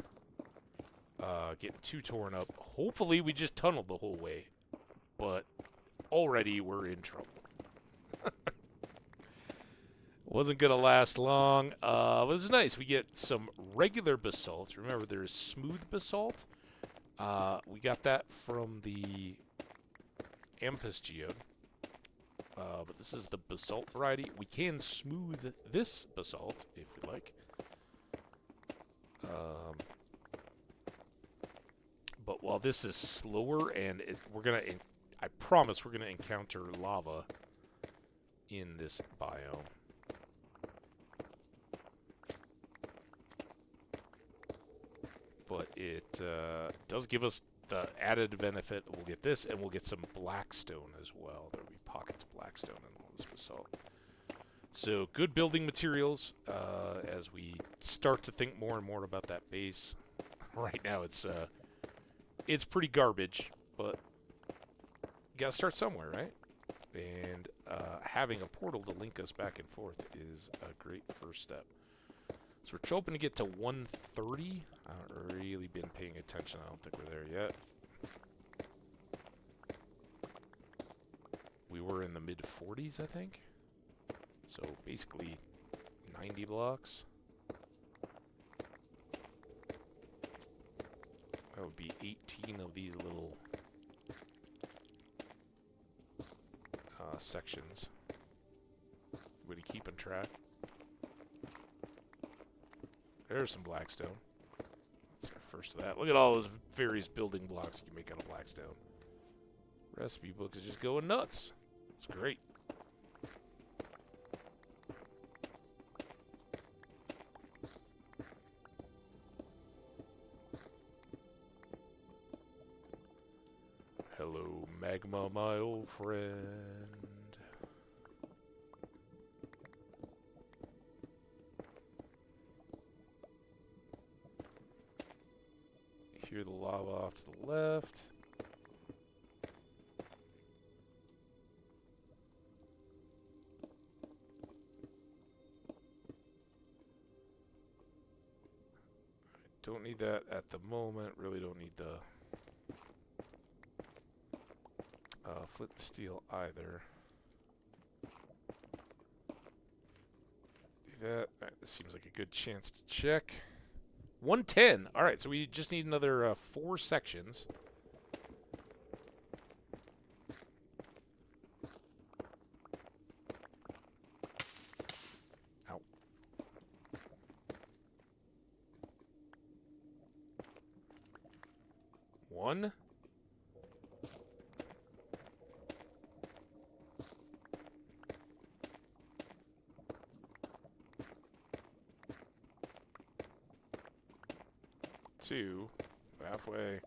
Getting too torn up. Hopefully we just tunneled the whole way, but already we're in trouble. Wasn't going to last long. But it's nice. We get some regular basalt. Remember, there's smooth basalt. We got that from the amethyst geode. But this is the basalt variety. We can smooth this basalt if we like. But while this is slower, and I promise we're gonna encounter lava in this biome. But it does give us the added benefit. We'll get this, and we'll get some blackstone as well. There'll be pockets of blackstone in all this basalt. So good building materials as we start to think more and more about that base. Right now it's pretty garbage, but you gotta start somewhere, right? And having a portal to link us back and forth is a great first step. So we're hoping to get to 130. I haven't really been paying attention. I don't think we're there yet. We were in the mid-40s, I think. So basically 90 blocks. That would be 18 of these little sections. Everybody keeping track? There's some blackstone. That's our first of that. Look at all those various building blocks you can make out of blackstone. Recipe book is just going nuts. It's great. Hello, magma, my old friend. Hear the lava off to the left. Don't need that at the moment. Really don't need the flint and steel either. Do that. All right, this seems like a good chance to check. 110. All right, so we just need another 4 sections. Ow. One. Two. Halfway.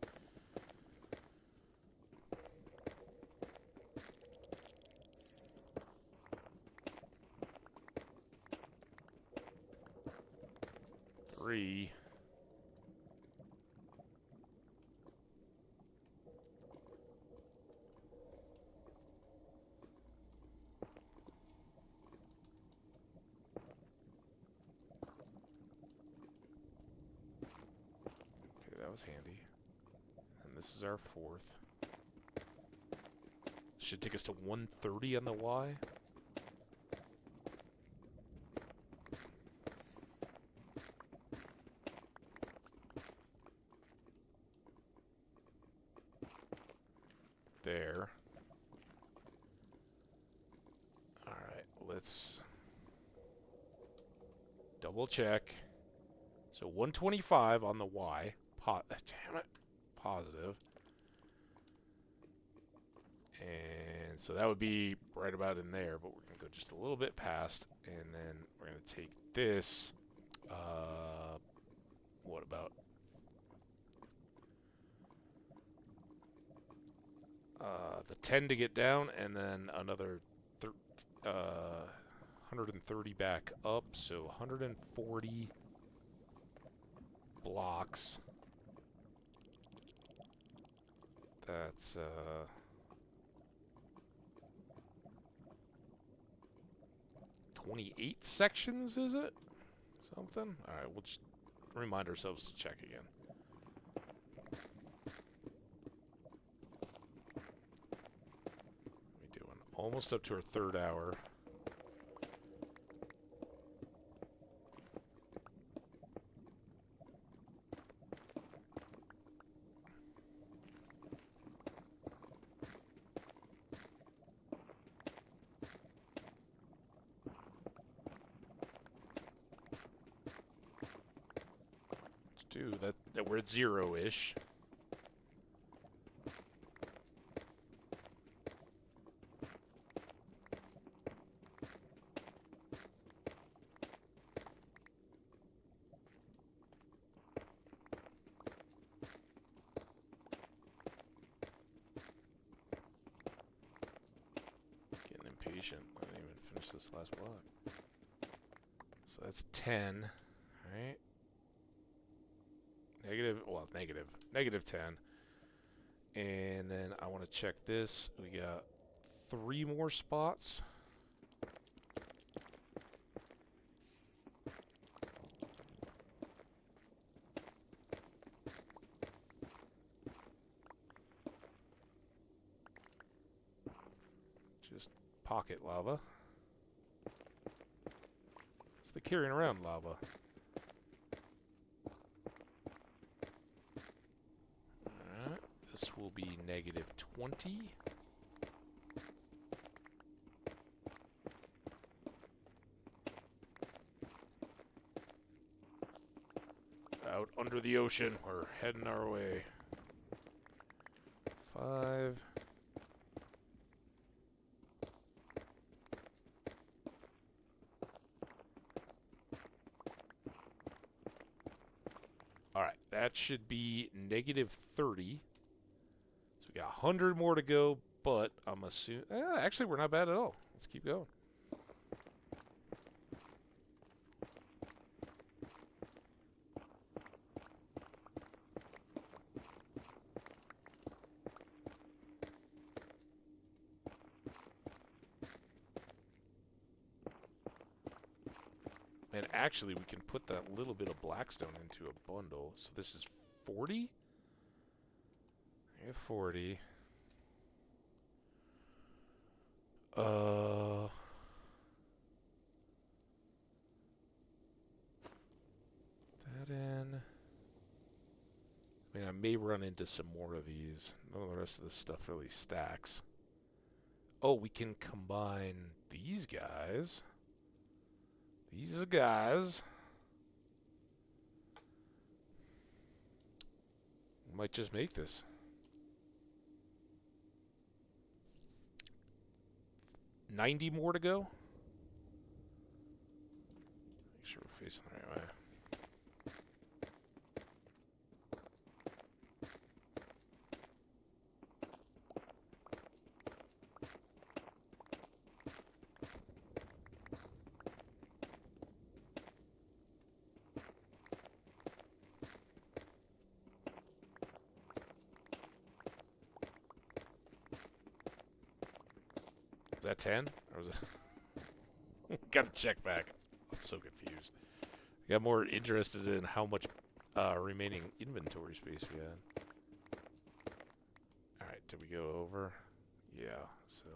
Three. That was handy. And this is our 4th. Should take us to 130 on the Y. There. Alright, let's double check. So 125 on the Y. Damn it. Positive. And so that would be right about in there, but we're going to go just a little bit past, and then we're going to take this. What about the 10 to get down, and then another 130 back up, so 140 blocks. That's 28 sections, is it? Something? Alright, we'll just remind ourselves to check again. We're doing almost up to our 3rd hour. That we're at 0-ish. Getting impatient. I didn't even finish this last block. So that's 10, right? Negative 10. And then I want to check this. We got 3 more spots. Just pocket lava. It's the carrying around lava. This will be negative 20. Out under the ocean. We're heading our way. 5. Alright, that should be -30. So we got 100 more to go, but I'm assuming... actually, we're not bad at all. Let's keep going. And actually, we can put that little bit of blackstone into a bundle. So this is 40? Yeah, 40. That in. I mean, I may run into some more of these. None of the rest of this stuff really stacks. Oh, we can combine these guys. These guys. Might just make this. $90 more to go. Make sure we're facing the right way. Was that 10? Or was it? Gotta check back. I'm so confused. I got more interested in how much remaining inventory space we had. Alright, did we go over? Yeah, so.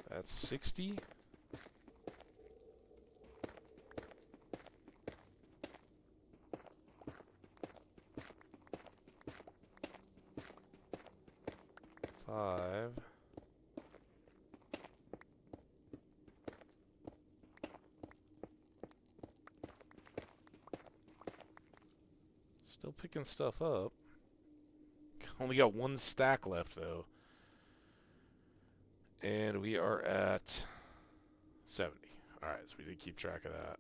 That's 60. Five. Still picking stuff up. Only got one stack left, though. And we are at 70. Alright, so we did keep track of that.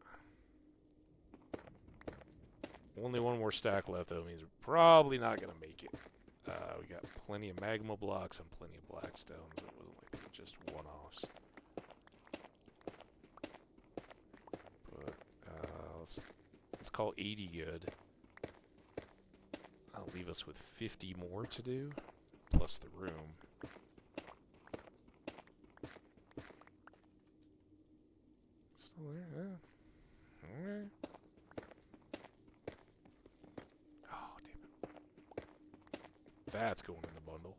Only one more stack left, though, means we're probably not going to make it. We got plenty of magma blocks and plenty of black stones. It wasn't like they were just one-offs. But let's call 80 good. That'll leave us with 50 more to do, plus the room. Still there? Yeah. Okay. Oh, damn it. That's going in the bundle.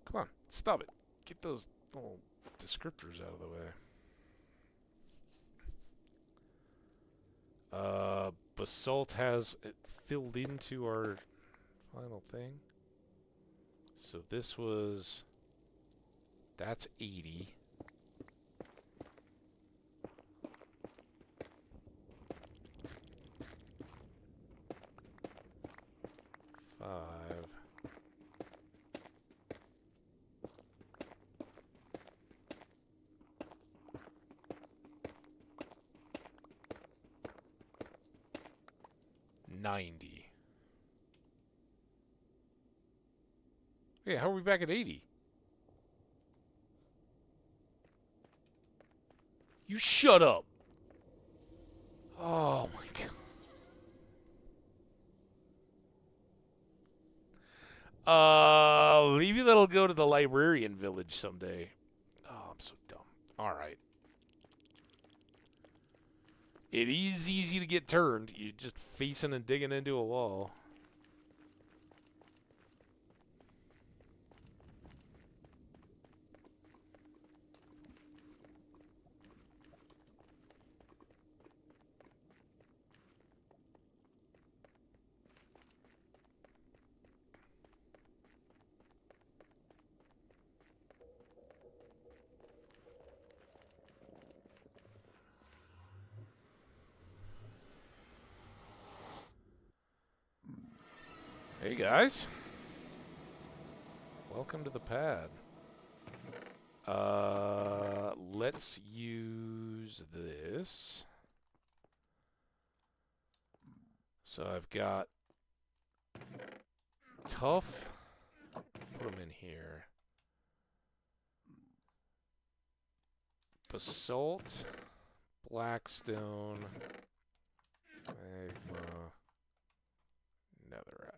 Come on, stop it. Get those little descriptors out of the way. Basalt has it filled into our final thing. So this was... That's 80. Five. $90. Hey, how are we back at 80? You shut up. Oh my god. Maybe that'll go to the librarian village someday. Oh, I'm so dumb. Alright. It is easy to get turned. You're just facing and digging into a wall. Hey guys. Welcome to the pad. Let's use this. So I've got tough. Put them in here. Basalt, blackstone, magma, netherrack.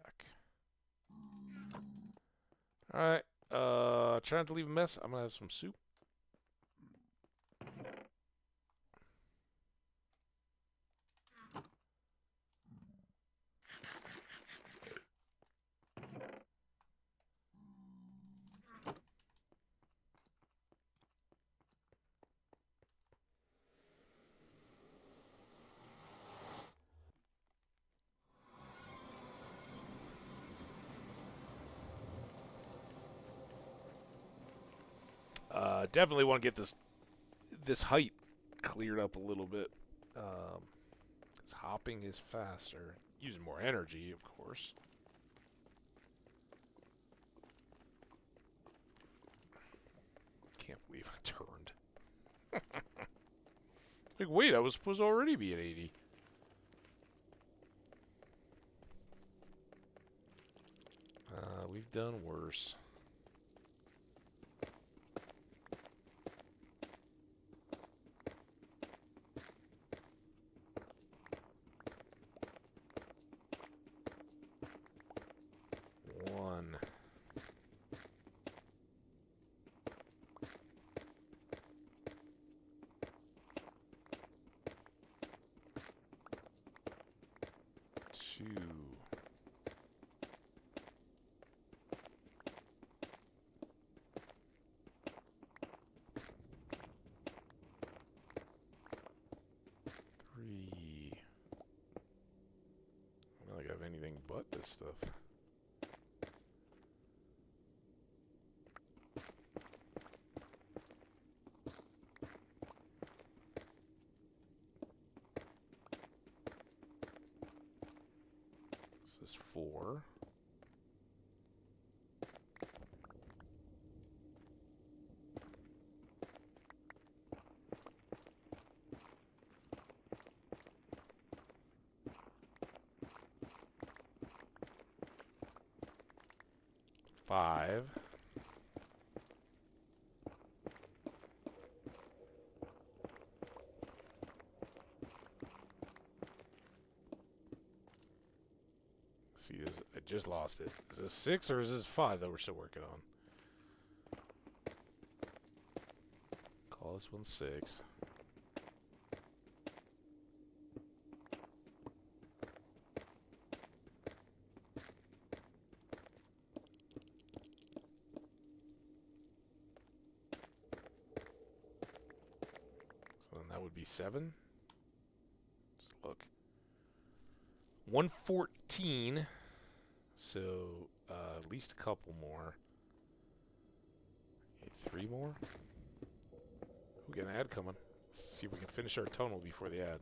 Alright, trying to leave a mess. I'm gonna have some soup. Definitely want to get this height cleared up a little bit. Because hopping is faster. Using more energy, of course. Can't believe I turned. Like, wait, I was supposed to already be at 80. We've done worse. One. Two. Three. I don't think I have anything but this stuff. This is 4. Five. See, I just lost it. Is this 6 or is this 5 that we're still working on? Call this one 6. So then that would be 7. Just look. 114. So, at least a couple more. Need 3 more? We got an ad coming. Let's see if we can finish our tunnel before the ad.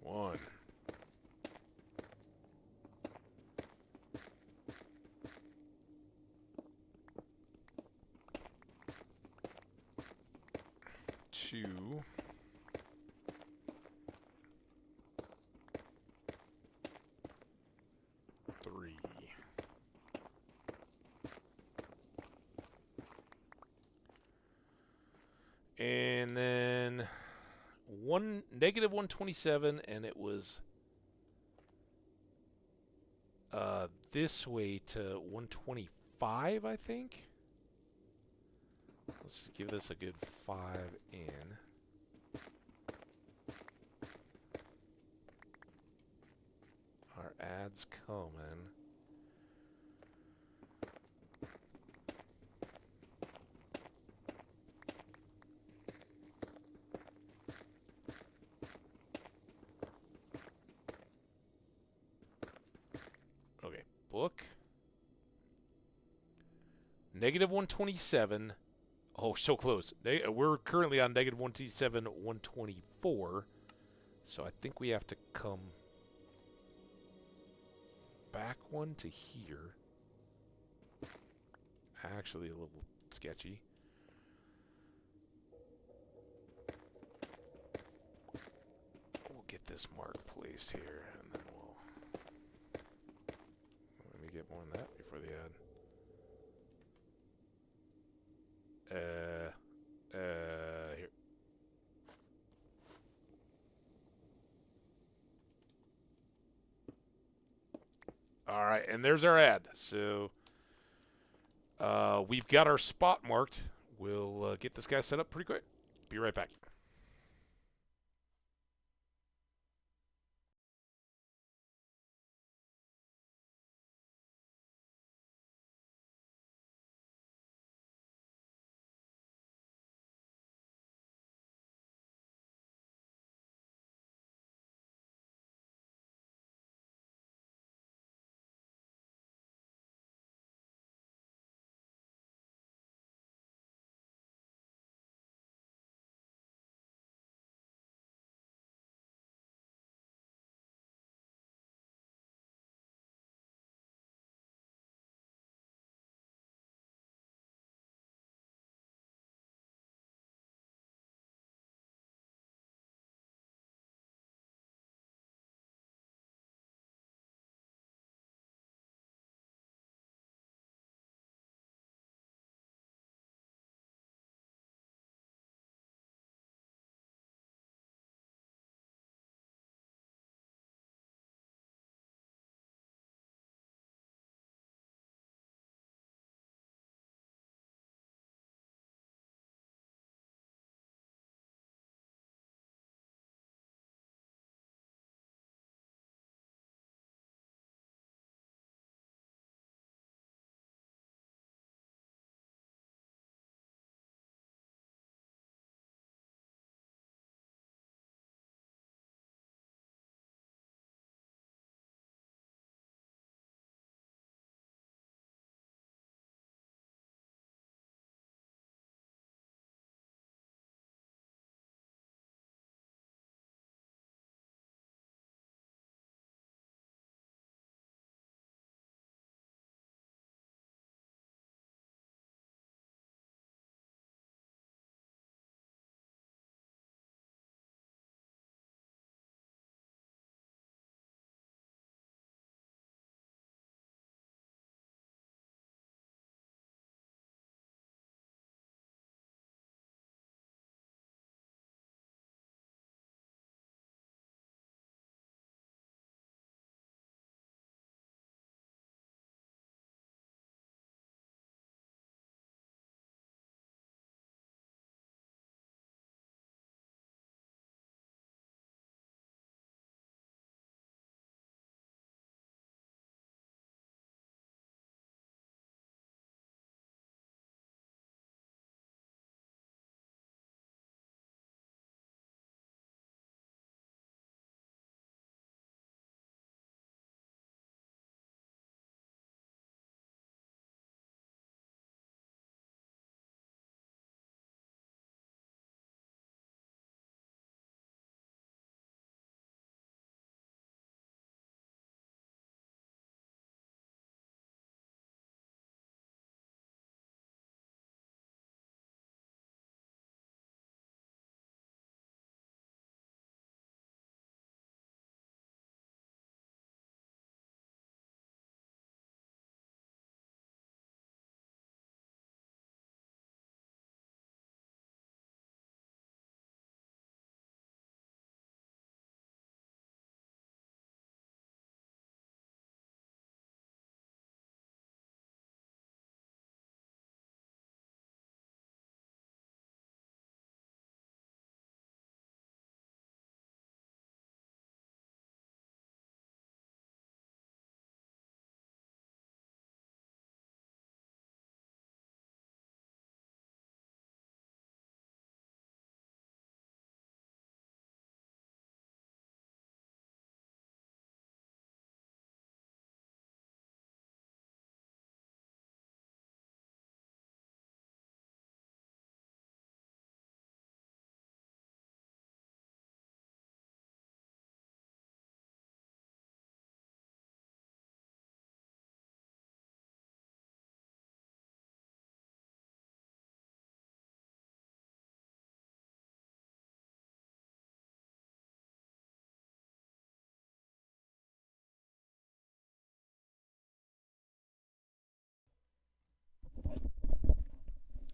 One. Two. Three. And then negative 127, and it was this way to 125, I think. Let's give this a good 5 in. Our ad's coming. Okay, book. Negative 127. Oh, so close. We're currently on negative 127, 124. So I think we have to come back one to here. Actually, a little sketchy. We'll get this mark placed here, and then we'll... Let me get more than that before the ad. Here. All right, and there's our ad. So we've got our spot marked. We'll get this guy set up pretty quick. Be right back.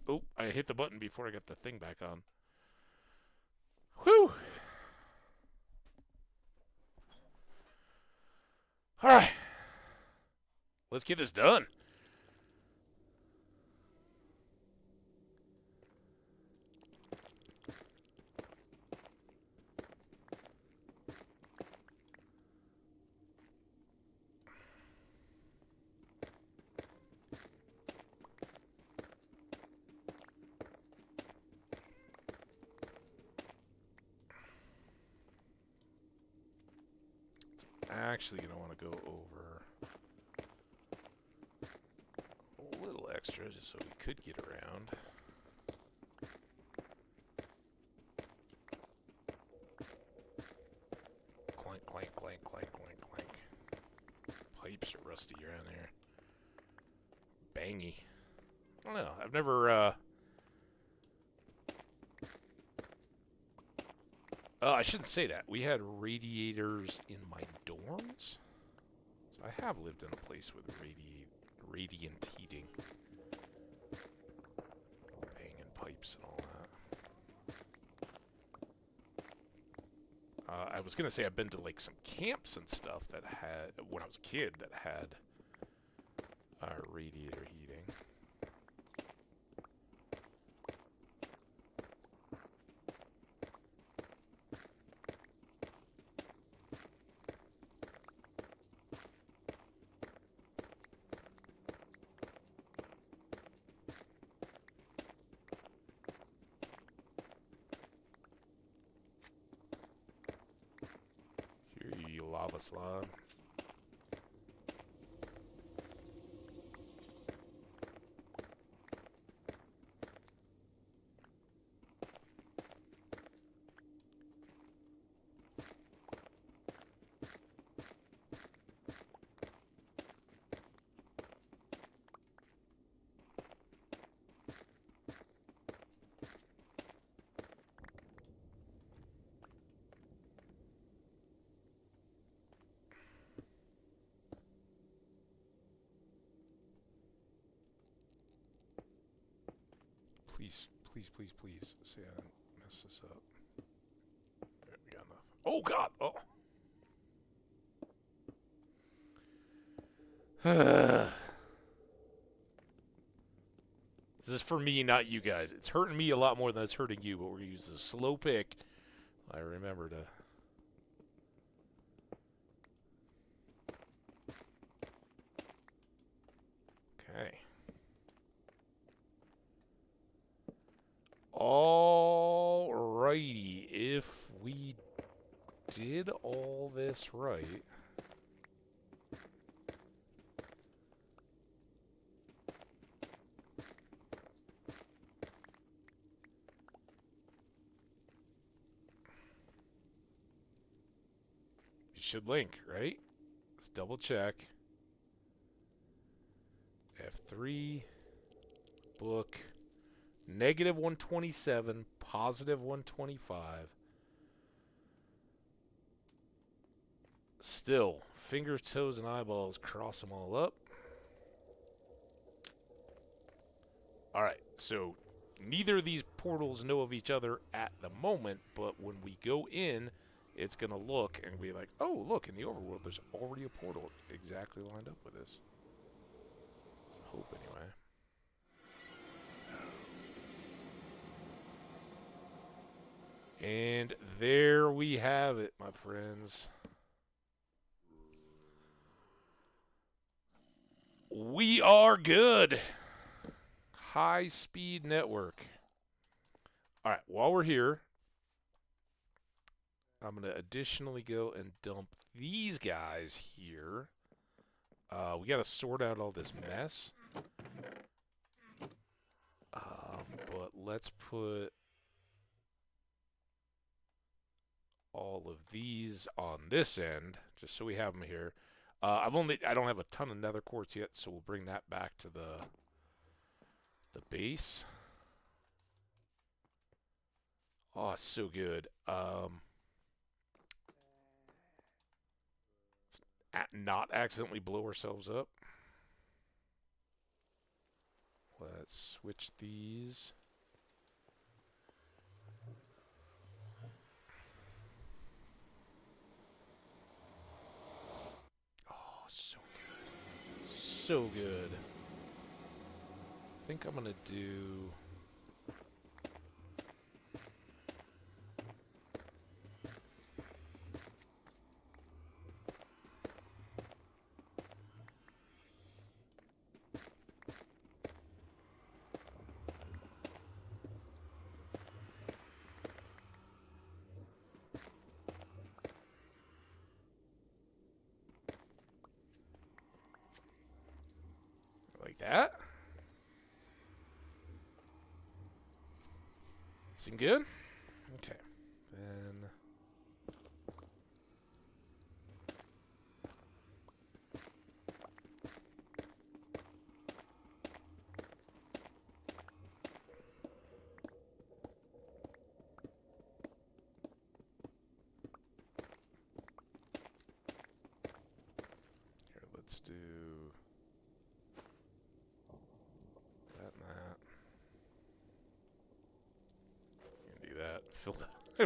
Oh, I hit the button before I got the thing back on. Whew! Alright. Let's get this done. Actually going to want to go over a little extra just so we could get around. Clank, clank, clank, clank, clank, clank. Pipes are rusty around there. Bangy. I don't know. I've never, I shouldn't say that. We had radiators in my dorms. So I have lived in a place with radiant heating. Banging pipes and all that. I was going to say I've been to like some camps and stuff that had, when I was a kid, that had radiator heating. Lava slide. Please, please, please, please say I didn't mess this up. There, we got enough. Oh, God! Oh. This is for me, not you guys. It's hurting me a lot more than it's hurting you, but we're going to use a slow pick. I remember to... Okay. Alrighty, if we did all this right... It should link, right? Let's double check. F3, book... Negative 127, positive 125. Still, fingers, toes, and eyeballs, cross them all up. Alright, so neither of these portals know of each other at the moment, but when we go in, it's going to look and be like, oh, look, in the overworld, there's already a portal exactly lined up with this. Let's hope, anyway. And there we have it, my friends. We are good. High-speed network. All right, while we're here, I'm going to additionally go and dump these guys here. We got to sort out all this mess. But let's put... all of these on this end, just so we have them here. I don't have a ton of nether quartz yet, so we'll bring that back to the base. Oh, it's so good. Let's not accidentally blow ourselves up. Let's Let's switch these. Oh, so good. So good. I think I'm going to do... like that. Seem good? Okay. Then... Here, let's do... that and that. Can do that.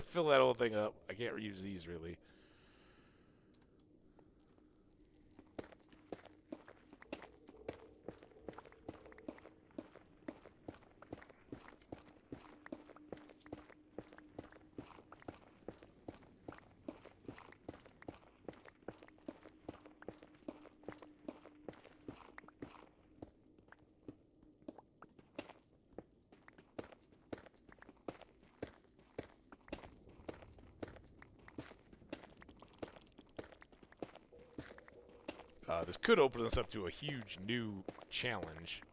Fill that whole thing up. I can't reuse these really. This could open us up to a huge new challenge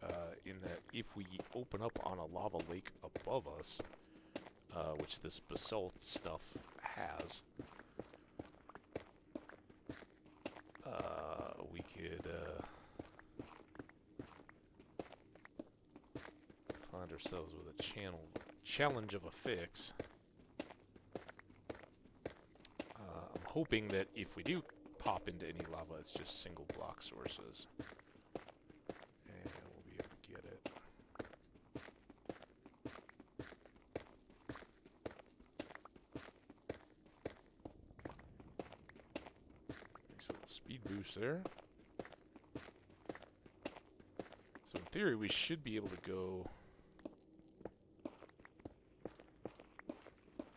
in that if we open up on a lava lake above us, which this basalt stuff has, we could find ourselves with a challenge of a fix. I'm hoping that if we do pop into any lava, it's just single block sources. And we'll be able to get it. Nice little speed boost there. So in theory, we should be able to go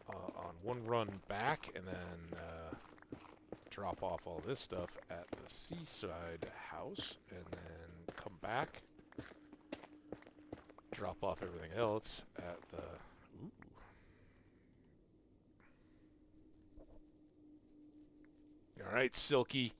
on one run back and then drop off all this stuff at the seaside house, and then come back, drop off everything else at the... Ooh. All right, Silky.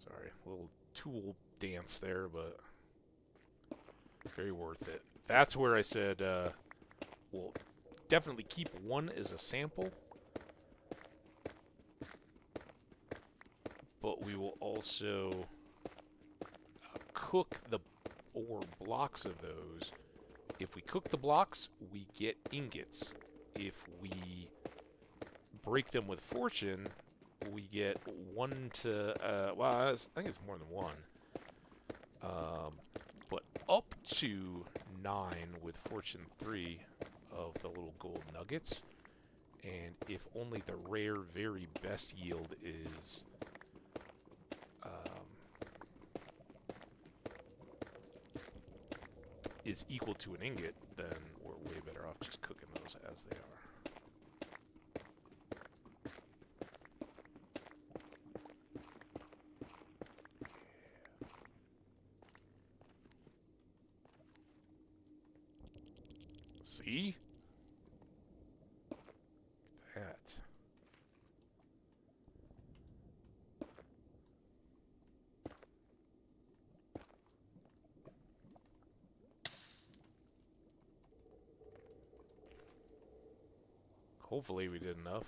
Sorry, a little tool dance there, but very worth it. That's where I said we'll definitely keep one as a sample, but we will also cook the ore blocks of those. If we cook the blocks, we get ingots. If we break them with fortune, we get 1 to, well, I think it's more than 1. But up to 9 with fortune 3 of the little gold nuggets. And if only the rare, very best yield is equal to an ingot, then we're way better off just cooking those as they are. See? That. Hopefully we did enough.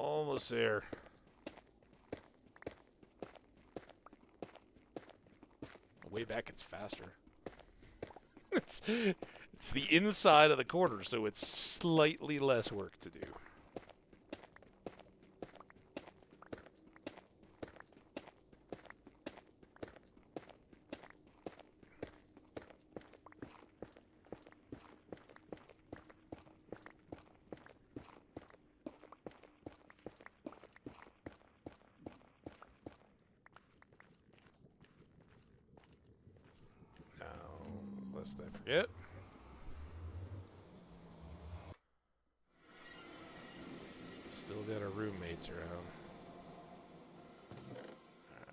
Almost there. Way back, it's faster. it's the inside of the corner, so it's slightly less work to do. Lest I forget. Still got our roommates around.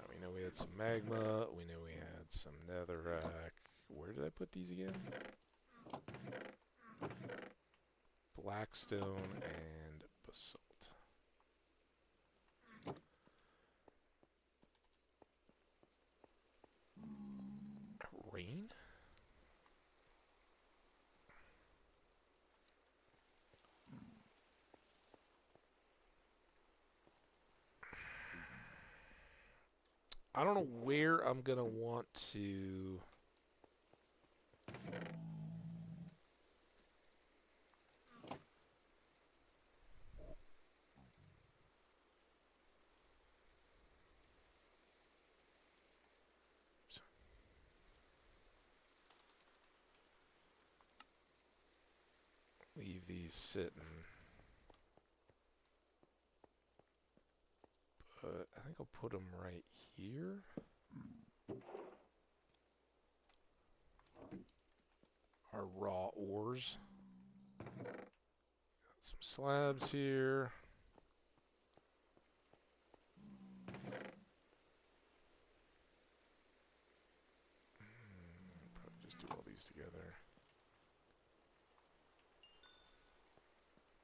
We know we had some magma. We know we had some netherrack. Where did I put these again? Blackstone and basalt. Rain? I don't know where I'm going to want to... leave these sitting. But I think I'll put them right here. Our raw ores. Got some slabs here. Probably just do all these together.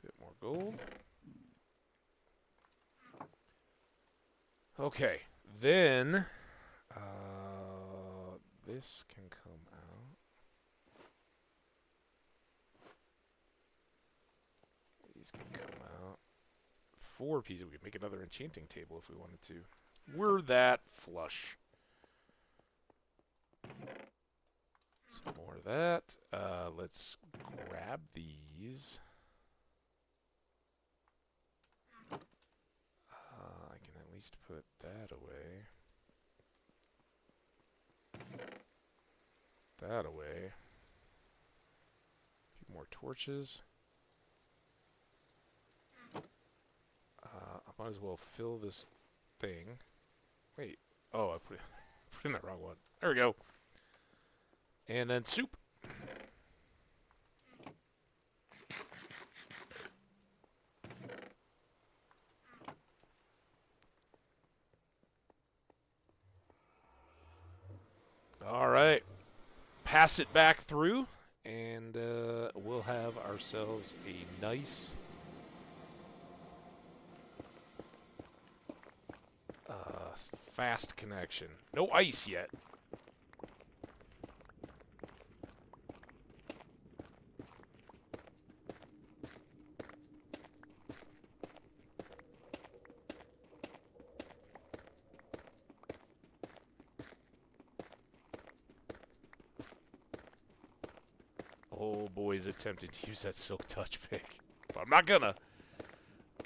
Bit more gold. Okay, then this can come out. These can come out. 4 pieces. We could make another enchanting table if we wanted to. We're that flush. Some more of that. Let's grab these. I can at least put that away. That away. A few more torches. I might as well fill this thing. Wait. Oh, I put in that wrong one. There we go. And then soup. All right. Pass it back through, and we'll have ourselves a nice fast connection. No ice yet. Oh boy's attempting to use that silk touch pick. But I'm not gonna.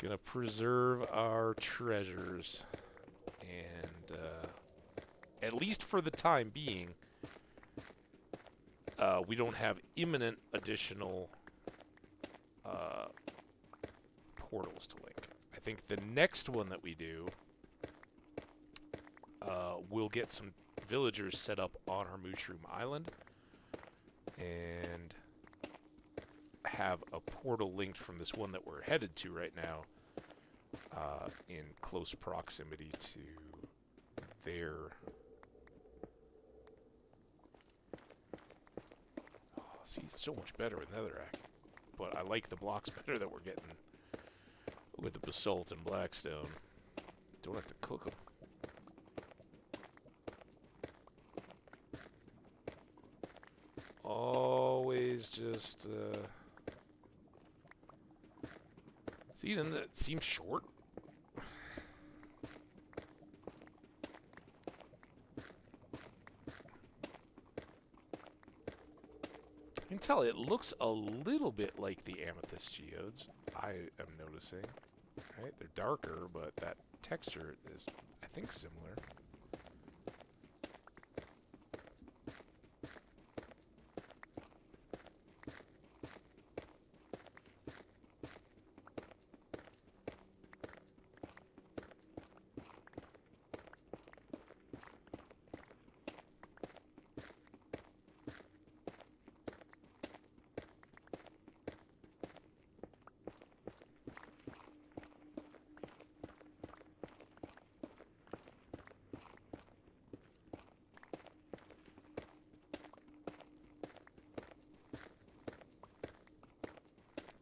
Gonna preserve our treasures. And at least for the time being, we don't have imminent additional portals to link. I think the next one that we do, we'll get some villagers set up on our Mushroom Island and have a portal linked from this one that we're headed to right now in close proximity to their... Oh, see, it's so much better with netherrack. But I like the blocks better that we're getting with the basalt and blackstone. Don't have to cook them. Always just... See, doesn't that seem short? tell it looks a little bit like the amethyst geodes. I am noticing. Right, they're darker, but that texture is, I think, similar.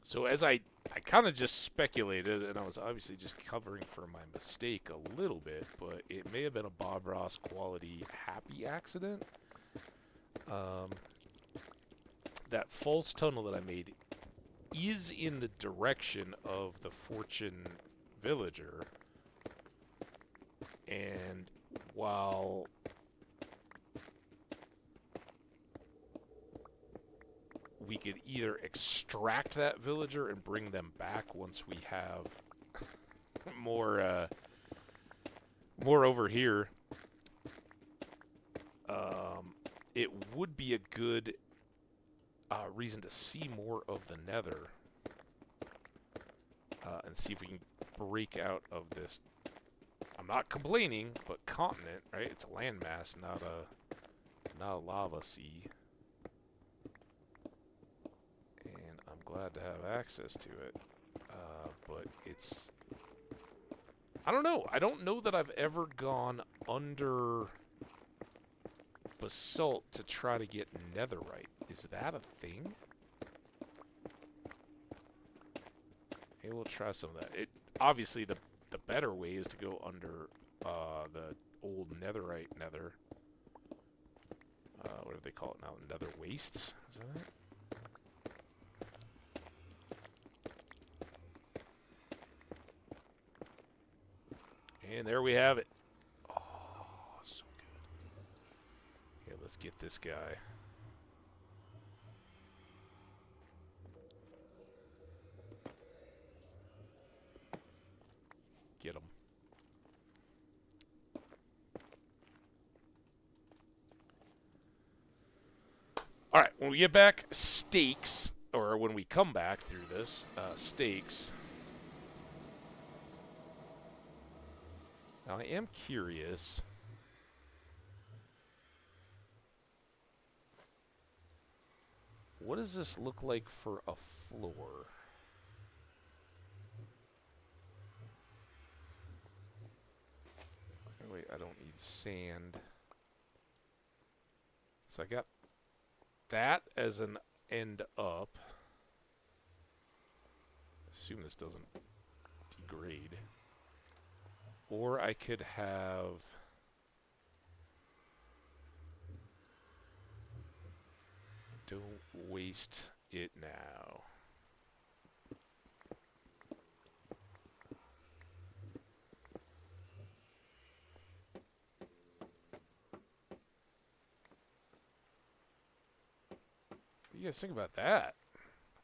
So as I kind of just speculated, and I was obviously just covering for my mistake a little bit, but it may have been a Bob Ross quality happy accident. That false tunnel that I made is in the direction of the Fortune villager, and while we could either extract that villager and bring them back once we have more over here. It would be a good reason to see more of the Nether and see if we can break out of this. I'm not complaining, but continent, right? It's a landmass, not a lava sea. Glad to have access to it, but it's, I don't know. I don't know that I've ever gone under basalt to try to get netherite. Is that a thing? Maybe we'll try some of that. It obviously the better way is to go under the old netherite nether. What do they call it now? Nether wastes? Is that it? And there we have it. Oh, so good. Okay, let's get this guy. Get him. All right, when we get back, stakes, or when we come back through this, stakes. Now, I am curious. What does this look like for a floor? Oh, wait, I don't need sand. So I got that as an end up. Assume this doesn't degrade. Or I could have don't waste it now. What do you guys think about that?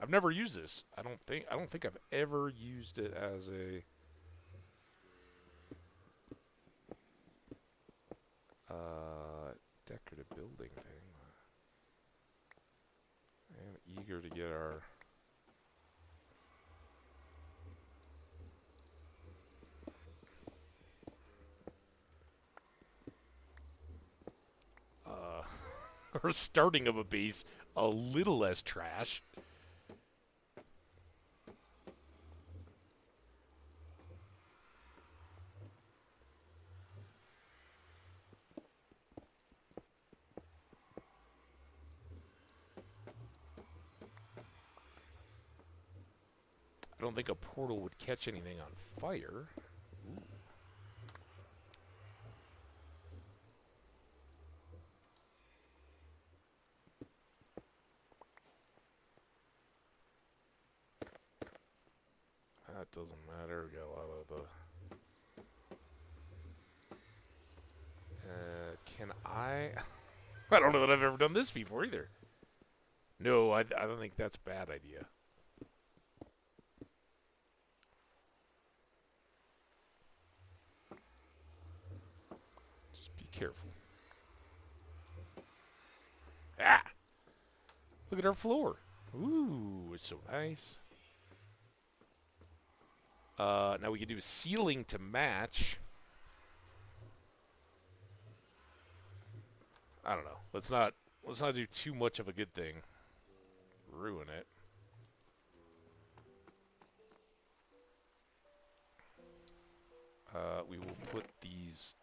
I've never used this. I don't think I've ever used it as a decorative building thing. I am eager to get our or starting of a base a little less trash. I don't think a portal would catch anything on fire. Ooh. That doesn't matter. We got a lot of the... can I... I don't know that I've ever done this before either. No, I don't think that's a bad idea. Just be careful. Ah! Look at our floor. Ooh, it's so nice. Now we can do ceiling to match. I don't know. Let's not do too much of a good thing. Ruin it. We will put these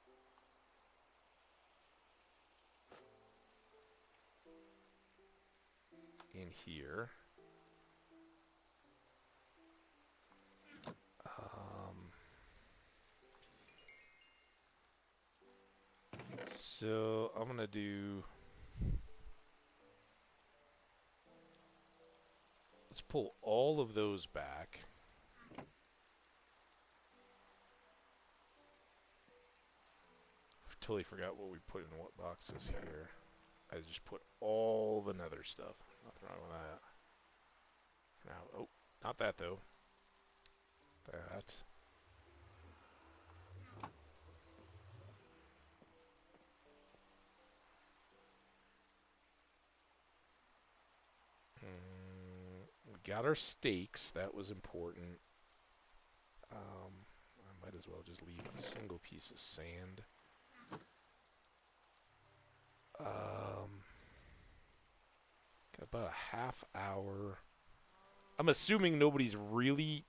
in here. So I'm gonna do. Let's pull all of those back. Totally forgot what we put in what boxes here. I just put all the nether stuff. Nothing wrong with that. Now, oh, not that though. That. We got our stakes. That was important. I might as well just leave a single piece of sand. Got about a half hour. I'm assuming nobody's really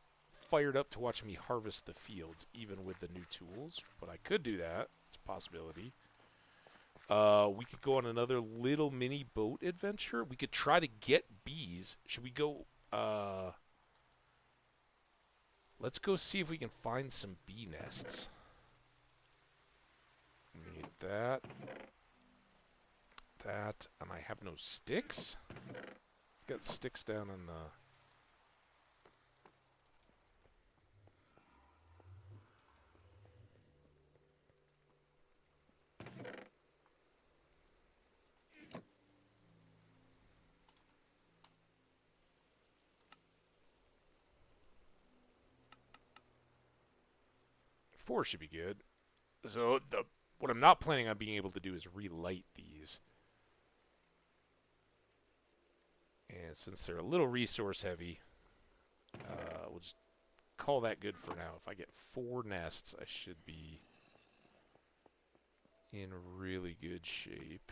fired up to watch me harvest the fields, even with the new tools. But I could do that. It's a possibility. We could go on another little mini boat adventure. We could try to get bees. Should we go? Let's go see if we can find some bee nests. We need that. That, and I have no sticks. Got sticks down in the. Four should be good. So what I'm not planning on being able to do is relight these. And since they're a little resource heavy, we'll just call that good for now. If I get 4 nests, I should be in really good shape.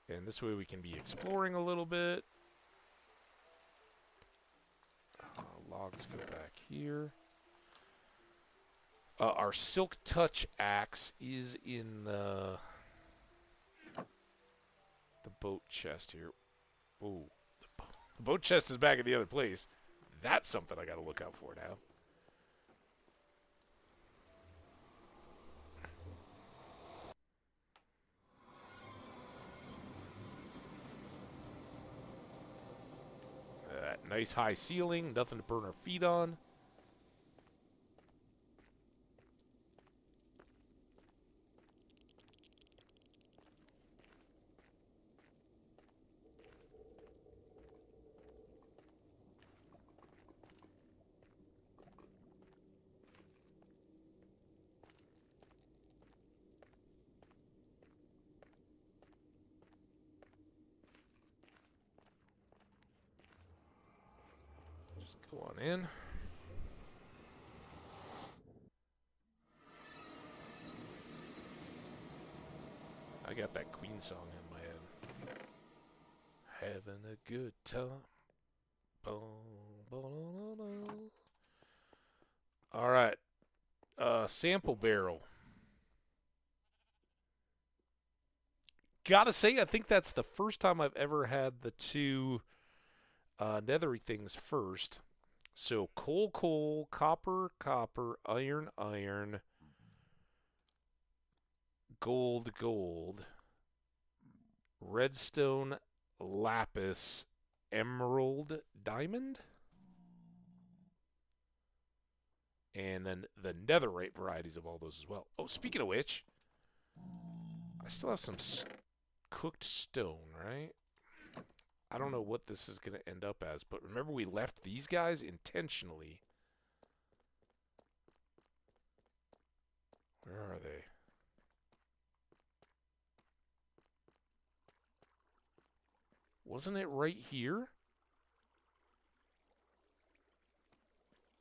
And this way we can be exploring a little bit. Logs go back here. Our Silk Touch axe is in the boat chest here. Oh, the boat chest is back at the other place. That's something I got to look out for now. Nice high ceiling, nothing to burn our feet on. Just go on in. I got that Queen song in my head. Having a good time. All right. Sample barrel. Gotta say, I think that's the first time I've ever had the 2 nethery things first. So coal, copper, iron, gold, redstone, lapis, emerald, diamond. And then the netherite varieties of all those as well. Oh, speaking of which, I still have some cooked stone, right? I don't know what this is going to end up as, but remember we left these guys intentionally. Where are they? Wasn't it right here?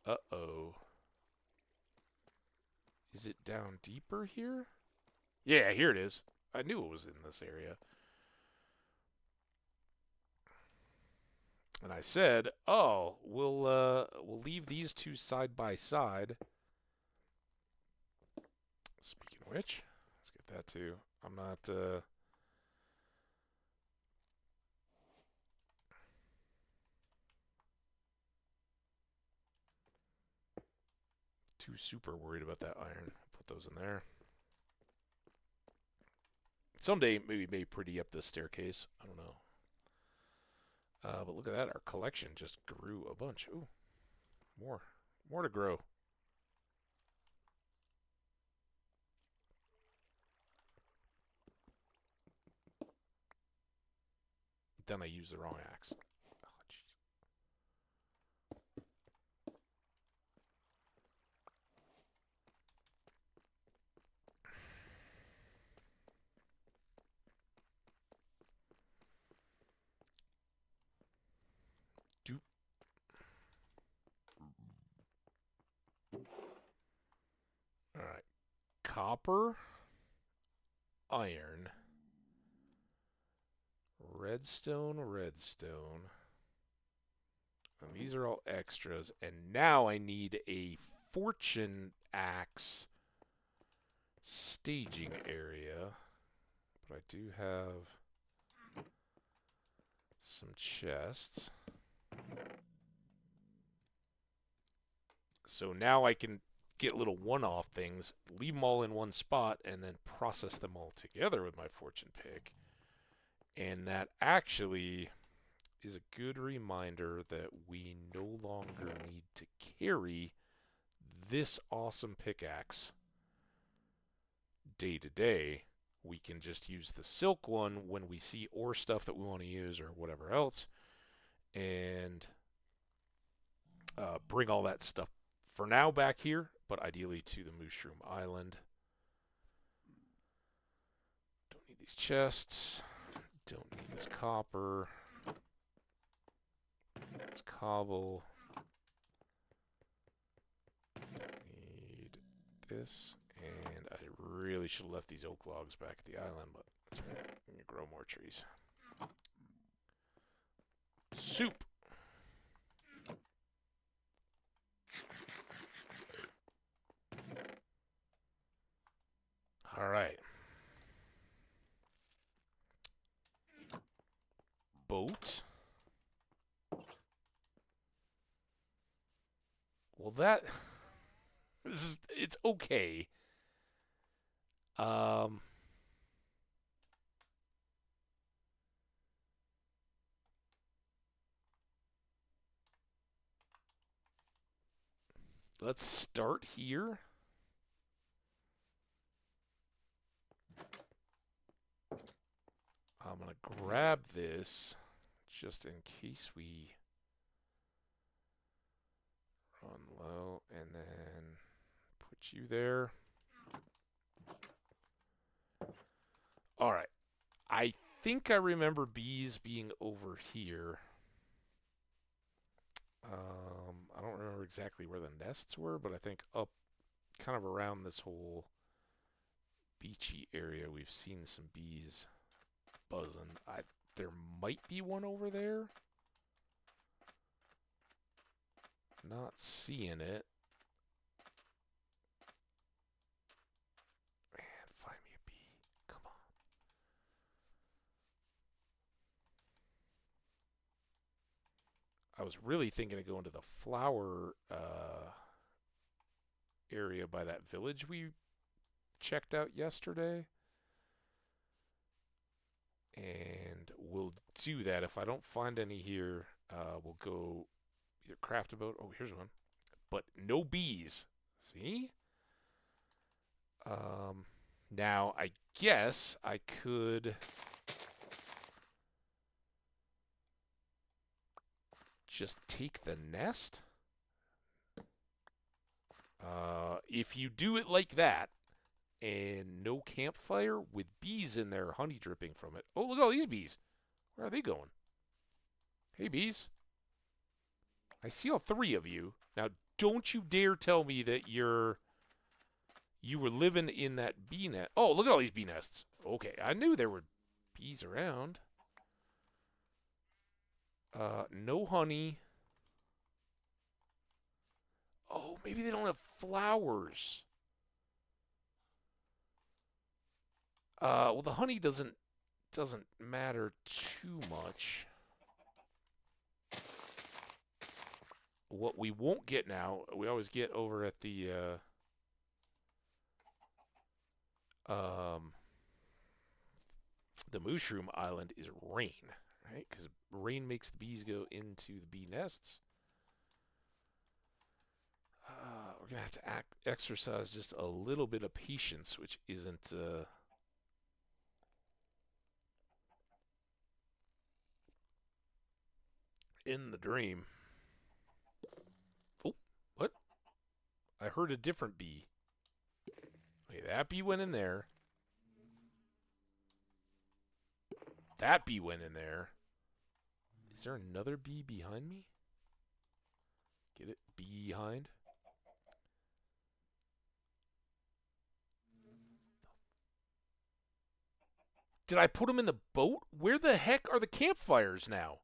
Uh-oh. Is it down deeper here? Yeah, here it is. I knew it was in this area. And I said, "Oh, we'll leave these two side by side." Speaking of which, let's get that too. I'm not too super worried about that iron. Put those in there. Someday maybe may pretty up this staircase. I don't know. But look at that. Our collection just grew a bunch. Ooh, more. More to grow. Then I used the wrong axe. Oh, jeez. Doop. All right. Copper, iron, redstone, redstone. And these are all extras. And now I need a fortune axe staging area. But I do have some chests. So now I can get little one-off things, leave them all in one spot, and then process them all together with my fortune pick. And that actually is a good reminder that we no longer need to carry this awesome pickaxe day to day. We can just use the silk one when we see ore stuff that we want to use or whatever else, and bring all that stuff for now back here, but ideally to the Mushroom Island. Don't need these chests. Don't need this copper. This cobble. Don't need this. And I really should have left these oak logs back at the island, but that's all right. I'm going to grow more trees. Soup. All right. Boat. Well, it's okay. Let's start here. I'm going to grab this just in case we run low, and then put you there. All right. I think I remember bees being over here. I don't remember exactly where the nests were, but I think up kind of around this whole beachy area we've seen some bees buzzing. There might be one over there. Not seeing it. Man, find me a bee. Come on. I was really thinking of going to the flower area by that village we checked out yesterday. And we'll do that. If I don't find any here, we'll go either craft a boat. Oh, here's one. But no bees. See? Now, I guess I could just take the nest. If you do it like that, and no campfire with bees in there, honey dripping from it. Oh, look at all these bees. Where are they going? Hey, bees. I see all three of you. Now, don't you dare tell me that you were living in that bee nest. Oh, look at all these bee nests. Okay, I knew there were bees around. No honey. Oh, maybe they don't have flowers. Well, the honey doesn't matter too much. What we won't get now, we always get over at the mushroom island is rain, right? Because rain makes the bees go into the bee nests. We're gonna have to exercise just a little bit of patience, which isn't in the dream. Oh, what? I heard a different bee. Okay, that bee went in there. That bee went in there. Is there another bee behind me? Get it? Behind. Did I put them in the boat? Where the heck are the campfires now?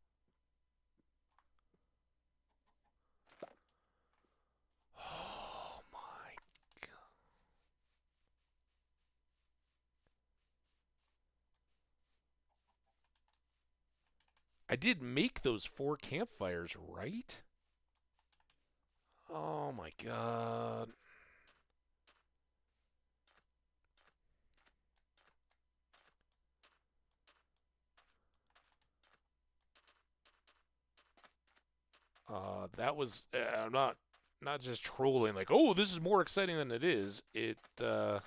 Oh my god. I did make those 4 campfires, right? Oh my god. That was I'm not just trolling like, "Oh, this is more exciting than it is." I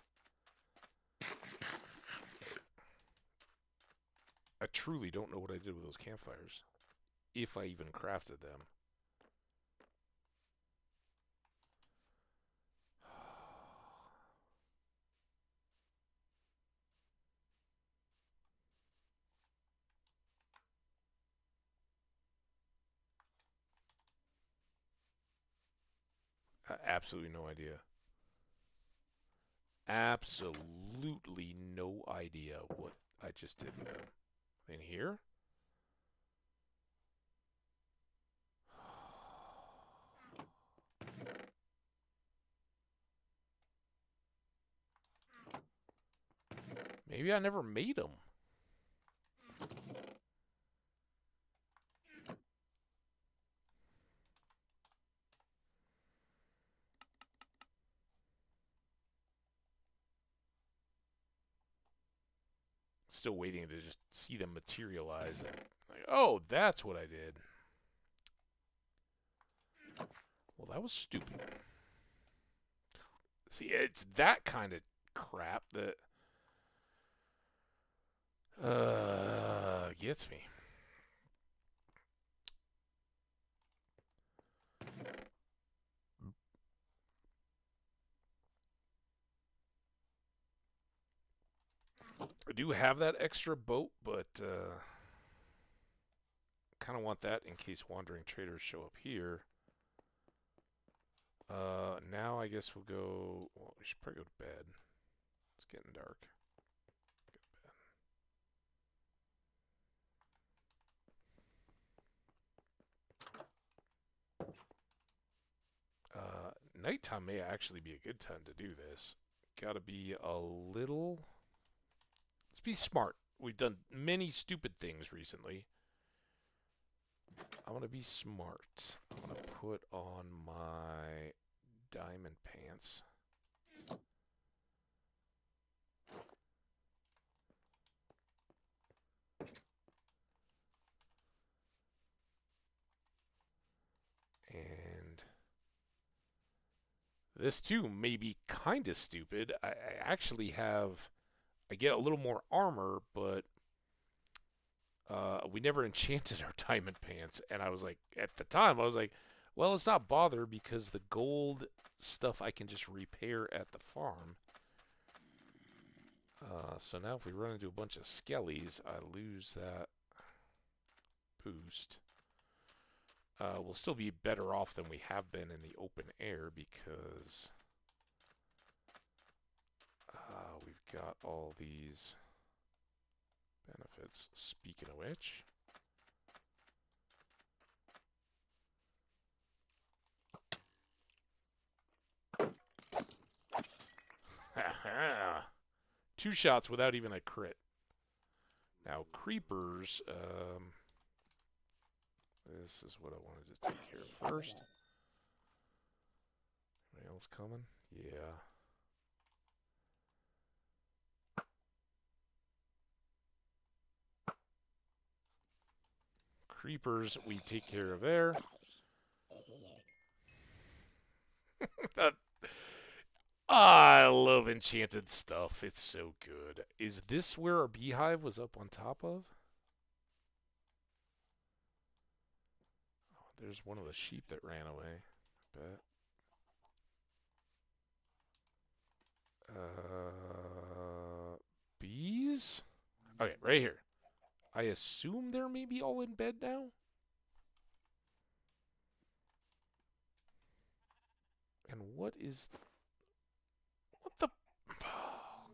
truly don't know what I did with those campfires, if I even crafted them. Absolutely no idea. Absolutely no idea what I just did with them. In here? Maybe I never made them. Still waiting to just see them materialize. Like, oh, that's what I did. Well, that was stupid. See, it's that kind of crap that gets me. I do have that extra boat, but kind of want that in case wandering traders show up here. Now I guess we'll go. Well, we should probably go to bed. It's getting dark. Go to bed. Nighttime may actually be a good time to do this. Gotta be a little. Let's be smart. We've done many stupid things recently. I want to be smart. I want to put on my diamond pants. And this too may be kind of stupid. I actually have. I get a little more armor, but We never enchanted our diamond pants, and I was like, at the time, I was like, well, let's not bother because the gold stuff I can just repair at the farm. So now if we run into a bunch of skellies, I lose that boost. We'll still be better off than we have been in the open air because we've got all these benefits. Speaking of which, two shots without even a crit. Now creepers, this is what I wanted to take care of first. Anybody else coming? Yeah. Creepers we take care of there. I love enchanted stuff. It's so good. Is this where our beehive was up on top of? Oh, there's one of the sheep that ran away. I bet. Bees? Okay, right here. I assume they're maybe all in bed now? And what is... What the... Oh,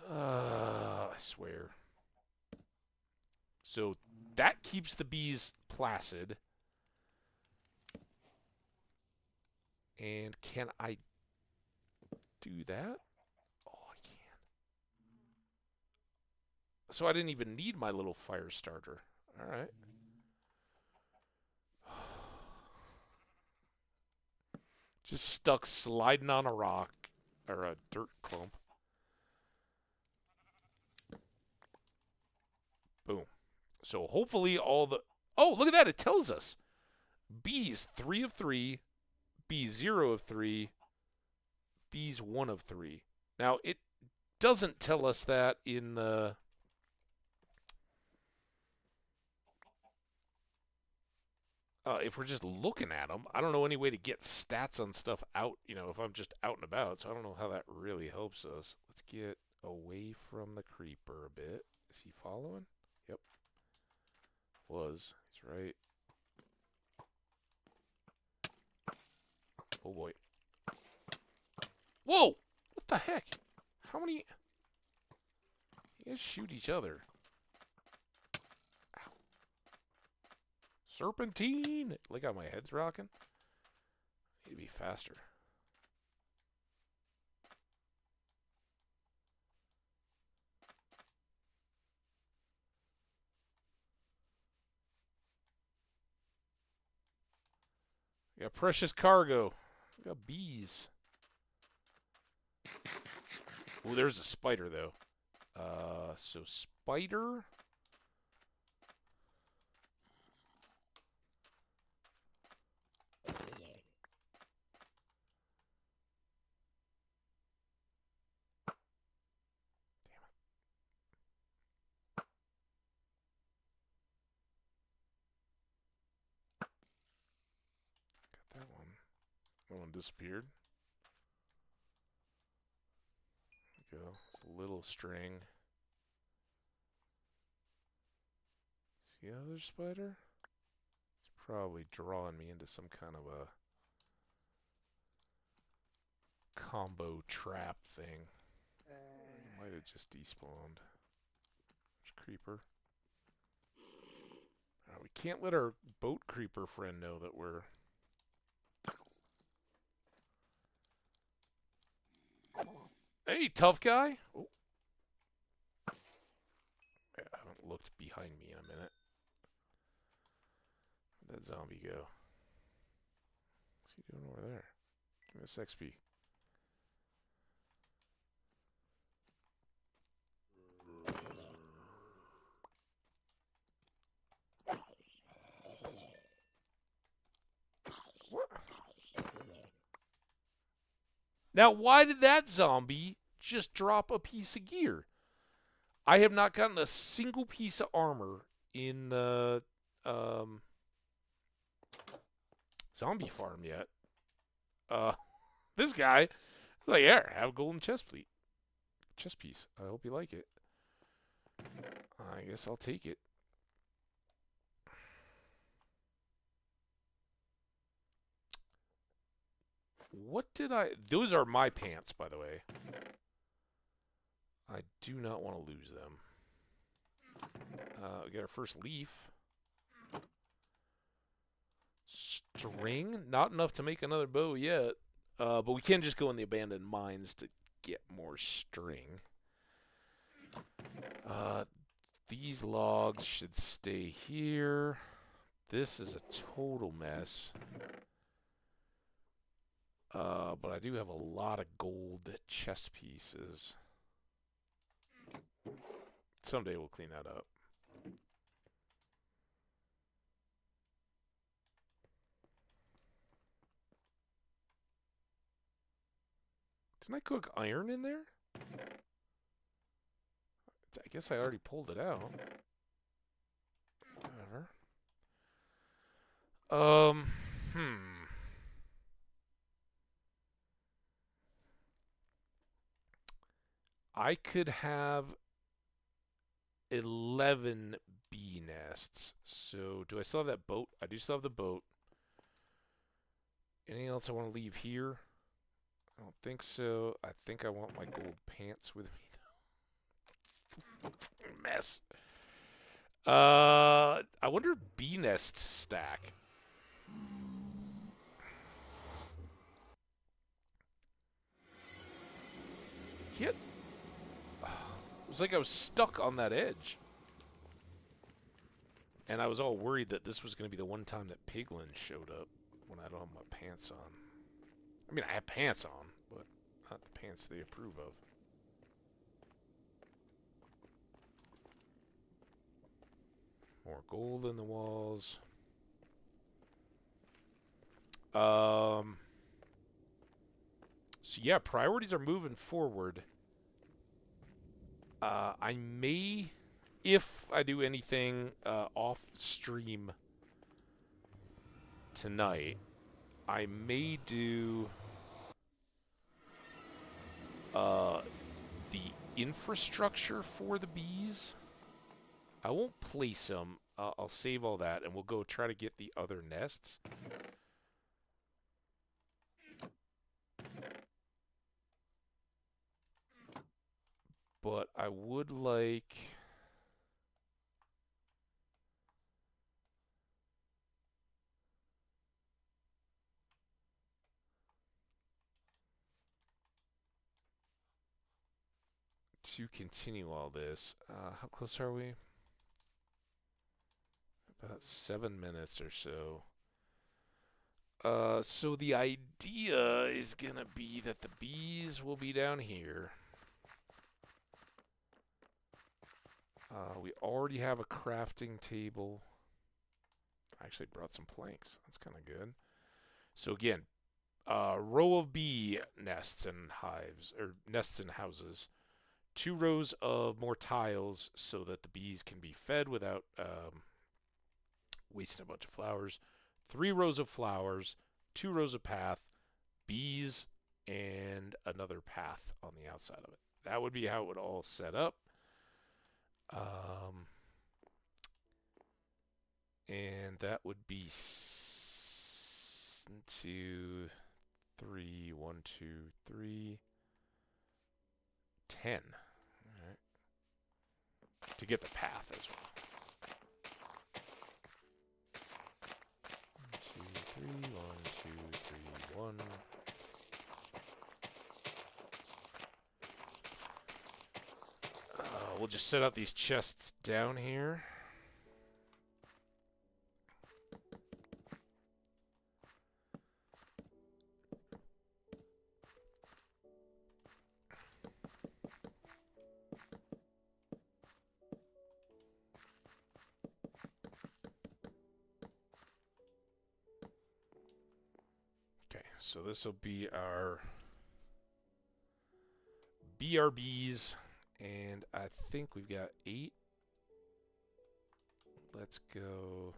God. I swear. So that keeps the bees placid. And can I do that? Oh, I can. So I didn't even need my little fire starter. All right. Just stuck sliding on a rock or a dirt clump. Boom. So hopefully all the... Oh, look at that. It tells us. Bees 3 of 3. Bees 0 of 3. Bees 1 of 3. Now, it doesn't tell us that in the... if we're just looking at them. I don't know any way to get stats on stuff out, if I'm just out and about. So I don't know how that really helps us. Let's get away from the creeper a bit. Is he following? Yep. Was. He's right. Oh, boy. Whoa! What the heck? How many... You guys shoot each other. Ow. Serpentine! Look how my head's rocking. Need to be faster. We got precious cargo. We got bees. Oh, there's a spider, though. So spider... Got that one. That one disappeared. There we go. It's a little string. See the other spider? It's probably drawing me into some kind of a combo trap thing. It might have just despawned. There's creeper. We can't let our boat creeper friend know that we're... Hey, tough guy! Oh. I haven't looked behind me in a minute. Where'd that zombie go? What's he doing over there? Give me this XP. What? Now, why did that zombie just drop a piece of gear? I have not gotten a single piece of armor in the um, zombie farm yet. Uh, this guy, like, yeah, have a golden chest piece. I hope you like it. I guess I'll take it. What did I... Those are my pants, by the way. I do not want to lose them. We got our first leaf. String. Not enough to make another bow yet. But we can just go in the abandoned mines to get more string. These logs should stay here. This is a total mess. But I do have a lot of gold chest pieces. Someday we'll clean that up. Didn't I cook iron in there? I guess I already pulled it out. Whatever. I could have 11 bee nests. So, do I still have that boat? I do still have the boat. Anything else I want to leave here? I don't think so. I think I want my gold pants with me, though. Mess. I wonder if bee nests stack. It was like I was stuck on that edge. And I was all worried that this was going to be the one time that Piglin showed up when I don't have my pants on. I mean, I have pants on, but not the pants they approve of. More gold in the walls. So yeah, priorities are moving forward. I may, if I do anything off stream tonight, I may do the infrastructure for the bees. I won't place them. I'll save all that, and we'll go try to get the other nests. But I would like... to continue all this. How close are we? About 7 minutes or so. So the idea is gonna be that the bees will be down here. We already have a crafting table. I actually brought some planks. That's kind of good. So again, row of bee nests and hives, or nests and houses. 2 rows of more tiles so that the bees can be fed without wasting a bunch of flowers. 3 rows of flowers, 2 rows of path, bees, and another path on the outside of it. That would be how it would all set up. And that would be 2, 3, 1, 2, 3, 10. All right. To get the path as well. 1, 2, 3, 1, 2, 3, 1. We'll just set out these chests down here. Okay, so this will be our BRBs And I think we've got 8. Let's go.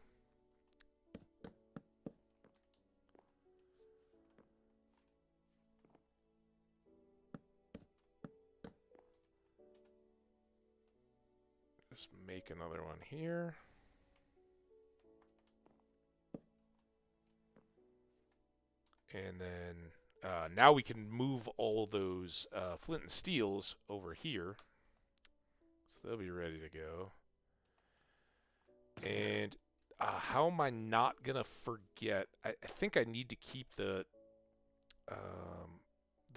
Just make another one here. And then now we can move all those flint and steels over here. So they'll be ready to go. And how am I not going to forget? I think I need to keep the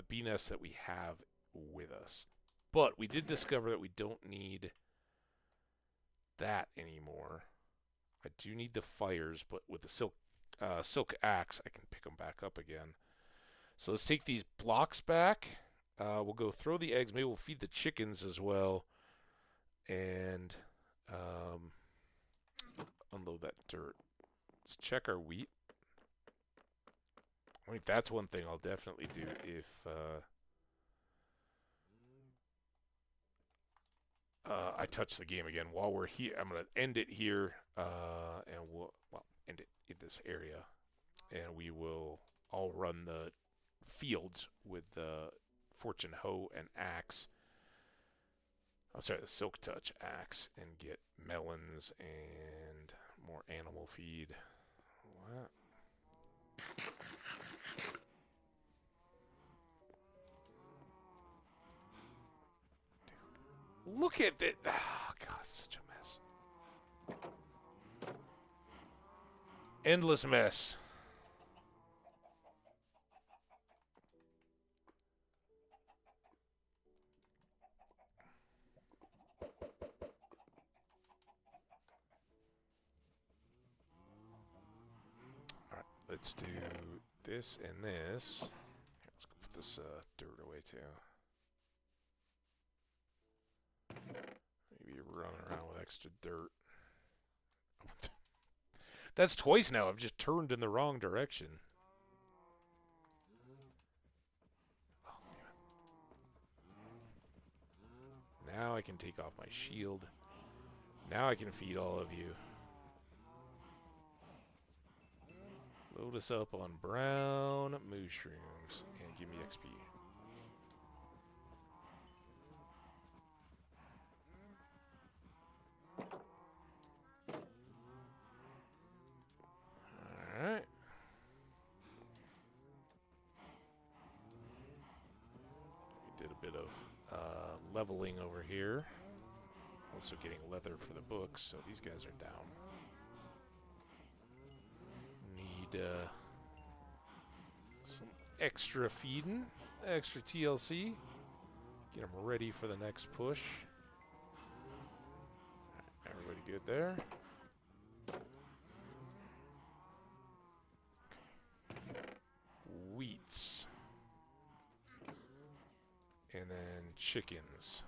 bee nest that we have with us. But we did discover that we don't need that anymore. I do need the fires, but with the silk axe, I can pick them back up again. So let's take these blocks back. We'll go throw the eggs. Maybe we'll feed the chickens as well. And unload that dirt. Let's check our wheat. I mean, that's one thing I'll definitely do if I touch the game again. While we're here, I'm going to end it here, and we'll end it in this area. And we will all run the fields with the fortune hoe and axe. I'm sorry, the silk touch axe, and get melons and more animal feed. What? Look at it. Oh, God, it's such a mess. Endless mess. Alright, let's do this and this. Let's go put this dirt away too. Maybe run around with extra dirt. That's twice now. I've just turned in the wrong direction. Oh, damn it. Now I can take off my shield. Now I can feed all of you. Load us up on brown mushrooms and give me XP. Alright. We did a bit of leveling over here. Also getting leather for the books, so these guys are down. Need some extra feeding, extra TLC. Get them ready for the next push. Right, everybody good there? Okay. Wheats. And then chickens.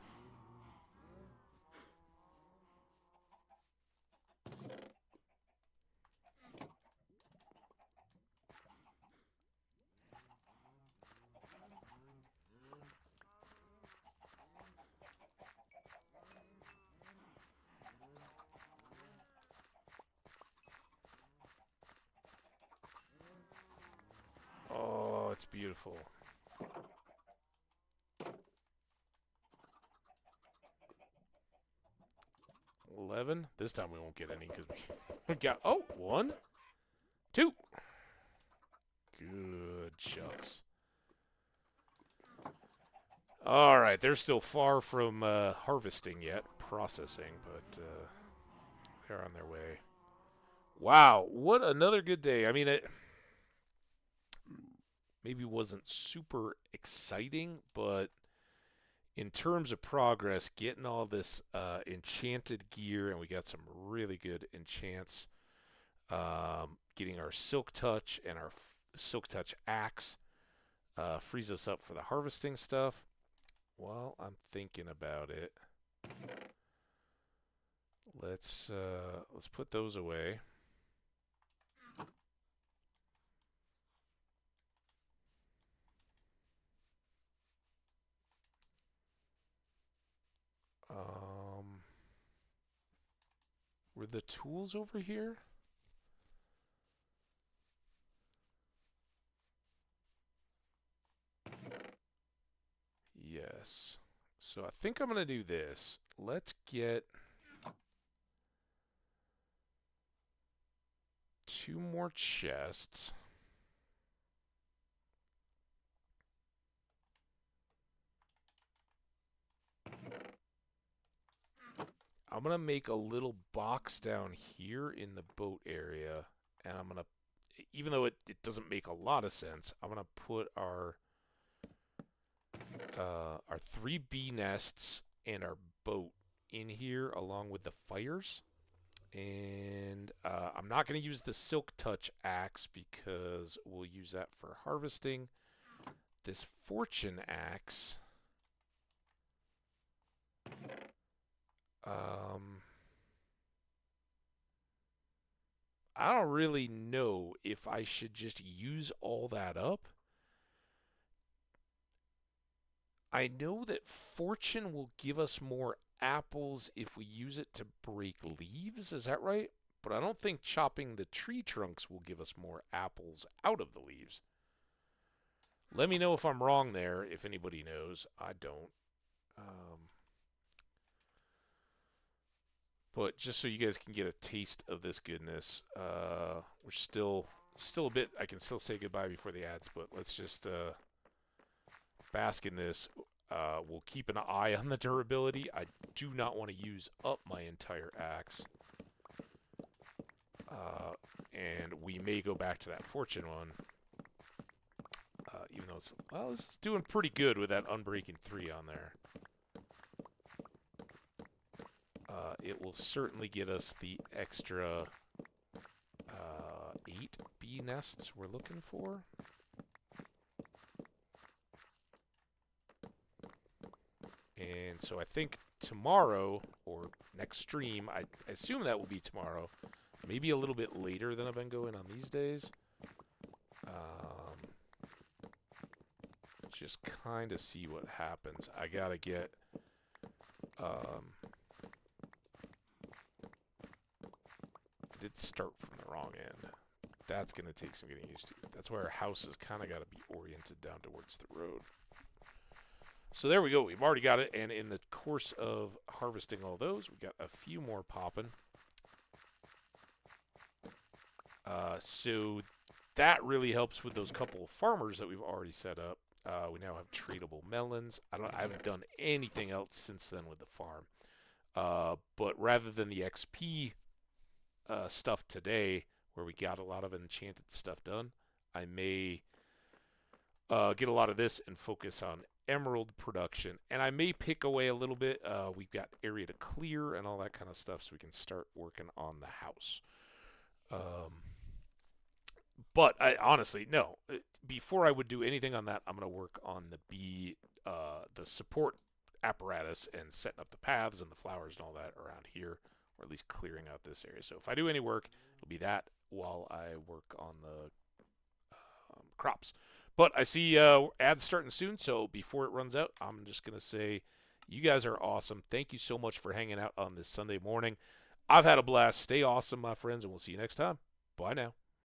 Oh, it's beautiful. $11. This time we won't get any because we got 1, 2. Good shucks. All right, they're still far from harvesting yet, processing, but they're on their way. Wow, what another good day. I mean, it maybe wasn't super exciting, but in terms of progress, getting all this enchanted gear, and we got some really good enchants. Getting our Silk Touch and our Silk Touch Axe frees us up for the harvesting stuff. Well, I'm thinking about it. Let's put those away. Were the tools over here? Yes. So I think I'm going to do this. Let's get 2 more chests. I'm going to make a little box down here in the boat area. And I'm going to, even though it doesn't make a lot of sense, I'm going to put our 3 bee nests and our boat in here along with the fires. And I'm not going to use the Silk Touch axe because we'll use that for harvesting. This Fortune axe, I don't really know if I should just use all that up. I know that Fortune will give us more apples if we use it to break leaves. Is that right? But I don't think chopping the tree trunks will give us more apples out of the leaves. Let me know if I'm wrong there, if anybody knows. I don't. But just so you guys can get a taste of this goodness, we're still a bit. I can still say goodbye before the ads, but let's just bask in this. We'll keep an eye on the durability. I do not want to use up my entire axe. And we may go back to that Fortune one. Even though it's doing pretty good with that Unbreaking 3 on there. It will certainly get us the extra 8 bee nests we're looking for. And so I think tomorrow, or next stream, I assume that will be tomorrow, maybe a little bit later than I've been going on these days. Just kind of see what happens. I gotta get... I did start from the wrong end. That's going to take some getting used to. That's why our house has kind of got to be oriented down towards the road. So there we go. We've already got it. And in the course of harvesting all those, we got a few more popping. So that really helps with those couple of farmers that we've already set up. We now have tradable melons. I haven't done anything else since then with the farm. But rather than the XP stuff today, where we got a lot of enchanted stuff done, I may get a lot of this and focus on emerald production. And I may pick away a little bit. We've got area to clear and all that kind of stuff, so we can start working on the house. But I honestly, no. Before I would do anything on that, I'm going to work on the support apparatus and setting up the paths and the flowers and all that around here, or at least clearing out this area. So if I do any work, it'll be that while I work on the crops. But I see ads starting soon, so before it runs out, I'm just going to say you guys are awesome. Thank you so much for hanging out on this Sunday morning. I've had a blast. Stay awesome, my friends, and we'll see you next time. Bye now.